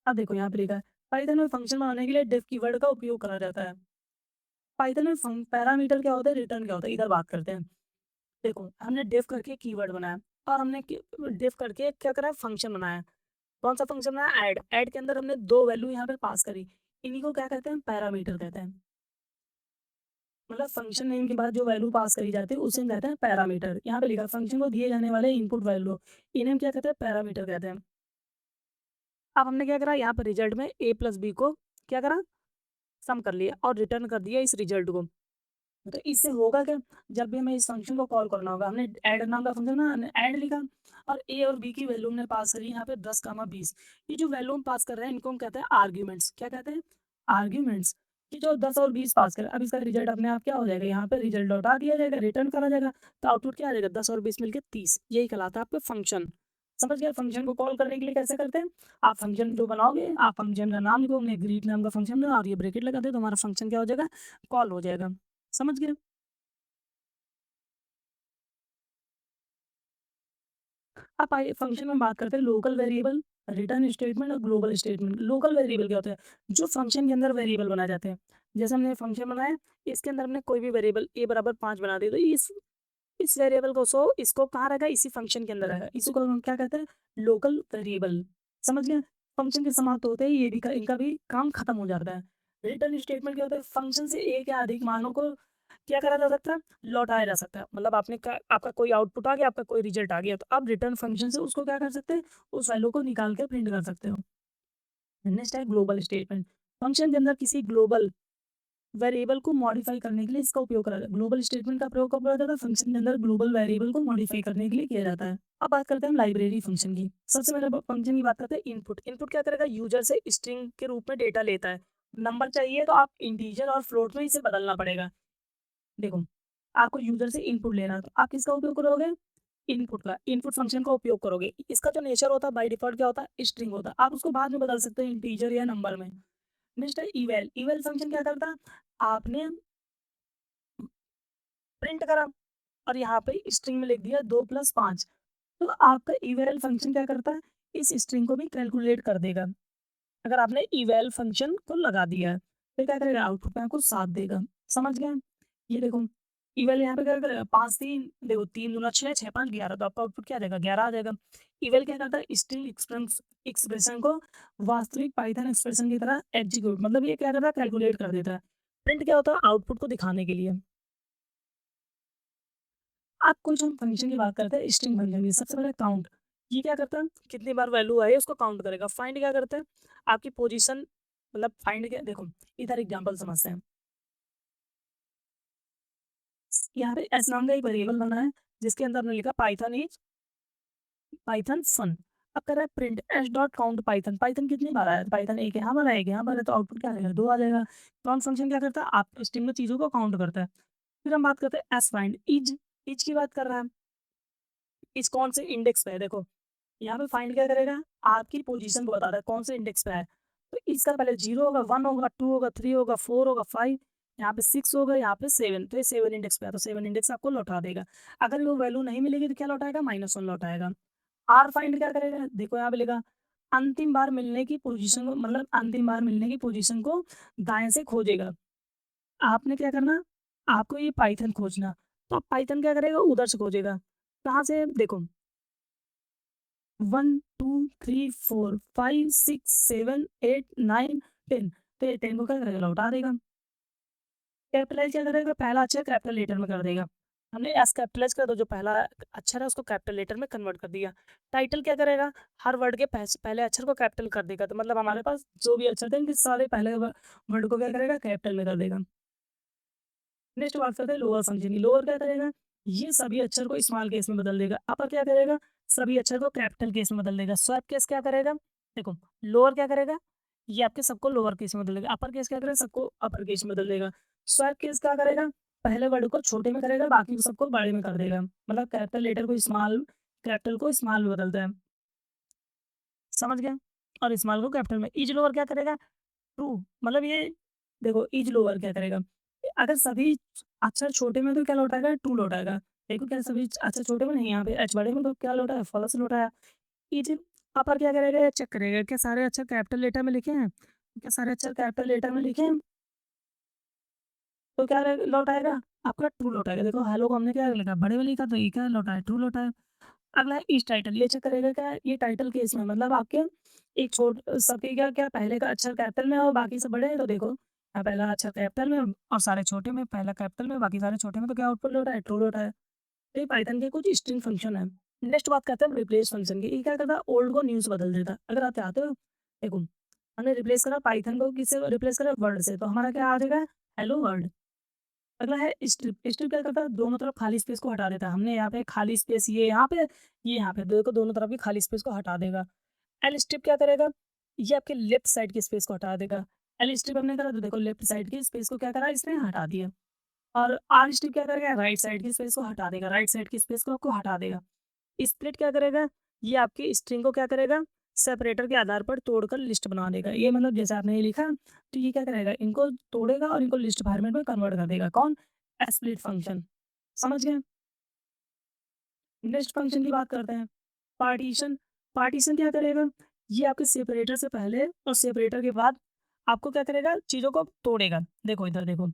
अब देखो यहाँ पे लिखा है पाइथन में फंक्शन बनाने के लिए डिफ कीवर्ड का उपयोग करा जाता है। पाइथन में पैरामीटर क्या होता है, रिटर्न क्या होता है, इधर बात करते हैं। देखो हमने डिफ करके कीवर्ड बनाया और हमने डिफ करके क्या करा फंक्शन बनाया। कौन सा फंक्शन बनाया? ऐड। ऐड के अंदर हमने 2 वैल्यू यहाँ पे पास करी। इन्हीं को क्या कहते हैं? पैरामीटर कहते हैं। मतलब फंक्शन नेम के बाद जो वैल्यू पास करी जाती है उसे हम कहते हैं पैरामीटर। यहाँ पे लिखा फंक्शन को दिए जाने वाले इनपुट वैल्यू इन्हें हम क्या कहते हैं? पैरामीटर कहते हैं। अब हमने क्या करा यहाँ पर रिजल्ट में a प्लस बी को क्या करा? सम कर लिया और रिटर्न कर दिया इस रिजल्ट को। तो इससे होगा क्या? जब भी हमें इस फंक्शन को कॉल करना होगा, हमने ऐड नाम का फंक्शन ना हमने ऐड लिखा और ए और बी की वैल्यू हमने पास करी यहाँ पे 10, 20। ये जो वैल्यू हम पास कर रहे हैं इनको हम कहते हैं आर्ग्यूमेंट्स। क्या कहते हैं? आर्ग्यूमेंट्स। ये जो 10 और 20 पास करें, अब इसका रिजल्ट अपने आप क्या हो जाएगा? यहाँ पे रिजल्ट लौटा दिया जाएगा, रिटर्न करा जाएगा। तो आउटपुट क्या आ जाएगा? 10 और 20 मिलके 30। यही कहलाता है आपका फंक्शन। समझ गए? फंक्शन को कॉल करने के लिए कैसे करते हैं? आप फंक्शन जो बनाओगे, आप फंक्शन का नाम लिखो, हमने ग्रीट नाम का फंक्शन बनाया और ये ब्रैकेट लगा दे तो हमारा फंक्शन क्या हो जाएगा? कॉल हो जाएगा। समझ गए? अब आइए फंक्शन में बात करते हैं लोकल वेरिएबल, रिटर्न स्टेटमेंट और ग्लोबल स्टेटमेंट। लोकल वेरिएबल क्या होता है? जो फंक्शन के अंदर वेरिएबल बनाए जाते हैं। जैसे हमने फंक्शन बनाया, इसके अंदर हमने कोई भी वेरिएबल a बराबर 5 बना दिया, तो इस वेरिएबल को इसको कहाँ रहेगा? इसी फंक्शन के अंदर रहेगा। इसी को हम क्या कहते हैं? Local variable. समझ गए? फंक्शन के समाप्त होते ही ये भी इनका भी काम खत्म हो जाता है। रिटर्न स्टेटमेंट क्या होता है? फंक्शन से एक या अधिक मानों को क्या करा जा सकता है? लौटाया जा सकता है। मतलब आपका कोई आउटपुट आ गया, आपका कोई रिजल्ट आ गया, तो आप रिटर्न फंक्शन से उसको क्या कर सकते हैं? उस वैल्यू को निकाल के प्रिंट कर सकते हो। नेक्स्ट है ग्लोबल स्टेटमेंट। फंक्शन के अंदर किसी ग्लोबल वेरिएबल को मॉडिफाई करने के लिए इसका उपयोग करा जाता है। ग्लोबल स्टेटमेंट का प्रयोग कब करा जाता है? फंक्शन के अंदर ग्लोबल वेरिएबल को मॉडिफाई करने के लिए किया जाता है। अब बात करते हैं हम लाइब्रेरी फंक्शन की। सबसे पहले फंक्शन की बात करते हैं इनपुट। इनपुट क्या करेगा? यूजर से स्ट्रिंग के रूप में डेटा लेता है। नंबर चाहिए तो आप इंटीजर और फ्लोट में इसे बदलना पड़ेगा। देखो, आपको यूज़र से इनपुट लेना है, तो आप किसका उपयोग करोगे? इनपुट का, इनपुट फ़ंक्शन का उपयोग करोगे। इसका जो नेचर होता है बाय डिफ़ॉल्ट क्या होता है? स्ट्रिंग होता है। आप उसको बाद में बदल सकते हो इंटीजर या नंबर में। नेक्स्ट है इवैल। इवैल फ़ंक्शन क्या करता है? आपने प्रिंट करा और यहाँ पे स्ट्रिंग में लिख दिया 2 + 5, तो आपका इवैल फ़ंक्शन क्या करता है? इस स्ट्रिंग को भी कैलकुलेट कर देगा। अगर आपने इवैल फ़ंक्शन को लगा दिया है, तो क्या करेगा? आउटपुट में आपको 7 देगा। समझ गए? ये देखो, इवैल यहाँ पे क्या करेगा? 5 3 देखो 3 दूना 6, 6 5 11, तो आपका आउटपुट क्या आ जाएगा? 11 आ जाएगा। इवैल क्या करता है? स्ट्रिंग एक्सप्रेशन को वास्तविक पाइथन एक्सप्रेशन की तरह एग्जीक्यूट मतलब ये क्या करता है? कैलकुलेट कर देता है। प्रिंट क्या होता है? आउटपुट को दिखाने के लिए। अब कुछ हम फंक्शन की बात करते हैं स्ट्रिंग फंक्शन की। सबसे पहले काउंट। ये क्या करता है? कितनी बार वैल्यू आई है उसको काउंट करेगा। फाइंड क्या करता है? आपकी पोजीशन मतलब फाइंड क्या देखो, इधर एग्जांपल समझते हैं। यहाँ पे एस नाम का एक वेरिएबल बना है जिसके अंदर हमने लिखा पाइथन फन। अब कर रहा है print S dot count Python. Python कितनी बार आया? पाइथन एक यहाँ पर आएगा, यहाँ पर है, तो आउटपुट क्या आएगा? 2 आ जाएगा। काउंट फंक्शन क्या करता है? आपके स्ट्रिंग में चीज़ों को काउंट करता है। फिर हम बात करते हैं एस फाइंड, इज की बात कर रहा है। इज कौन से इंडेक्स पे है, देखो यहाँ पे फाइंड क्या करेगा, आपकी पोजीशन को बता रहा है कौन से इंडेक्स पे है। तो इसका पहले 0 होगा, 1 होगा, 2 होगा, 3 होगा, 4 होगा, 5, यहाँ पे 6 होगा, यहाँ पे 7, तो ये 7 इंडेक्स पे है, तो 7 इंडेक्स आपको लौटा देगा। अगर वो वैल्यू नहीं मिलेगी तो क्या लौटाएगा, -1 लौटाएगा। आर फाइंड क्या करेगा, देखो यहाँ पे लिखा अंतिम बार मिलने की पोजीशन को, मतलब अंतिम बार मिलने की पोजीशन को दाएँ से खोजेगा। आपने क्या करना, आपको ये पाइथन खोजना, तो आप पाइथन क्या करेगा, उधर से खोजेगा। कहाँ से, देखो 1 2 3 4 5 6 7 8 9 10, तो ये 10 को क्या करेगा, लौटा देगा। कैपिटलाइज़ क्या करेगा, पहला अक्षर कैपिटल लेटर में कर देगा। हमने एस कैपिटलाइज़ करा तो जो पहला अक्षर है उसको कैपिटल लेटर में कन्वर्ट कर दिया। टाइटल क्या करेगा, हर वर्ड के पहले अक्षर को कैपिटल कर देगा, तो मतलब हमारे पास जो भी अक्षर थे इनके सारे पहले वर्ड को क्या करेगा, कैपिटल में कर देगा। नेक्स्ट बात करते हैं लोअर फंक्शन की। लोअर क्या करेगा, ये सभी अक्षर को स्मॉल केस में बदल देगा। अपर क्या करेगा, सभी अक्षर को कैपिटल केस में बदल देगा। स्वैप केस क्या करेगा, देखो लोअर क्या करेगा, ये आपके सबको लोअर केस में बदल देगा। अपर केस क्या करेगा, सबको अपर केस में बदल देगा। स्वैप केस क्या करेगा, पहले वर्ड को छोटे में करेगा, बाकी सबको बड़े में कर देगा। मतलब कैपिटल लेटर को स्मॉल, कैपिटल को स्मॉल में बदलता है, समझ गए। और स्मॉल को कैपिटल में। इज लोअर क्या करेगा, ट्रू, मतलब ये देखो इज लोअर क्या करेगा, अगर सभी अक्षर छोटे में तो क्या लौटाएगा, ट्रू लौटाएगा। देखो क्या सभी अक्षर छोटे में नहीं, यहाँ पे एच बड़े में, तो क्या लौटाया, फॉल्स लौटाया। इज अपर क्या करेगा, ये चेक करेगा क्या सारे अक्षर कैपिटल लेटर में लिखे हैं, क्या सारे अक्षर कैपिटल लेटर में लिखे हैं, तो क्या लौटाएगा, आपका ट्रू लौटाएगा। देखो हेलो को हमने क्या लिखा, बड़े में लिखा, तो ये क्या लौटाया, ट्रू लौटाया। अगला है इस टाइटल, ये चेक करेगा क्या, ये टाइटल केस में, मतलब आपके एक छोट सबके क्या क्या पहले का अक्षर कैपिटल में है और बाकी सब बड़े हैं, तो देखो पहला अक्षर कैपिटल में और सारे छोटे में, पहला कैपिटल में बाकी सारे छोटे में, तो क्या आउटपुट लौटा है, ट्रू लौटा है। तो ये पाइथन के कुछ स्ट्रिंग फंक्शन है। नेक्स्ट बात करते हैं रिप्लेस फंक्शन की। ये क्या करता है, ओल्ड को न्यू से बदल देता है। अगर आप चाहते हो, देखो हमने रिप्लेस करा पाइथन को, किससे रिप्लेस करा, वर्ड से, तो हमारा क्या आ जाएगा, हेलो वर्ल्ड। अगला है स्ट्रिप। स्ट्रिप क्या करता है, दोनों तरफ खाली स्पेस को हटा देता है। हमने यहाँ पे खाली स्पेस, ये यहाँ पे, ये यहाँ पे, देखो दोनों तरफ की खाली स्पेस को हटा देगा। एल स्ट्रिप क्या करेगा, ये आपके लेफ्ट साइड की स्पेस को हटा देगा। एल स्ट्रिप हमने करा तो देखो लेफ्ट साइड की स्पेस को क्या करा, इसने हटा दिया। और आर स्ट्रिप क्या करेगा, राइट साइड की स्पेस को हटा देगा, राइट साइड की स्पेस को आपको हटा देगा। स्प्लिट क्या करेगा, ये आपकी स्ट्रिंग को क्या करेगा, सेपरेटर के आधार पर तोड़कर लिस्ट बना देगा। ये मतलब जैसे आपने ये लिखा, तो ये क्या करेगा, इनको तोड़ेगा और इनको लिस्ट फॉर्मेट में कन्वर्ट कर देगा। कौन, स्प्लिट फंक्शन, समझ गए। नेक्स्ट फंक्शन की बात करते हैं, पार्टीशन। पार्टीशन क्या करेगा, ये आपके सेपरेटर से पहले और सेपरेटर के बाद आपको क्या करेगा, चीज़ों को तोड़ेगा। देखो इधर देखो,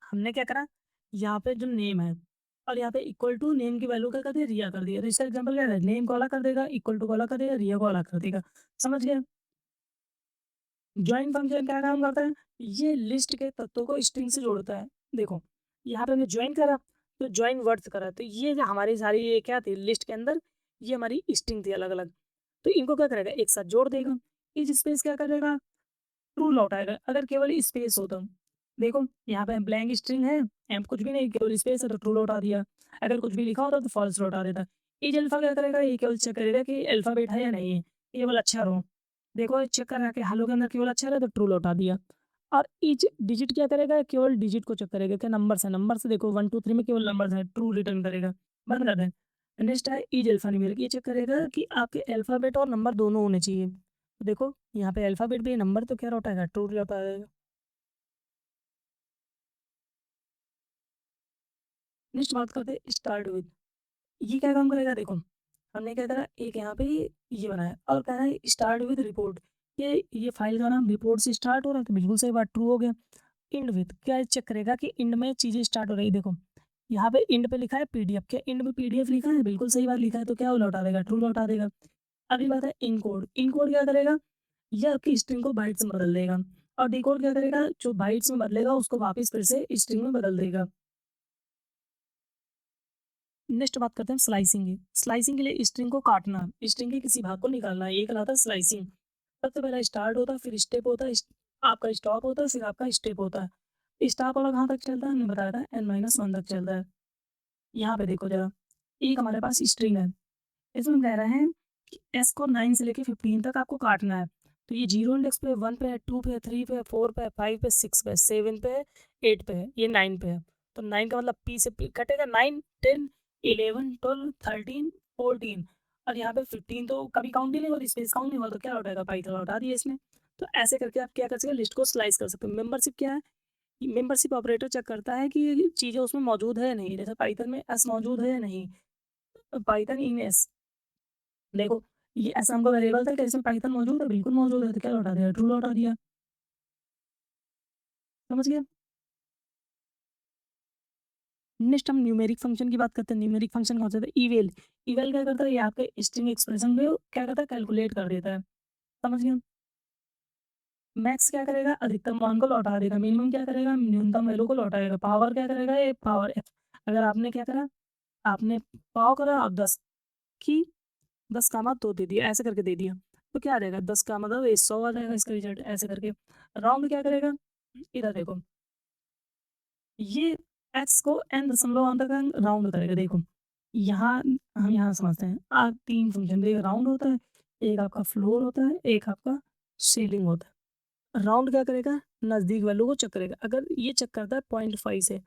हमने क्या करा, यहाँ पे जो नेम है और यहाँ पे इक्वल टू नेम की वैल्यू क्या कर दिया, रिया कर दिया। तो इसका एग्जांपल क्या है, नेम को अलग कर देगा, इक्वल टू को अलग कर देगा, रिया को अलग कर देगा, समझ गए। जॉइन फंक्शन क्या काम करता है, ये लिस्ट के तत्वों को स्ट्रिंग से जोड़ता है। देखो यहाँ पे हमने ज्वाइन करा, तो ज्वाइन वर्ड्स करा, तो ये जो हमारी सारी ये क्या थी लिस्ट के अंदर, ये हमारी स्ट्रिंग थी अलग अलग, तो इनको क्या करेगा, एक साथ जोड़ देगा। इस स्पेस क्या करेगा, ट्रू लौटाएगा। अगर केवल स्पेस हो तो, देखो यहाँ पे ब्लैंक स्ट्रिंग है, एम कुछ भी नहीं, केवल स्पेस है तो ट्रू लौटा दिया। अगर कुछ भी लिखा होता तो फॉल्स लौटा देता। एज अल्फा क्या करेगा, ये केवल चेक करेगा कि अल्फाबेट है या नहीं है, केवल अक्षर हो। देखो चेक करा के हेलो के अंदर केवल अक्षर है तो ट्रू लौटा दिया। और ईच डिजिट क्या करेगा, केवल डिजिट को चेक करेगा क्या नंबर्स है, नंबर से देखो 1 2 3 में केवल नंबर्स है, ट्रू रिटर्न करेगा। बंद कर दें। नेक्स्ट है ईज अल्फा न्यूमेरिक, ये चेक करेगा कि आपके अल्फाबेट और नंबर दोनों होने चाहिए। तो देखो यहाँ पे अल्फाबेट भी है, नंबर तो क्या लौटाएगा, ट्रू लौटाएगा। नेक्स्ट बात करते हैं स्टार्ट विद। ये क्या काम करेगा, देखो हमने क्या करा, एक यहाँ पे ये बनाया और कह रहा है स्टार्ट विद रिपोर्ट। ये फाइल का नाम रिपोर्ट से स्टार्ट हो रहा है, तो बिल्कुल सही बात, ट्रू हो गया। इंड विद क्या चेक करेगा कि इंड में चीज़ें स्टार्ट हो रही है। देखो यहाँ पे इंड पे लिखा है पीडीएफ, क्या इंड में पीडीएफ लिखा है, बिल्कुल सही बात लिखा है, तो क्या वो लौटा देगा, ट्रू लौटा देगा। अगली बात है इनकोड। इनकोड क्या करेगा, ये आपकी स्ट्रिंग को बाइट्स में बदल देगा। और डिकोड क्या करेगा, जो बाइट्स में बदलेगा उसको वापस फिर से स्ट्रिंग में बदल देगा। नेक्स्ट बात करते हैं स्लाइसिंग की। स्लाइसिंग के लिए स्ट्रिंग को काटना, स्ट्रिंग के किसी भाग को निकालना, ये कहलाता है स्लाइसिंग। सबसे पहला स्टार्ट होता है, फिर स्टेप होता है, आपका स्टॉप होता है, फिर आपका स्टेप होता है। स्टॉप वाला कहाँ तक चलता है, हमने बताया था n-1 तक चलता है। यहाँ पे देखो जरा, एक हमारे पास स्ट्रिंग है, इसमें हम कह रहे हैं कि एस को 9 से लेके 15 तक आपको काटना है। तो ये 0 इंडेक्स पे, 1 पे है, 2 पे है, 3 पे है, 4 पे है, 5 पे, 6 पे, 7 पे है, 8 पे है, ये 9 पे है। तो 9 का मतलब पी से पी कटेगा, 9, 10, 11, 12, 13, 14 और यहाँ पे 15 तो कभी काउंट ही नहीं हुआ, स्पेस काउंट नहीं हुआ, तो क्या लौटाएगा, पाइथन लौटा दिया इसने। तो ऐसे करके आप क्या कर सकते हैं, लिस्ट को स्लाइस कर सकते हो। मेंबरशिप क्या है, मेंबरशिप ऑपरेटर चेक करता है कि ये चीज़ें उसमें मौजूद है या नहीं, जैसे पाइथन में एस मौजूद है या नहीं, पाइथन इन एस, देखो ये एस नाम का वेरिएबल था, क्या इसमें पाइथन मौजूद है, बिल्कुल मौजूद है, तो क्या लौटा दिया, ट्रू लौटा दिया। समझ गए। नेक्स्ट हम न्यूमेरिक फंक्शन की बात करते हैं। न्यूमेरिक फंक्शन कौन सा था, इवेल। इवेल क्या करता है, ये आपके स्ट्रिंग एक्सप्रेशन को क्या करता है, कैलकुलेट कर देता है। समझ गए। मैक्स क्या करेगा, अधिकतम मान को लौटा देगा। मिनिमम क्या करेगा, न्यूनतम वैल्यू को लौटाएगा। पावर क्या करेगा, ये पावर एफ। अगर आपने क्या करा, आपने पाव करा और 10 की 10 का मान 2 दे दिया, ऐसे करके दे दिया, तो क्या आ जाएगा, 10 का मतलब ये 100 आ जाएगा इसका रिजल्ट, ऐसे करके। राउंड क्या करेगा, इधर देखो, ये एक्स को n दशमलव अंक तक राउंड करेगा। देखो यहाँ हम यहाँ समझते हैं, आप 3 फंक्शन देखिए, राउंड होता है, एक आपका फ्लोर होता है, एक आपका सीलिंग होता है। राउंड क्या करेगा, नज़दीक वैल्यू को चेक करेगा। अगर ये चेक करता है 0.5 से,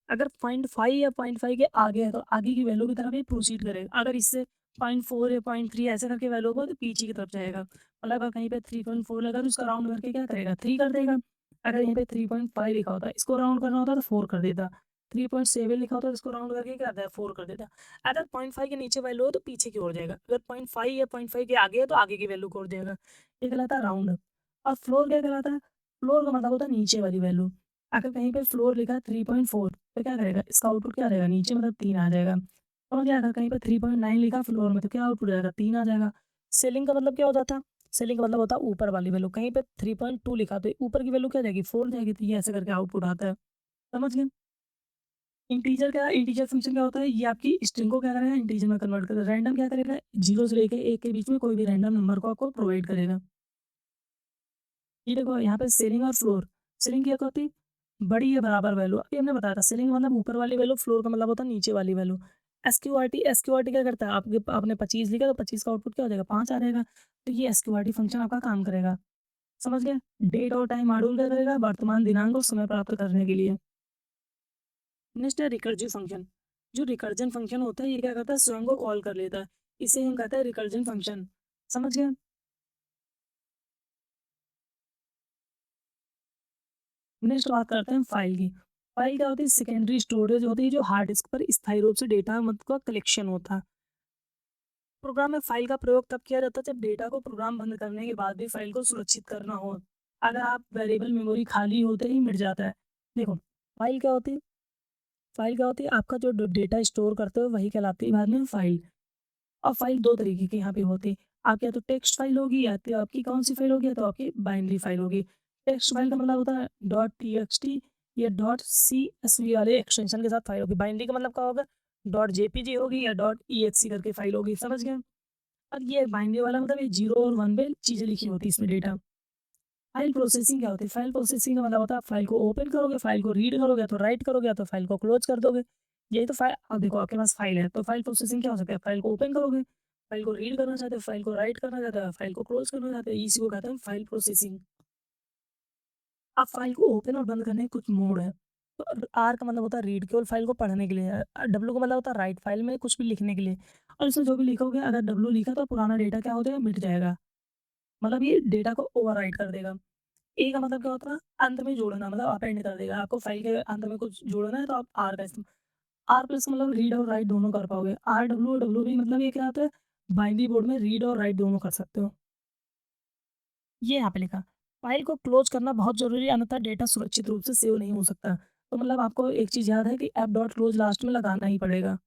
अगर 0.5 या 0.5 के आगे है तो आगे की वैल्यू की तरफ ये प्रोसीड करेगा। अगर इससे 0.4 या 0.3 ऐसे करके वैल्यू हो तो पीछे की तरफ जाएगा। मतलब अगर कहीं पे 3.4 लगा तो उसका राउंड करके क्या करेगा, 3 कर देगा। अगर यहीं पे 3.5 लिखा होता, इसको राउंड करना होता तो 4 कर देता। 3.7 लिखा होता तो इसको राउंड करके क्या करता है, 4 कर देता। अगर 0.5 के नीचे वैल्यू हो तो पीछे की ओर जाएगा। अगर 0.5 या 0.5 के आगे है तो आगे की वैल्यू को ओर जाएगा। ये कहलाता है राउंड। और फ्लोर क्या कहलाता है, फ्लोर का मतलब होता है नीचे वाली वैल्यू। अगर कहीं पे फ्लोर लिखा है 3.4 तो क्या करेगा, इसका आउटपुट क्या रहेगा, नीचे मतलब 3 आ जाएगा। और क्या अगर कहीं पे 3.9 लिखा फ्लोर में तो क्या आउटपुट आएगा, 3 आ जाएगा। सेलिंग का मतलब क्या होता था, सेलिंग का मतलब होता है ऊपर वाली वैल्यू। कहीं पे 3.2 लिखा तो ऊपर की वैल्यू क्या जाएगी, 4 जाएगी। तो ये ऐसे करके आउटपुट आता है। समझ गए। इंटीजर क्या, इंटीजर फंक्शन क्या होता है, ये आपकी स्ट्रिंग को क्या करेगा, इंटीजर में कन्वर्ट करेगा। रैंडम क्या करेगा, 0 से लेके 1 के बीच में कोई भी रैंडम नंबर को आपको प्रोवाइड करेगा। ये देखो यहाँ पे सीलिंग और फ्लोर, सीलिंग क्या होती है, बड़ी या बराबर वैल्यू। अभी हमने बताया था सीलिंग मतलब ऊपर वाली वैल्यू, फ्लोर का मतलब होता है नीचे वाली वैल्यू। एसक्यूआरटी, एसक्यूआरटी क्या करता है, आपके आपने 25 लिखा तो 25 का आउटपुट क्या हो जाएगा, 5 आ जाएगा। तो ये एसक्यूआरटी फंक्शन आपका काम करेगा। समझ गए। डेट और टाइम मॉड्यूल क्या करेगा, वर्तमान दिनांक और समय प्राप्त करने के लिए। नेक्स्ट है रिकर्सिव फंक्शन। जो रिकर्जन फंक्शन होता है ये क्या करता है, स्वयं को कॉल कर लेता है, इसे हम कहते हैं रिकर्जन फंक्शन। समझ गए। नेक्स्ट बात करते हैं फाइल की। फाइल क्या होती है, सेकेंडरी स्टोरेज होती है जो हार्ड डिस्क पर स्थायी रूप से डेटा मतलब कलेक्शन होता है। प्रोग्राम में फाइल का प्रयोग तब किया जाता है जब डेटा को प्रोग्राम बंद करने के बाद भी फाइल को सुरक्षित करना हो। अगर आप वेरिएबल मेमोरी खाली होते ही मिट जाता है। देखो फाइल क्या होती है, फाइल क्या होती है, आपका जो डेटा स्टोर करते हो वही कहलाती है बाद में फाइल। और फाइल दो तरीके की यहाँ पे होती है, आपकी या तो टेक्स्ट फाइल होगी या तो आपकी कौन सी फाइल होगी, या तो आपकी बाइनरी फाइल होगी। टेक्स्ट फाइल का मतलब होता है डॉट टी एक्स टी या डॉट सी एस वी वाले एक्सटेंशन के साथ फाइल होगी। बाइनरी का मतलब क्या होगा, डॉट जेपीजी होगी या डॉट ई एक्स सी करके फाइल होगी। समझ गए। और ये बाइनरी वाला मतलब ये 0 और 1 पे चीज़ें लिखी होती है इसमें डेटा। फाइल प्रोसेसिंग क्या होती है, फाइल प्रोसेसिंग का मतलब होता है फाइल को ओपन करोगे, फाइल को रीड करोगे, या तो राइट करोगे या तो फाइल को क्लोज कर दोगे। यही तो फाइल, अब देखो आपके पास फाइल है तो फाइल प्रोसेसिंग क्या हो सकता है, फाइल को ओपन करोगे, फाइल को रीड करना चाहते हो, फाइल को राइट करना चाहते हो, फाइल को क्लोज करना चाहते हो, इसी को कहते हैं फाइल प्रोसेसिंग। अब फाइल को ओपन और बंद करने के कुछ मोड है। तो आर का मतलब होता है रीड, केवल फाइल को पढ़ने के लिए। डब्ल्यू का मतलब होता है राइट, फाइल में कुछ भी लिखने के लिए। और इसमें जो भी लिखोगे, अगर डब्ल्यू लिखा तो पुराना डेटा क्या हो जाएगा, मिट जाएगा। मतलब ये डेटा को ओवरराइट कर देगा। ए का मतलब क्या होता है, अंत में जोड़ना, मतलब अपेंड कर देगा। आपको फाइल के अंत में कुछ जोड़ना है तो आप आर का इस्तेमाल, आर प्लस मतलब रीड और राइट दोनों कर पाओगे। आर डब्ल्यू डब्ल्यू भी मतलब ये क्या होता है, बाइनरी बोर्ड में रीड और राइट दोनों कर सकते हो। ये यहाँ पे लिखा। फाइल को क्लोज करना बहुत ज़रूरी है, अन्यथा डेटा सुरक्षित रूप से सेव नहीं हो सकता। तो मतलब आपको एक चीज़ याद है कि ऐप डॉट क्लोज लास्ट में लगाना ही पड़ेगा।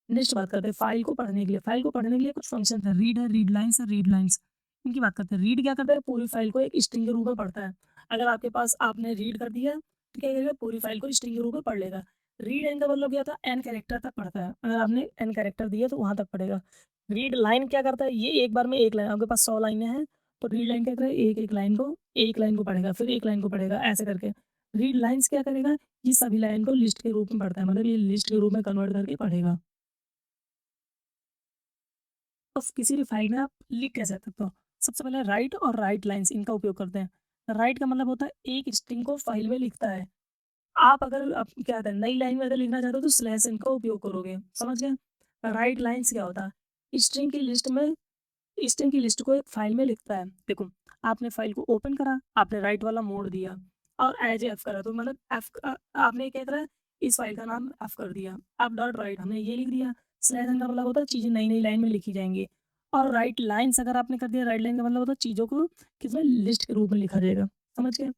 नेक्स्ट बात करते हैं फाइल को पढ़ने के लिए। फाइल को पढ़ने के लिए कुछ फंक्शन है, रीड है, रीड लाइन्स है, रीड लाइन्स। इनकी बात करते हैं। रीड क्या करता है, पूरी फाइल को एक स्ट्रिंग के रूप में पढ़ता है। अगर आपके पास आपने रीड कर दिया तो क्या करेगा, पूरी फाइल को स्ट्रिंग के रूप में पढ़ लेगा। रीड एन का मतलब क्या था, एन कैरेक्टर तक पढ़ता है। अगर आपने एन कैरेक्टर दिया तो वहाँ तक पढ़ेगा। रीड लाइन क्या करता है, ये एक बार में एक लाइन, आपके पास 100 लाइनें हैं तो रीड लाइन क्या करेगा, एक लाइन को पढ़ेगा, फिर एक लाइन को पढ़ेगा, ऐसे करके। रीड लाइन्स क्या करेगा, ये सभी लाइन को लिस्ट के रूप में पढ़ता है, मतलब ये लिस्ट के रूप में कन्वर्ट करके पढ़ेगा। बस किसी भी फाइल में आप लिख कैसे सकते हो। सबसे पहले राइट और राइट लाइन्स इनका उपयोग करते हैं। राइट का मतलब होता है एक स्ट्रिंग को फाइल में लिखता है। आप क्या कहते हैं नई लाइन में अगर लिखना चाहते हो तो स्लैश एन का उपयोग करोगे, समझ गए? राइट लाइन्स क्या होता है? स्ट्रिंग की लिस्ट को एक फाइल में लिखता है। देखो, आपने फाइल को ओपन करा, आपने राइट वाला मोड़ दिया और एज एफ करा तो मतलब आपने क्या करा, इस फाइल का नाम एफ कर दिया। अब डॉट राइट हमने ये लिख दिया। स्लैश एन का मतलब होता है चीज़ें नई नई लाइन में लिखी जाएंगी। और राइट लाइन्स अगर आपने कर दिया, राइट लाइन का मतलब होता है चीज़ों को किसमें लिस्ट के रूप में लिखा जाएगा, समझ गए?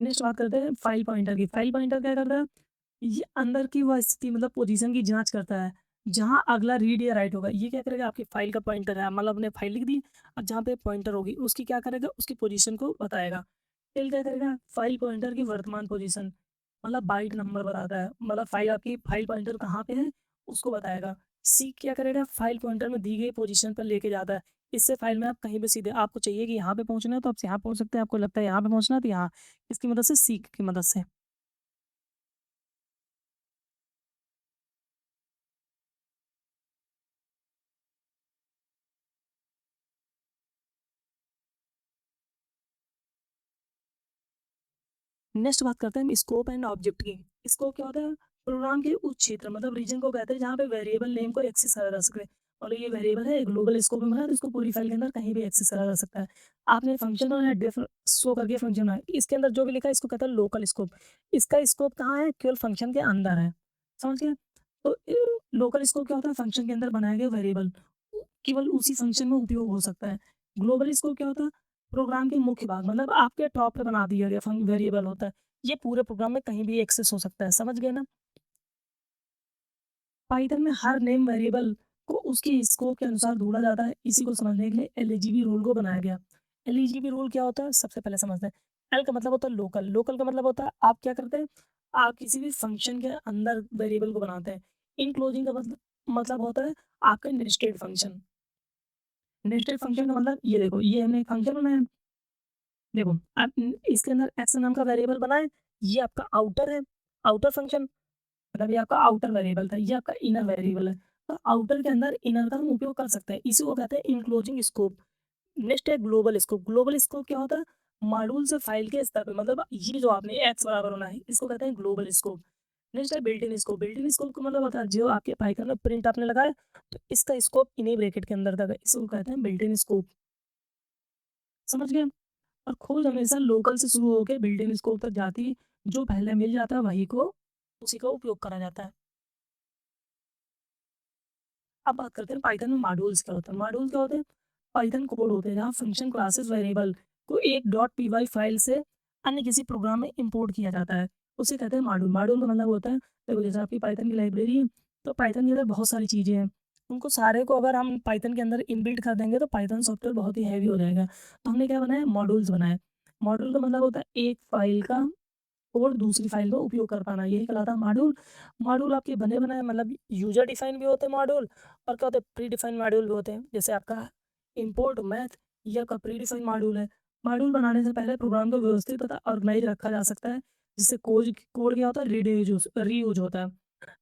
नेक्स्ट बात करते हैं फाइल पॉइंटर की। फाइल पॉइंटर क्या करता है? ये अंदर की वह स्थिति मतलब पोजीशन की जाँच करता है, जहाँ अगला रीड या राइट होगा। ये क्या करेगा, आपकी फाइल का पॉइंटर है, मतलब आपने फाइल लिख दी, अब जहाँ पे पॉइंटर होगी उसकी क्या करेगा, उसकी पोजीशन को बताएगा। टेल क्या करेगा, फाइल पॉइंटर की वर्तमान पोजीशन मतलब बाइट नंबर बताता है, मतलब फाइल आपकी फाइल पॉइंटर कहाँ पे है, उसको बताएगा। सीक क्या करेगा, फाइल पॉइंटर में दी गई पोजीशन पर लेके जाता है। इससे फाइल में आप कहीं भी सीधे आपको चाहिए कि यहाँ पे पहुँचना है तो आप यहाँ पहुँच सकते हैं, आपको लगता है यहाँ पे पहुँचना है तो यहाँ। इसकी मदद से सीक की मदद से। नेक्स्ट बात करते हैं हम स्कोप एंड ऑब्जेक्ट की। स्कोप क्या होता है? प्रोग्राम के उस क्षेत्र मतलब रीजन को कहते हैं जहाँ पे वेरिएबल नेम को एक्सेस करा जा सके। और ये वेरिएबल है ग्लोबल स्कोप में बना है तो इसको पूरी फाइल के अंदर कहीं भी एक्सेस करा जा सकता है। आपने फंक्शन बनाया डिफ शो करके फंक्शन बनाया, इसके अंदर जो भी लिखा है इसको कहता है लोकल स्कोप। इसका स्कोप कहाँ है? केवल फंक्शन के अंदर है, समझ गए? तो लोकल स्कोप क्या होता है? फंक्शन के अंदर बनाए गए वेरिएबल केवल उसी फंक्शन में उपयोग हो सकता है। ग्लोबल स्कोप क्या होता है? प्रोग्राम के मुख्य भाग मतलब आपके टॉप पे बना दिया गया वेरिएबल होता है। ये पूरे प्रोग्राम में कहीं भी एक्सेस हो सकता है, समझ गए ना? पाइथन में हर नेम वेरिएबल को उसके स्कोप के अनुसार ढूँढा जाता है। इसी को समझने के लिए एलईजीबी रूल को बनाया गया। एलईजीबी रूल क्या होता है? सबसे पहले समझते हैं। एल का मतलब होता है लोकल, लोकल का मतलब होता है आप क्या करते हैं? आप किसी भी फंक्शन के अंदर वेरिएबल को बनाते हैं। इनक्लोजिंग का मतलब होता है आपका नेस्टेड फंक्शन। नेस्टेड फंक्शन का मतलब ये देखो, ये हमने एक फंक्शन बनाया। देखो, आप इसके अंदर एक्स नाम का वेरिएबल बनाएँ, ये आपका आउटर है, आउटर फंक्शन मतलब ये आपका आउटर वेरिएबल था, ये आपका इनर वेरिएबल है। तो आउटर के अंदर इनर का हम उपयोग कर सकते हैं, इसी को कहते हैं इनक्लोजिंग स्कोप। नेक्स्ट है ग्लोबल स्कोप। ग्लोबल स्कोप क्या होता है? मॉड्यूल से फाइल के स्तर पे मतलब ये जो आपने एक्स बराबर होना है, इसको कहते हैं ग्लोबल स्कोप। नेक्स्ट है built in scope. Built in scope का मतलब होता है जो आपके पाइथन में प्रिंट आपने लगाया, तो इसका स्कोप इन्हीं ब्रैकेट के अंदर तक है, इसको कहते हैं बिल्ट इन स्कोप, समझ गए? और खोज हमेशा लोकल से शुरू होकर बिल्ट-इन स्कोप तक जाती है, जो पहले मिल जाता है वही को उसी का उपयोग करा जाता है। अब बात करते हैं पाइथन में मॉड्यूल्स क्या होता है? मॉड्यूल क्या होते हैं? पाइथन कोड होते हैं जहाँ फंक्शन क्लासेस वेरिएबल को एक डॉट पी वाई फाइल से अन्य किसी प्रोग्राम में इंपोर्ट किया जाता है, उसे कहते हैं मॉड्यूल। मॉड्यूल का मतलब होता है देखो जैसे आपकी पाइथन की लाइब्रेरी है, तो पाइथन के अंदर बहुत सारी चीज़ें हैं, उनको सारे को अगर हम पाइथन के अंदर इनबिल्ट कर देंगे तो पाइथन सॉफ्टवेयर बहुत ही हैवी हो जाएगा। तो हमने क्या बनाया? मॉड्यूल्स बनाए। मॉड्यूल का मतलब होता है एक फाइल का और दूसरी फाइल का उपयोग कर पाना, यही कहलाता है मॉड्यूल। मॉड्यूल आपके बने बनाए मतलब यूजर डिफाइन भी होते हैं मॉड्यूल, और क्या होते हैं प्री डिफाइंड मॉड्यूल भी होते हैं। जैसे आपका इंपोर्ट मैथ ये आपका प्री डिफाइंड मॉड्यूल है। मॉड्यूल बनाने से पहले प्रोग्राम को व्यवस्थित तथा ऑर्गेनाइज रखा जा सकता है, जिससे कोड कोड क्या होता है रीयूज होता है।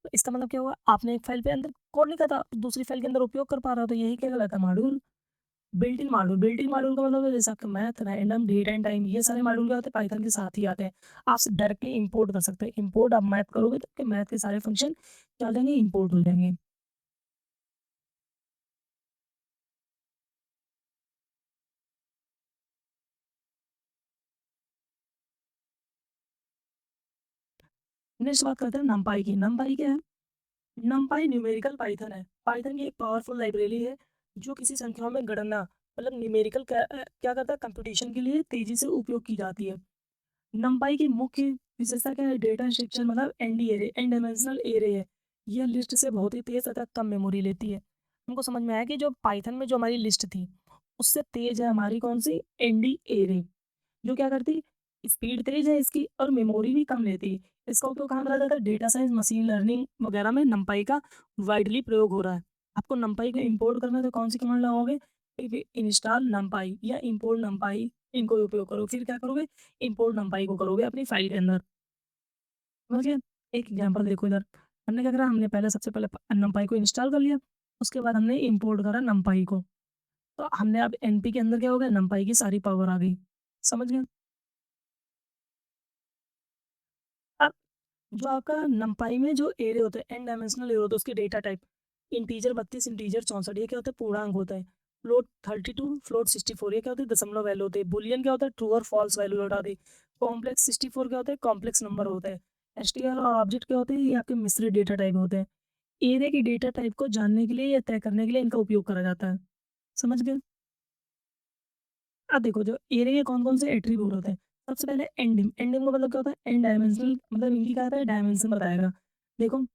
तो इसका मतलब क्या हुआ, आपने एक फाइल पे अंदर कोड लिखा था दूसरी फाइल के अंदर उपयोग कर पा रहा हो, तो यही क्या कहलाता है मॉड्यूल। बिल्ट इन मॉड्यूल का मतलब है जैसे आपका math, random, date and time ये सारे मॉड्यूल क्या होते हैं पाइथन के साथ ही आते हैं। आप डायरेक्टली इंपोर्ट कर सकते हैं। इंपोर्ट आप मैथ करोगे तो आपके मैथ के सारे फंक्शन क्या हो जाएँगे, इंपोर्ट हो जाएँगे। नेक्स्ट बात करते हैं नमपाई की। नमपाई क्या है? नमपाई न्यूमेरिकल पाइथन है। पाइथन की एक पावरफुल लाइब्रेरी है जो किसी संख्याओं में गणना मतलब न्यूमेरिकल क्या करता है कंप्यूटेशन के लिए तेजी से उपयोग की जाती है। नमपाई की मुख्य विशेषता क्या है? डेटा स्ट्रक्चर मतलब ND array N dimensional array है। यह लिस्ट से बहुत ही तेज तथा कम मेमोरी लेती है। हमको समझ में आया कि जो पाइथन में जो हमारी लिस्ट थी उससे तेज है हमारी कौन सी एनडी एरे, जो क्या करती स्पीड तेज है इसकी और मेमोरी भी कम लेती है। इसका उपयोग कहाँ करा जाता है? डेटा साइंस मशीन लर्निंग वगैरह में नमपाई का वाइडली प्रयोग हो रहा है। आपको नमपाई को इंपोर्ट करना है तो कौन सी कमांड लगाओगे? इंस्टॉल नमपाई या इंपोर्ट नमपाई, इनको उपयोग करो। फिर क्या करोगे? इंपोर्ट नमपाई को करोगे अपनी फाइल के अंदर, समझ गए? एक एग्जांपल देखो इधर, हमने क्या करा, हमने पहले सबसे पहले नमपाई को इंस्टॉल कर लिया, उसके बाद हमने इंपोर्ट करा नमपाई को। तो हमने अब एनपी के अंदर क्या हो गया, नंपाई की सारी पावर आ गई। समझ गए? अब जो आपका नंपाई में जो एरे होते हैं, एन डायमेंशनल एरे होते हैं, उसके डेटा टाइप इंटीजर 32, इंटीजर 64, ये क्या होता है, पूर्णांक होता है। फ्लोट 32, फ्लोट 64, ये क्या होता है, दशमलव वैल्यू होते हैं। बुलियन क्या होता है, ट्रू और फॉल्स वैल्यू लौटा दे। कॉम्प्लेक्स 64 क्या होता है, कॉम्प्लेक्स नंबर होता है। एसटीआर और ऑब्जेक्ट क्या होते हैं, ये आपके मिश्रित डेटा टाइप होते हैं। एरे की डेटा टाइप को जानने के लिए या तय करने के लिए इनका उपयोग करा जाता है। समझ गए? अब देखो जो एरे के कौन-कौन से एट्रीब्यूट होते हैं। सबसे पहले एंडिंग, एंडिंग का मतलब क्या होता है, एन डायमेंशनल, मतलब इनकी क्या होता है, डायमेंशन बताएगा। देखो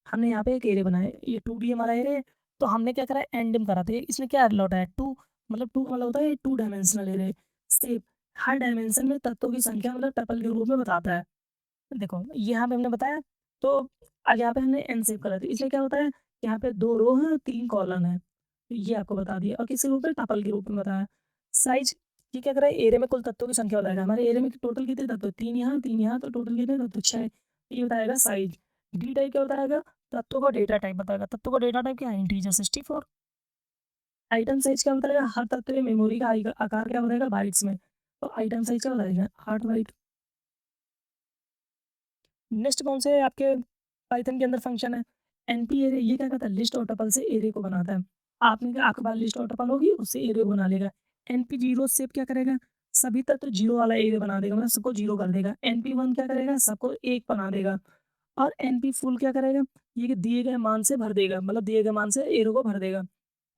हमने यहाँ पे एक एरे बनाया है, ये 2D हमारा एरे है, तो हमने क्या करा है, एंडिंग करा, तो ये इसमें क्या लौटा है 2, मतलब 2 मतलब होता है 2 डायमेंशनल एरे। शेप, हर डायमेंशन में तत्वों की संख्या मतलब टपल के रूप में बताता है। देखो यहाँ पे हमने बताया, तो यहाँ पे हमने एन सेव करा, तो इसलिए क्या होता है, यहाँ पे 2 रो हैं और 3 कॉलम है। तो ये आपको बता दिया, और किस रूप में, टपल के रूप में बताया। साइज़, ये क्या कर रहा है, एरे में कुल तत्वों की संख्या बताएगा। हमारे एरे में टोटल कितने तत्व, 3 यहाँ 3 यहाँ, तो टोटल कितने तत्व, 6। ये बताएगा साइज़। डी टाइप क्या बताएगा, तत्वों का डेटा टाइप बताएगा। तत्वों का डेटा टाइप क्या है, इंटीजर 64। आइटम साइज़ क्या बताएगा, हर तत्व में मेमोरी का आकार क्या बताएगा, बाइट्स में। तो आइटम साइज़ क्या बताएगा, 8 बाइट। नेक्स्ट कौन से आपके पाइथन के अंदर फंक्शन है, एनपी एरे, ये क्या करता है, लिस्ट और टपल से एरे को बनाता है। आपने क्या, आपके पास लिस्ट और टपल होगी, उससे एरे को बना लेगा। एनपी जीरो सेव क्या करेगा, सभी तत्व जीरो वाला एरे बना देगा, मतलब सबको जीरो कर देगा। एनपी वन क्या करेगा, सबको एक बना देगा। और एनपी फुल क्या करेगा, ये कि दिए गए मान से भर देगा, मतलब दिए गए मान से एरे को भर देगा।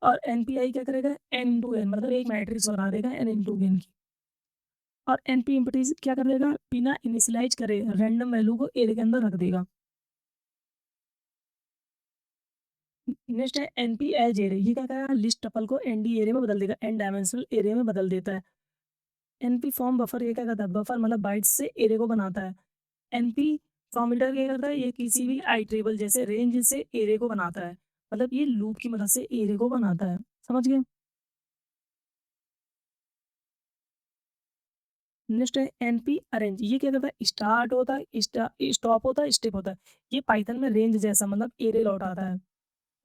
और एनपीआई क्या करेगा, एन इंटू एन, मतलब एक मैट्रिक्स बना देगा एन इंटू एन की। और एनपी इम्पटीज क्या कर देगा, बिना इनिशियलाइज करे रैंडम वैल्यू को एरे के अंदर रख देगा। नेक्स्ट है एनपी एज एरे, ये क्या करेगा, लिस्ट टपल को एनडी एरे में बदल देगा, एन डायमेंशनल एरे में बदल देता है। एनपी फॉर्म बफर, ये क्या करता है, बफर मतलब बाइट्स से एरे को बनाता है। एनपी फॉर्मेटर क्या करता है, ये किसी भी आइट्रेबल जैसे रेंज से एरे को बनाता है, मतलब ये लूप की मदद से एरे को बनाता है। समझ गए? नेक्स्ट है एनपी अरेंज, ये क्या करता है, स्टार्ट होता है, स्टॉप होता है, स्टेप होता है। ये पाइथन में रेंज जैसा मतलब एरे लौटाता है।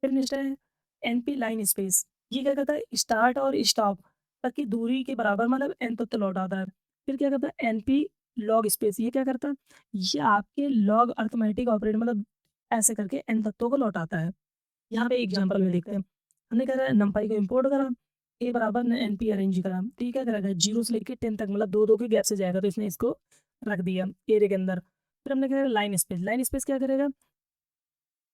फिर नेक्स्ट है एनपी लाइन स्पेस, ये क्या करता है, स्टार्ट और स्टॉप तक की दूरी के बराबर मतलब एन तत्व लौटाता है। फिर क्या करता है एनपी लॉग स्पेस, ये क्या करता है, ये आपके लॉग अरिथमेटिक ऑपरेटर मतलब ऐसे करके एन तत्वों को लौटाता है। यहाँ पे एग्जांपल में देखते हैं। हमने क्या करा, नंपाई को इंपोर्ट करा, ए बराबर ने एनपी अरेंज करा, ठीक है, करा 0 से लेके 10 तक मतलब 2-2 के गैप से जाएगा, तो इसने इसको रख दिया एरे के अंदर। फिर हमने क्या करा, लाइन स्पेस क्या करेगा,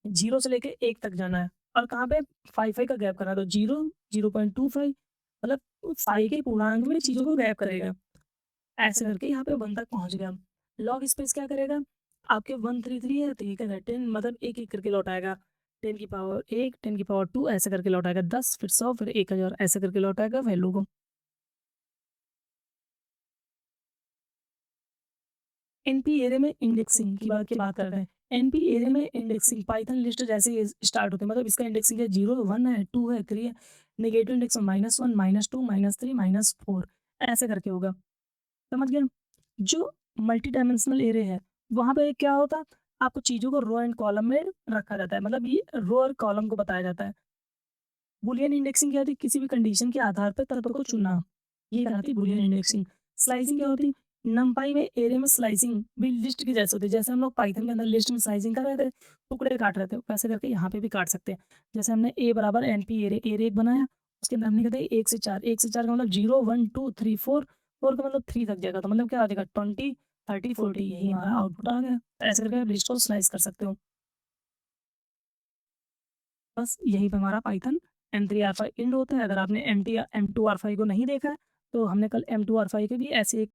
0 से लेके 1 तक जाना है, और कहाँ पे 5-5 का गैप करा, तो 0, 0.25 मतलब 5 के पूर्णांक में चीज़ों को गैप करेगा। ऐसे करके यहाँ पे 1 तक पहुँच गया। लॉग स्पेस क्या करेगा, आपके 133 है, तो ये क्या है 10 मतलब एक-एक करके लौटाएगा। 10 की पावर 1, 10 की पावर 2 ऐसे करके लौटाएगा, 10 फिर 100 फिर 1000 ऐसे करके लौटाएगा वैल्यू को। एनपी एरे में इंडेक्सिंग की बात करते हैं। एनपी एरे में इंडेक्सिंग पाइथन लिस्ट जैसे ही स्टार्ट होते हैं, मतलब इसका इंडेक्सिंग है 0, 1 है, 2 है, 3 है, नेगेटिव इंडेक्स में -1, -2, -3, -4 ऐसे करके होगा। समझ गए? जो मल्टी डायमेंशनल एरे है, वहाँ पे क्या होता है, आपको चीज़ों को रो एंड कॉलम में रखा जाता है, मतलब ये रो और कॉलम को बताया जाता है। बूलियन इंडेक्सिंग क्या होती है, किसी भी कंडीशन के आधार पर तत्व को चुनना, ये कहलाती है बूलियन इंडेक्सिंग। स्लाइसिंग क्या होती है, नंपाई में एरे में स्लाइसिंग भी लिस्ट की जैसे होती है, जैसे हम लोग पाइथन के अंदर लिस्ट में स्लाइसिंग कर रहे थे, टुकड़े काट रहे थे, वैसे करके यहाँ पे भी काट सकते हैं। जैसे हमने ए बराबर एन पी एरे, एरे एक बनाया, उसके अंदर हमने कहते हैं 1 से 4, 1 से 4 का मतलब 0, 1, 2, 3, 4, 4 का मतलब 3 तक जाएगा, तो मतलब क्या आ जाएगा 20, 30, 40, यही हमारा आउटपुट आ गया। तो ऐसे करके आप लिस्ट को स्लाइस कर सकते हो। बस यहीं पे हमारा पाइथन M3 R5 एंड होता है। अगर आपने एम टू R5 को नहीं देखा है, तो हमने कल M2 R5 के भी ऐसे एक